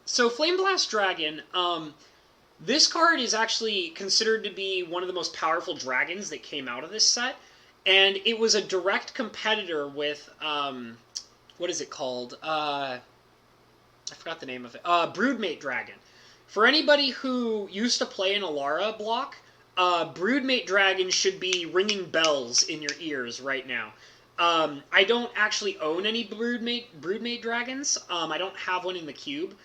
So Flame Blast Dragon, this card is actually considered to be one of the most powerful dragons that came out of this set, and it was a direct competitor with, what is it called? I forgot the name of it. Broodmate Dragon. For anybody who used to play an Alara block, Broodmate Dragon should be ringing bells in your ears right now. I don't actually own any Broodmate Dragons. I don't have one in the cube.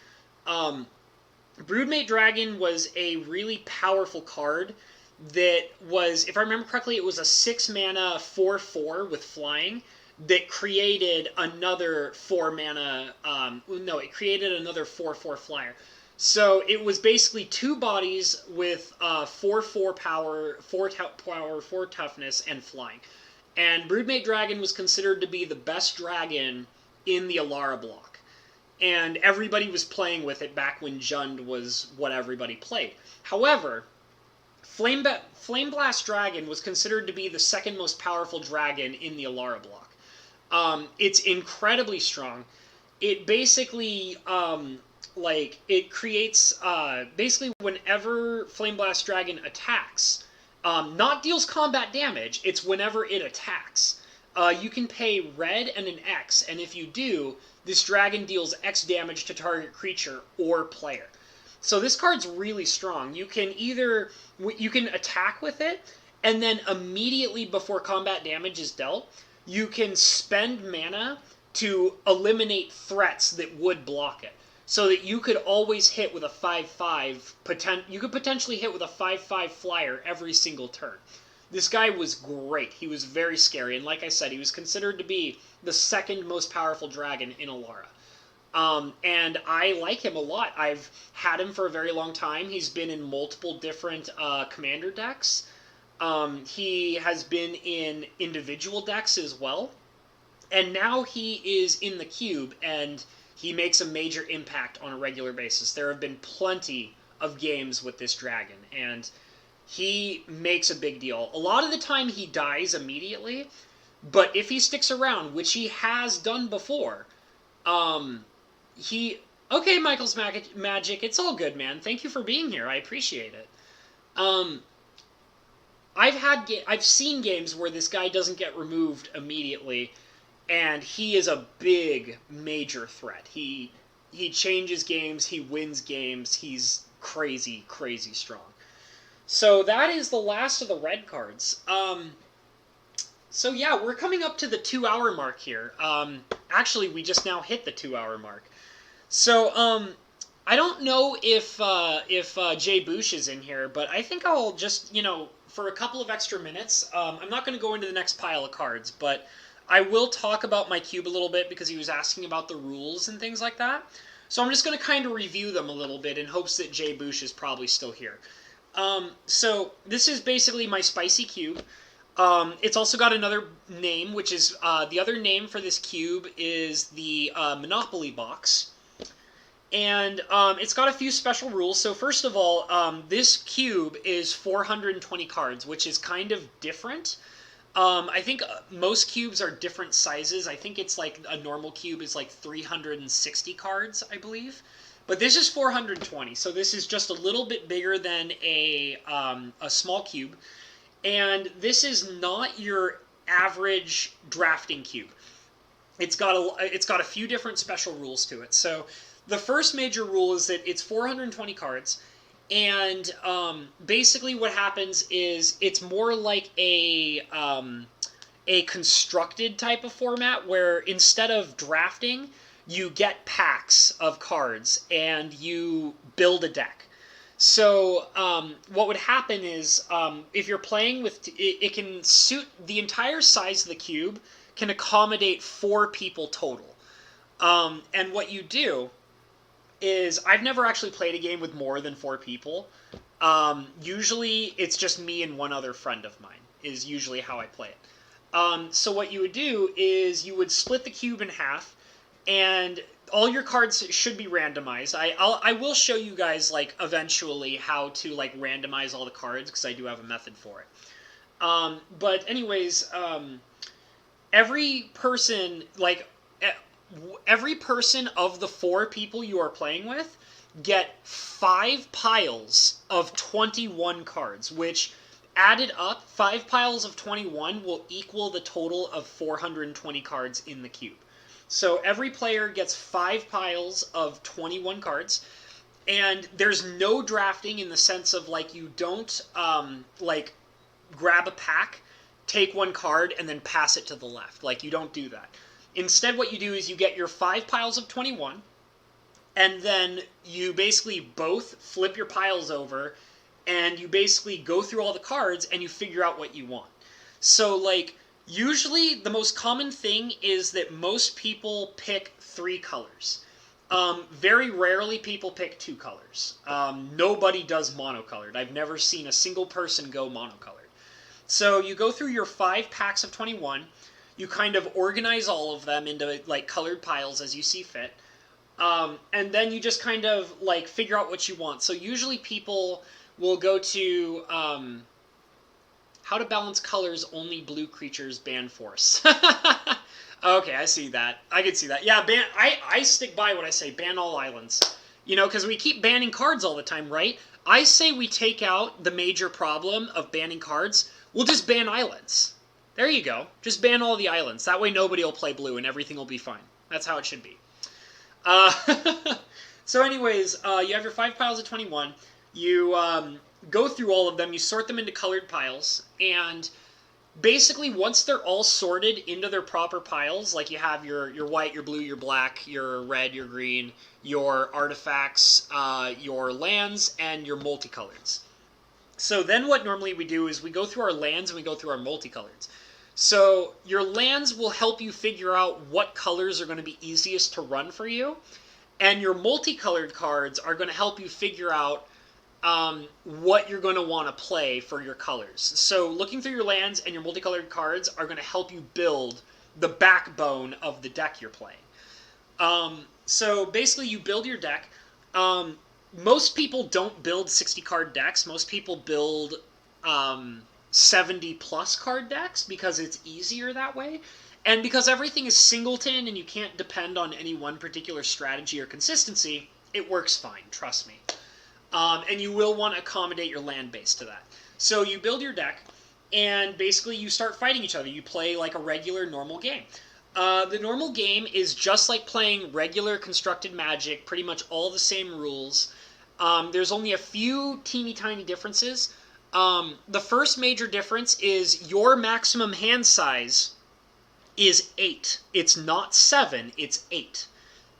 Broodmate Dragon was a really powerful card that was, if I remember correctly, it was a 6-mana 4/4 with flying that created another 4-mana, it created another 4/4 flyer. So it was basically 2 bodies with 4/4 power, 4 toughness, and flying. And Broodmate Dragon was considered to be the best dragon in the Alara block. And everybody was playing with it back when Jund was what everybody played. However, Flame Blast Dragon was considered to be the second most powerful dragon in the Alara block. It's incredibly strong. It basically, it creates, basically whenever Flame Blast Dragon attacks, not deals combat damage, it's whenever it attacks. You can pay red and an X, and if you do, this dragon deals X damage to target creature or player. So this card's really strong. You can attack with it, and then immediately before combat damage is dealt, you can spend mana to eliminate threats that would block it. So that you could always hit with a 5/5, you could potentially hit with a 5/5 flyer every single turn. This guy was great. He was very scary, and like I said, he was considered to be the second most powerful dragon in Alara. And I like him a lot. I've had him for a very long time. He's been in multiple different commander decks. He has been in individual decks as well. And now he is in the cube, and he makes a major impact on a regular basis. There have been plenty of games with this dragon, and he makes a big deal. A lot of the time he dies immediately, but if he sticks around, which he has done before, Okay, Michael's Magic, it's all good, man. Thank you for being here. I appreciate it. I've seen games where this guy doesn't get removed immediately, and he is a big, major threat. He changes games, he wins games, he's crazy, crazy strong. So that is the last of the red cards. So yeah, we're coming up to the 2 hour mark here. Actually, we just now hit the 2 hour mark. So I don't know if Jay Boosh is in here, but I think I'll just, for a couple of extra minutes, I'm not going to go into the next pile of cards, but I will talk about my cube a little bit because he was asking about the rules and things like that. So I'm just going to kind of review them a little bit in hopes that Jay Boosh is probably still here. So this is basically my spicy cube. It's also got another name, which is, the other name for this cube is the Monopoly box. And it's got a few special rules. So first of all, this cube is 420 cards, which is kind of different. I think most cubes are different sizes. I think it's like a normal cube is like 360 cards, I believe. But this is 420, so this is just a little bit bigger than a small cube. And this is not your average drafting cube. It's got a few different special rules to it. So the first major rule is that it's 420 cards, and basically what happens is it's more like a constructed type of format where instead of drafting, you get packs of cards and you build a deck. So what would happen is if you're playing with, it can suit the entire size of the cube, can accommodate 4 people total. And what you do is, I've never actually played a game with more than 4 people. Usually it's just me and one other friend of mine is usually how I play it. So what you would do is you would split the cube in half, and all your cards should be randomized. I will show you guys like eventually how to like randomize all the cards because I do have a method for it. But anyways, every person of the 4 people you are playing with get 5 piles of 21 cards, which added up, 5 piles of 21 will equal the total of 420 cards in the cube. So every player gets 5 piles of 21 cards, and there's no drafting in the sense of like you don't like grab a pack, take 1 card, and then pass it to the left. Like you don't do that. Instead, what you do is you get your 5 piles of 21, and then you basically both flip your piles over, and you basically go through all the cards, and you figure out what you want. So, like, usually the most common thing is that most people pick 3 colors. Very rarely people pick 2 colors. Nobody does monocolored. I've never seen a single person go monocolored. So you go through your 5 packs of 21, you kind of organize all of them into like colored piles as you see fit. And then you just kind of like figure out what you want. So usually people will go to how to balance colors, only blue creatures, ban force. Okay, I see that. I can see that. Yeah, I stick by what I say, ban all islands. Because we keep banning cards all the time, right? I say we take out the major problem of banning cards. We'll just ban islands. There you go. Just ban all the islands. That way nobody will play blue and everything will be fine. That's how it should be. So anyways, you have your 5 piles of 21. You go through all of them. You sort them into colored piles. And basically once they're all sorted into their proper piles, like you have your white, your blue, your black, your red, your green, your artifacts, your lands, and your multicoloreds. So then what normally we do is we go through our lands and we go through our multicoloreds. So your lands will help you figure out what colors are going to be easiest to run for you. And your multicolored cards are going to help you figure out what you're going to want to play for your colors. So looking through your lands and your multicolored cards are going to help you build the backbone of the deck you're playing. So basically you build your deck. Most people don't build 60-card decks. Most people build 70-plus card decks because it's easier that way. And because everything is singleton and you can't depend on any one particular strategy or consistency, it works fine, trust me. And you will want to accommodate your land base to that. So you build your deck, and basically you start fighting each other. You play like a regular normal game. The normal game is just like playing regular constructed Magic, pretty much all the same rules. There's only a few teeny tiny differences. The first major difference is your maximum hand size is 8. It's not 7, it's 8.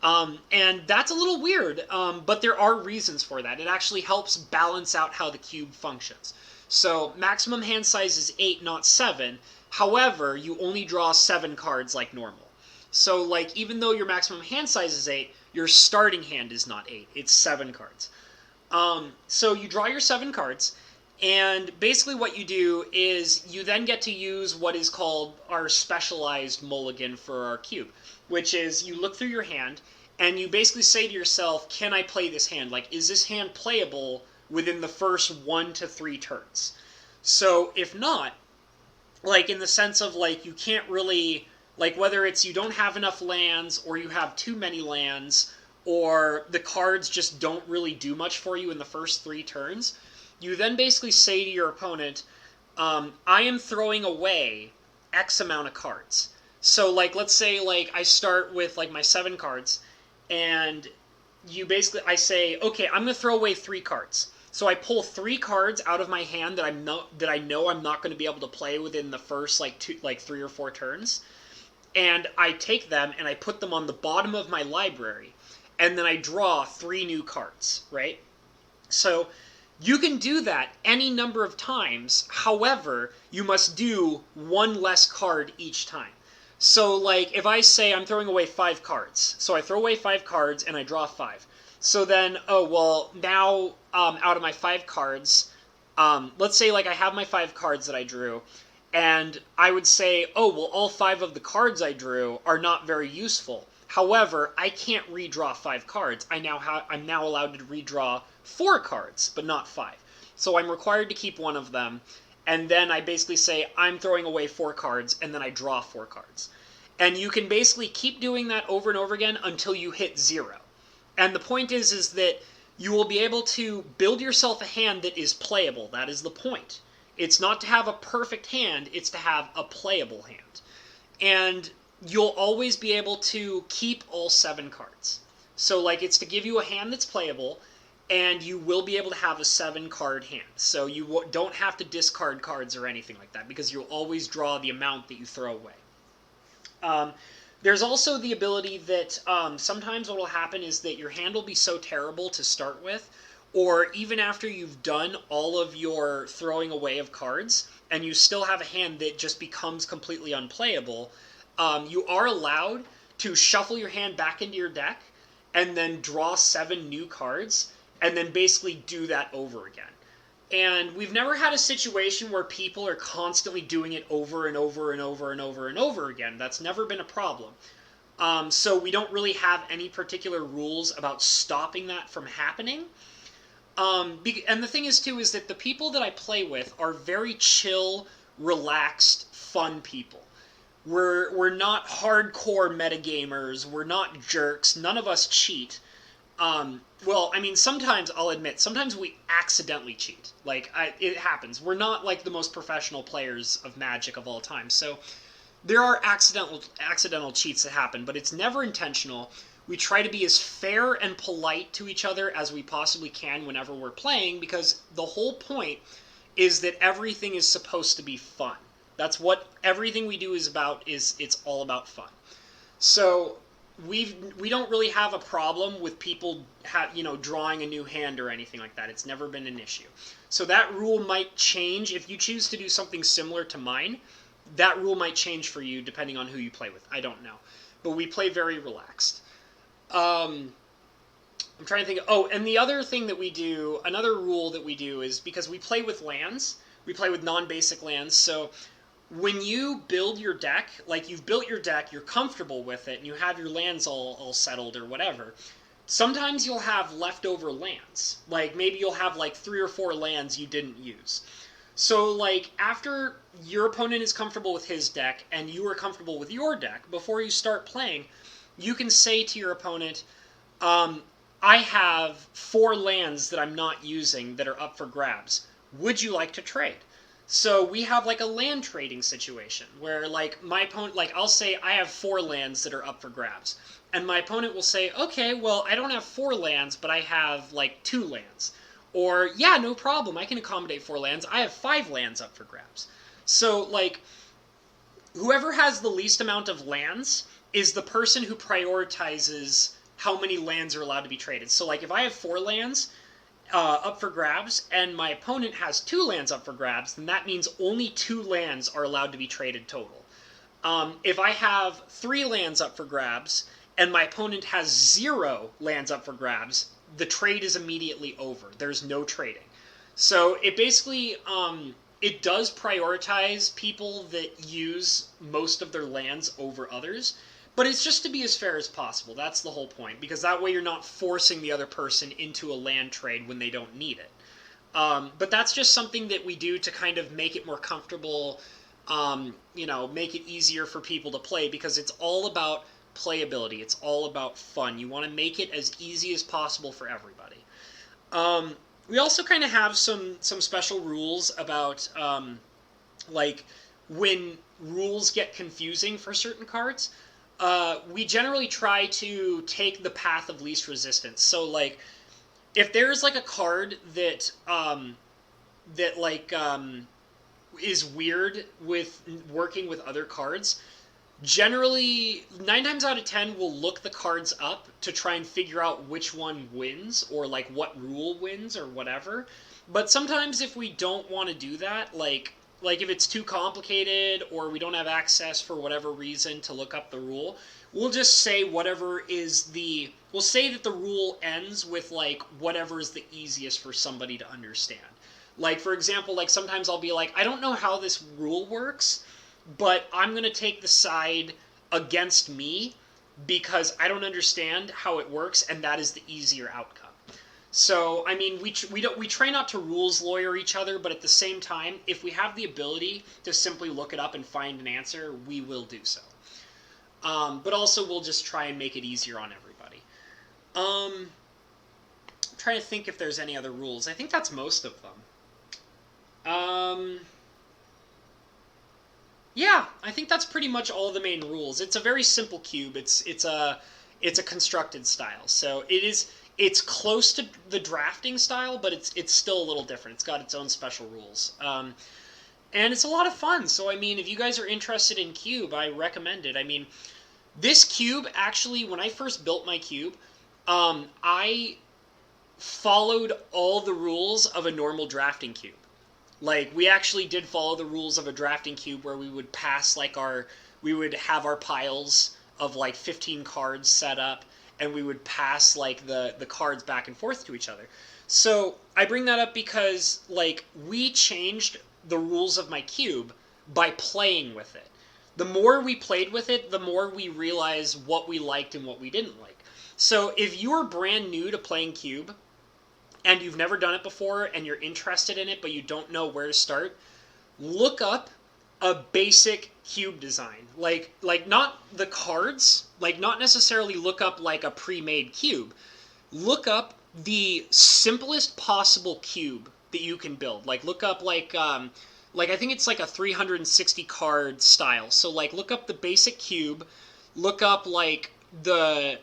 And that's a little weird, but there are reasons for that. It actually helps balance out how the cube functions. So maximum hand size is 8, not 7. However, you only draw 7 cards like normal. So like even though your maximum hand size is 8, your starting hand is not 8. It's 7 cards. So you draw your 7 cards, and basically what you do is you then get to use what is called our specialized mulligan for our cube, which is you look through your hand, and you basically say to yourself, can I play this hand? Like, is this hand playable within the first 1 to 3 turns? So if not, like in the sense of like you can't really, like whether it's you don't have enough lands or you have too many lands or the cards just don't really do much for you in the first 3 turns, you then basically say to your opponent, I am throwing away X amount of cards. So like let's say like I start with like my 7 cards, and I say, okay, I'm going to throw away 3 cards. So I pull 3 cards out of my hand that I know I'm not going to be able to play within the first like 3 or 4 turns, and I take them and I put them on the bottom of my library, and then I draw 3 new cards, right? So you can do that any number of times. However, you must do 1 less card each time. So like if I say I'm throwing away 5 cards, so I throw away 5 cards and I draw 5. So then, oh well, now out of my 5 cards, let's say like I have my 5 cards that I drew, and I would say, oh well, all 5 of the cards I drew are not very useful. However, I can't redraw 5 cards. I'm now allowed to redraw 4 cards, but not 5. So I'm required to keep 1 of them, and then I basically say I'm throwing away 4 cards, and then I draw 4 cards. And you can basically keep doing that over and over again until you hit 0. And the point is that you will be able to build yourself a hand that is playable. That is the point. It's not to have a perfect hand, it's to have a playable hand. And you'll always be able to keep all 7 cards. So like it's to give you a hand that's playable, and you will be able to have a 7-card hand. So you don't have to discard cards or anything like that, because you'll always draw the amount that you throw away. There's also the ability that sometimes what will happen is that your hand will be so terrible to start with, or even after you've done all of your throwing away of cards, and you still have a hand that just becomes completely unplayable, you are allowed to shuffle your hand back into your deck, and then draw 7 new cards, and then basically do that over again. And we've never had a situation where people are constantly doing it over and over and over and over and over again. That's never been a problem. So we don't really have any particular rules about stopping that from happening. And the thing is, too, is that the people that I play with are very chill, relaxed, fun people. We're not hardcore metagamers. We're not jerks. None of us cheat. Well, I mean, sometimes, I'll admit, sometimes we accidentally cheat. Like, it happens. We're not, like, the most professional players of Magic of all time. So, there are accidental cheats that happen, but it's never intentional. We try to be as fair and polite to each other as we possibly can whenever we're playing, because the whole point is that everything is supposed to be fun. That's what everything we do is about, it's all about fun. So we don't really have a problem with people drawing a new hand or anything like that. It's never been an issue. So that rule might change if you choose to do something similar to mine. That rule might change for you depending on who you play with. I don't know. But we play very relaxed. I'm trying to think. Oh, and the other thing that we do, another rule that we do is because we play with lands, we play with non-basic lands, so when you build your deck, like you've built your deck, you're comfortable with it, and you have your lands all settled or whatever, sometimes you'll have leftover lands. Like maybe you'll have like 3 or 4 lands you didn't use. So like after your opponent is comfortable with his deck and you are comfortable with your deck, before you start playing, you can say to your opponent, I have 4 lands that I'm not using that are up for grabs. Would you like to trade? So we have like a land trading situation where like my opponent, like I'll say I have 4 lands that are up for grabs. And my opponent will say, okay, well, I don't have 4 lands, but I have like 2 lands. Or, yeah, no problem, I can accommodate 4 lands. I have 5 lands up for grabs. So, like, whoever has the least amount of lands is the person who prioritizes how many lands are allowed to be traded. So, like, if I have 4 lands up for grabs, and my opponent has 2 lands up for grabs, then that means only 2 lands are allowed to be traded total. If I have 3 lands up for grabs, and my opponent has 0 lands up for grabs, the trade is immediately over. There's no trading. So it basically, it does prioritize people that use most of their lands over others, but it's just to be as fair as possible. That's the whole point, because that way you're not forcing the other person into a land trade when they don't need it. But that's just something that we do to kind of make it more comfortable, make it easier for people to play, because it's all about playability. It's all about fun. You want to make it as easy as possible for everybody. We also kind of have some special rules about, like, when rules get confusing for certain cards. We generally try to take the path of least resistance. So, like, if there's, like, a card that, is weird with working with other cards, generally, 9 times out of 10, we'll look the cards up to try and figure out which one wins, or, like, what rule wins, or whatever. But sometimes if we don't want to do that, like if it's too complicated, or we don't have access for whatever reason to look up the rule, we'll just say whatever is the... We'll say that the rule ends with, like, whatever is the easiest for somebody to understand. Like, for example, like, sometimes I'll be like, I don't know how this rule works, but I'm going to take the side against me because I don't understand how it works, and that is the easier outcome. So, I mean, we try not to rules lawyer each other, but at the same time, if we have the ability to simply look it up and find an answer, we will do so. But also, we'll just try and make it easier on everybody. I'm trying to think if there's any other rules. I think that's most of them. Yeah, I think that's pretty much all the main rules. It's a very simple cube. It's a constructed style, so it's close to the drafting style, but it's still a little different. It's got its own special rules, and it's a lot of fun. So I mean, if you guys are interested in cube, I recommend it. I mean, this cube actually, when I first built my cube, I followed all the rules of a normal drafting cube. Like, we actually did follow the rules of a drafting cube where we would pass, like, we would have our piles of, like, 15 cards set up, and we would pass, like, the cards back and forth to each other. So, I bring that up because, like, we changed the rules of my cube by playing with it. The more we played with it, the more we realized what we liked and what we didn't like. So, if you're brand new to playing cube, and you've never done it before, and you're interested in it, but you don't know where to start, look up a basic cube design. Like not the cards, like, not necessarily look up, like, a pre-made cube. Look up the simplest possible cube that you can build. Like, look up, like, I think it's, like, a 360 card style. So, like, look up the basic cube, look up, like, the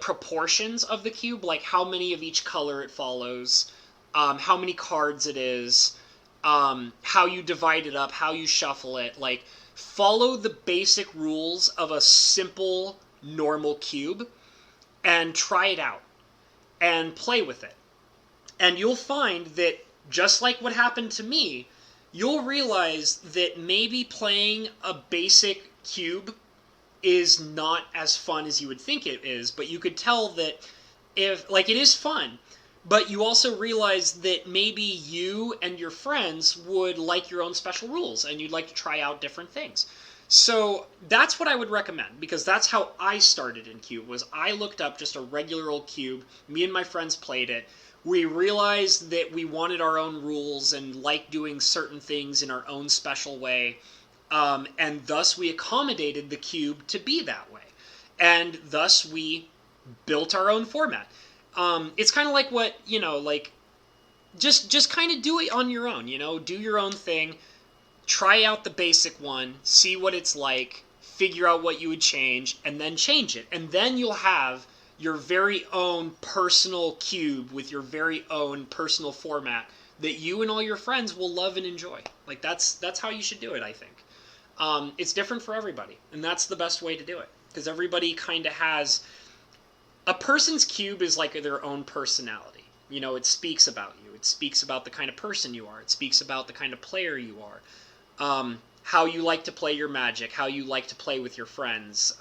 proportions of the cube, like how many of each color it follows, how many cards it is, how you divide it up, how you shuffle it. Like, follow the basic rules of a simple, normal cube, and try it out, and play with it. And you'll find that, just like what happened to me, you'll realize that maybe playing a basic cube is not as fun as you would think it is, but you could tell that it is fun, but you also realize that maybe you and your friends would like your own special rules, and you'd like to try out different things. So that's what I would recommend, because that's how I started in cube, was I looked up just a regular old cube, me and my friends played it, we realized that we wanted our own rules and liked doing certain things in our own special way, and thus we accommodated the cube to be that way. And thus we built our own format. It's kind of like what, like, just kind of do it on your own, do your own thing, try out the basic one, see what it's like, figure out what you would change, and then change it. And then you'll have your very own personal cube with your very own personal format that you and all your friends will love and enjoy. Like that's how you should do it, I think. It's different for everybody, and that's the best way to do it, because everybody kind of has a person's cube is like their own personality. You know, it speaks about you. It speaks about the kind of person you are. It speaks about the kind of player you are. How you like to play your Magic, how you like to play with your friends,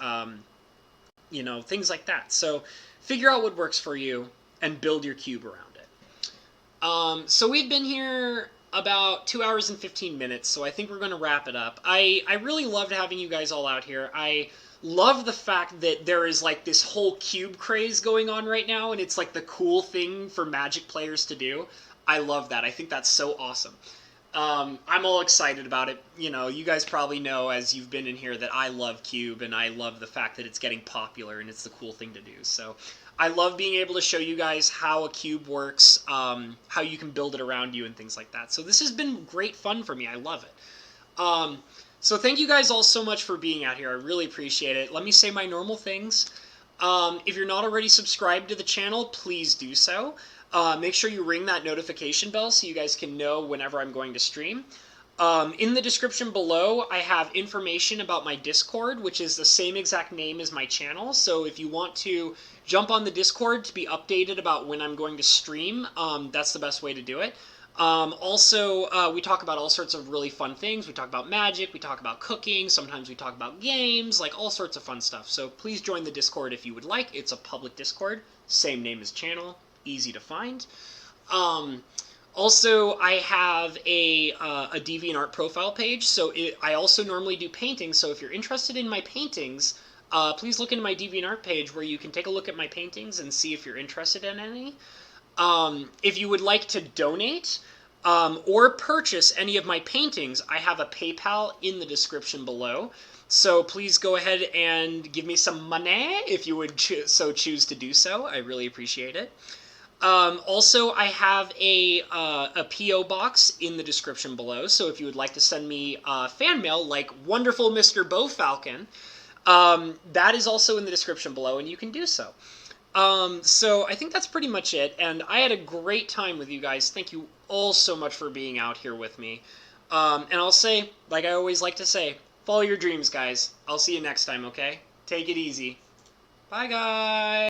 you know, things like that. So figure out what works for you and build your cube around it. So we've been here about 2 hours and 15 minutes, so I think we're going to wrap it up. I really loved having you guys all out here. I love the fact that there is like this whole cube craze going on right now, and it's like the cool thing for Magic players to do. I love that. I think that's so awesome. I'm all excited about it. You know, you guys probably know as you've been in here that I love Cube, and I love the fact that it's getting popular and it's the cool thing to do. So I love being able to show you guys how a cube works, how you can build it around you and things like that. So this has been great fun for me. I love it. So thank you guys all so much for being out here. I really appreciate it. Let me say my normal things. If you're not already subscribed to the channel, please do so. Make sure you ring that notification bell so you guys can know whenever I'm going to stream. In the description below, I have information about my Discord, which is the same exact name as my channel. So if you want to jump on the Discord to be updated about when I'm going to stream, that's the best way to do it. Also, we talk about all sorts of really fun things. We talk about Magic, we talk about cooking, sometimes we talk about games, like all sorts of fun stuff. So please join the Discord if you would like. It's a public Discord, same name as channel, easy to find. Also, I have a DeviantArt profile page, so I also normally do paintings, so if you're interested in my paintings, please look into my DeviantArt page where you can take a look at my paintings and see if you're interested in any. If you would like to donate or purchase any of my paintings, I have a PayPal in the description below. So please go ahead and give me some money if you would so choose to do so. I really appreciate it. Also, I have a P.O. box in the description below, so if you would like to send me fan mail like wonderful Mr. Bo Falcon, that is also in the description below, and you can do so. So I think that's pretty much it, and I had a great time with you guys. Thank you all so much for being out here with me. And I'll say, like I always like to say, follow your dreams, guys. I'll see you next time, okay? Take it easy. Bye, guys!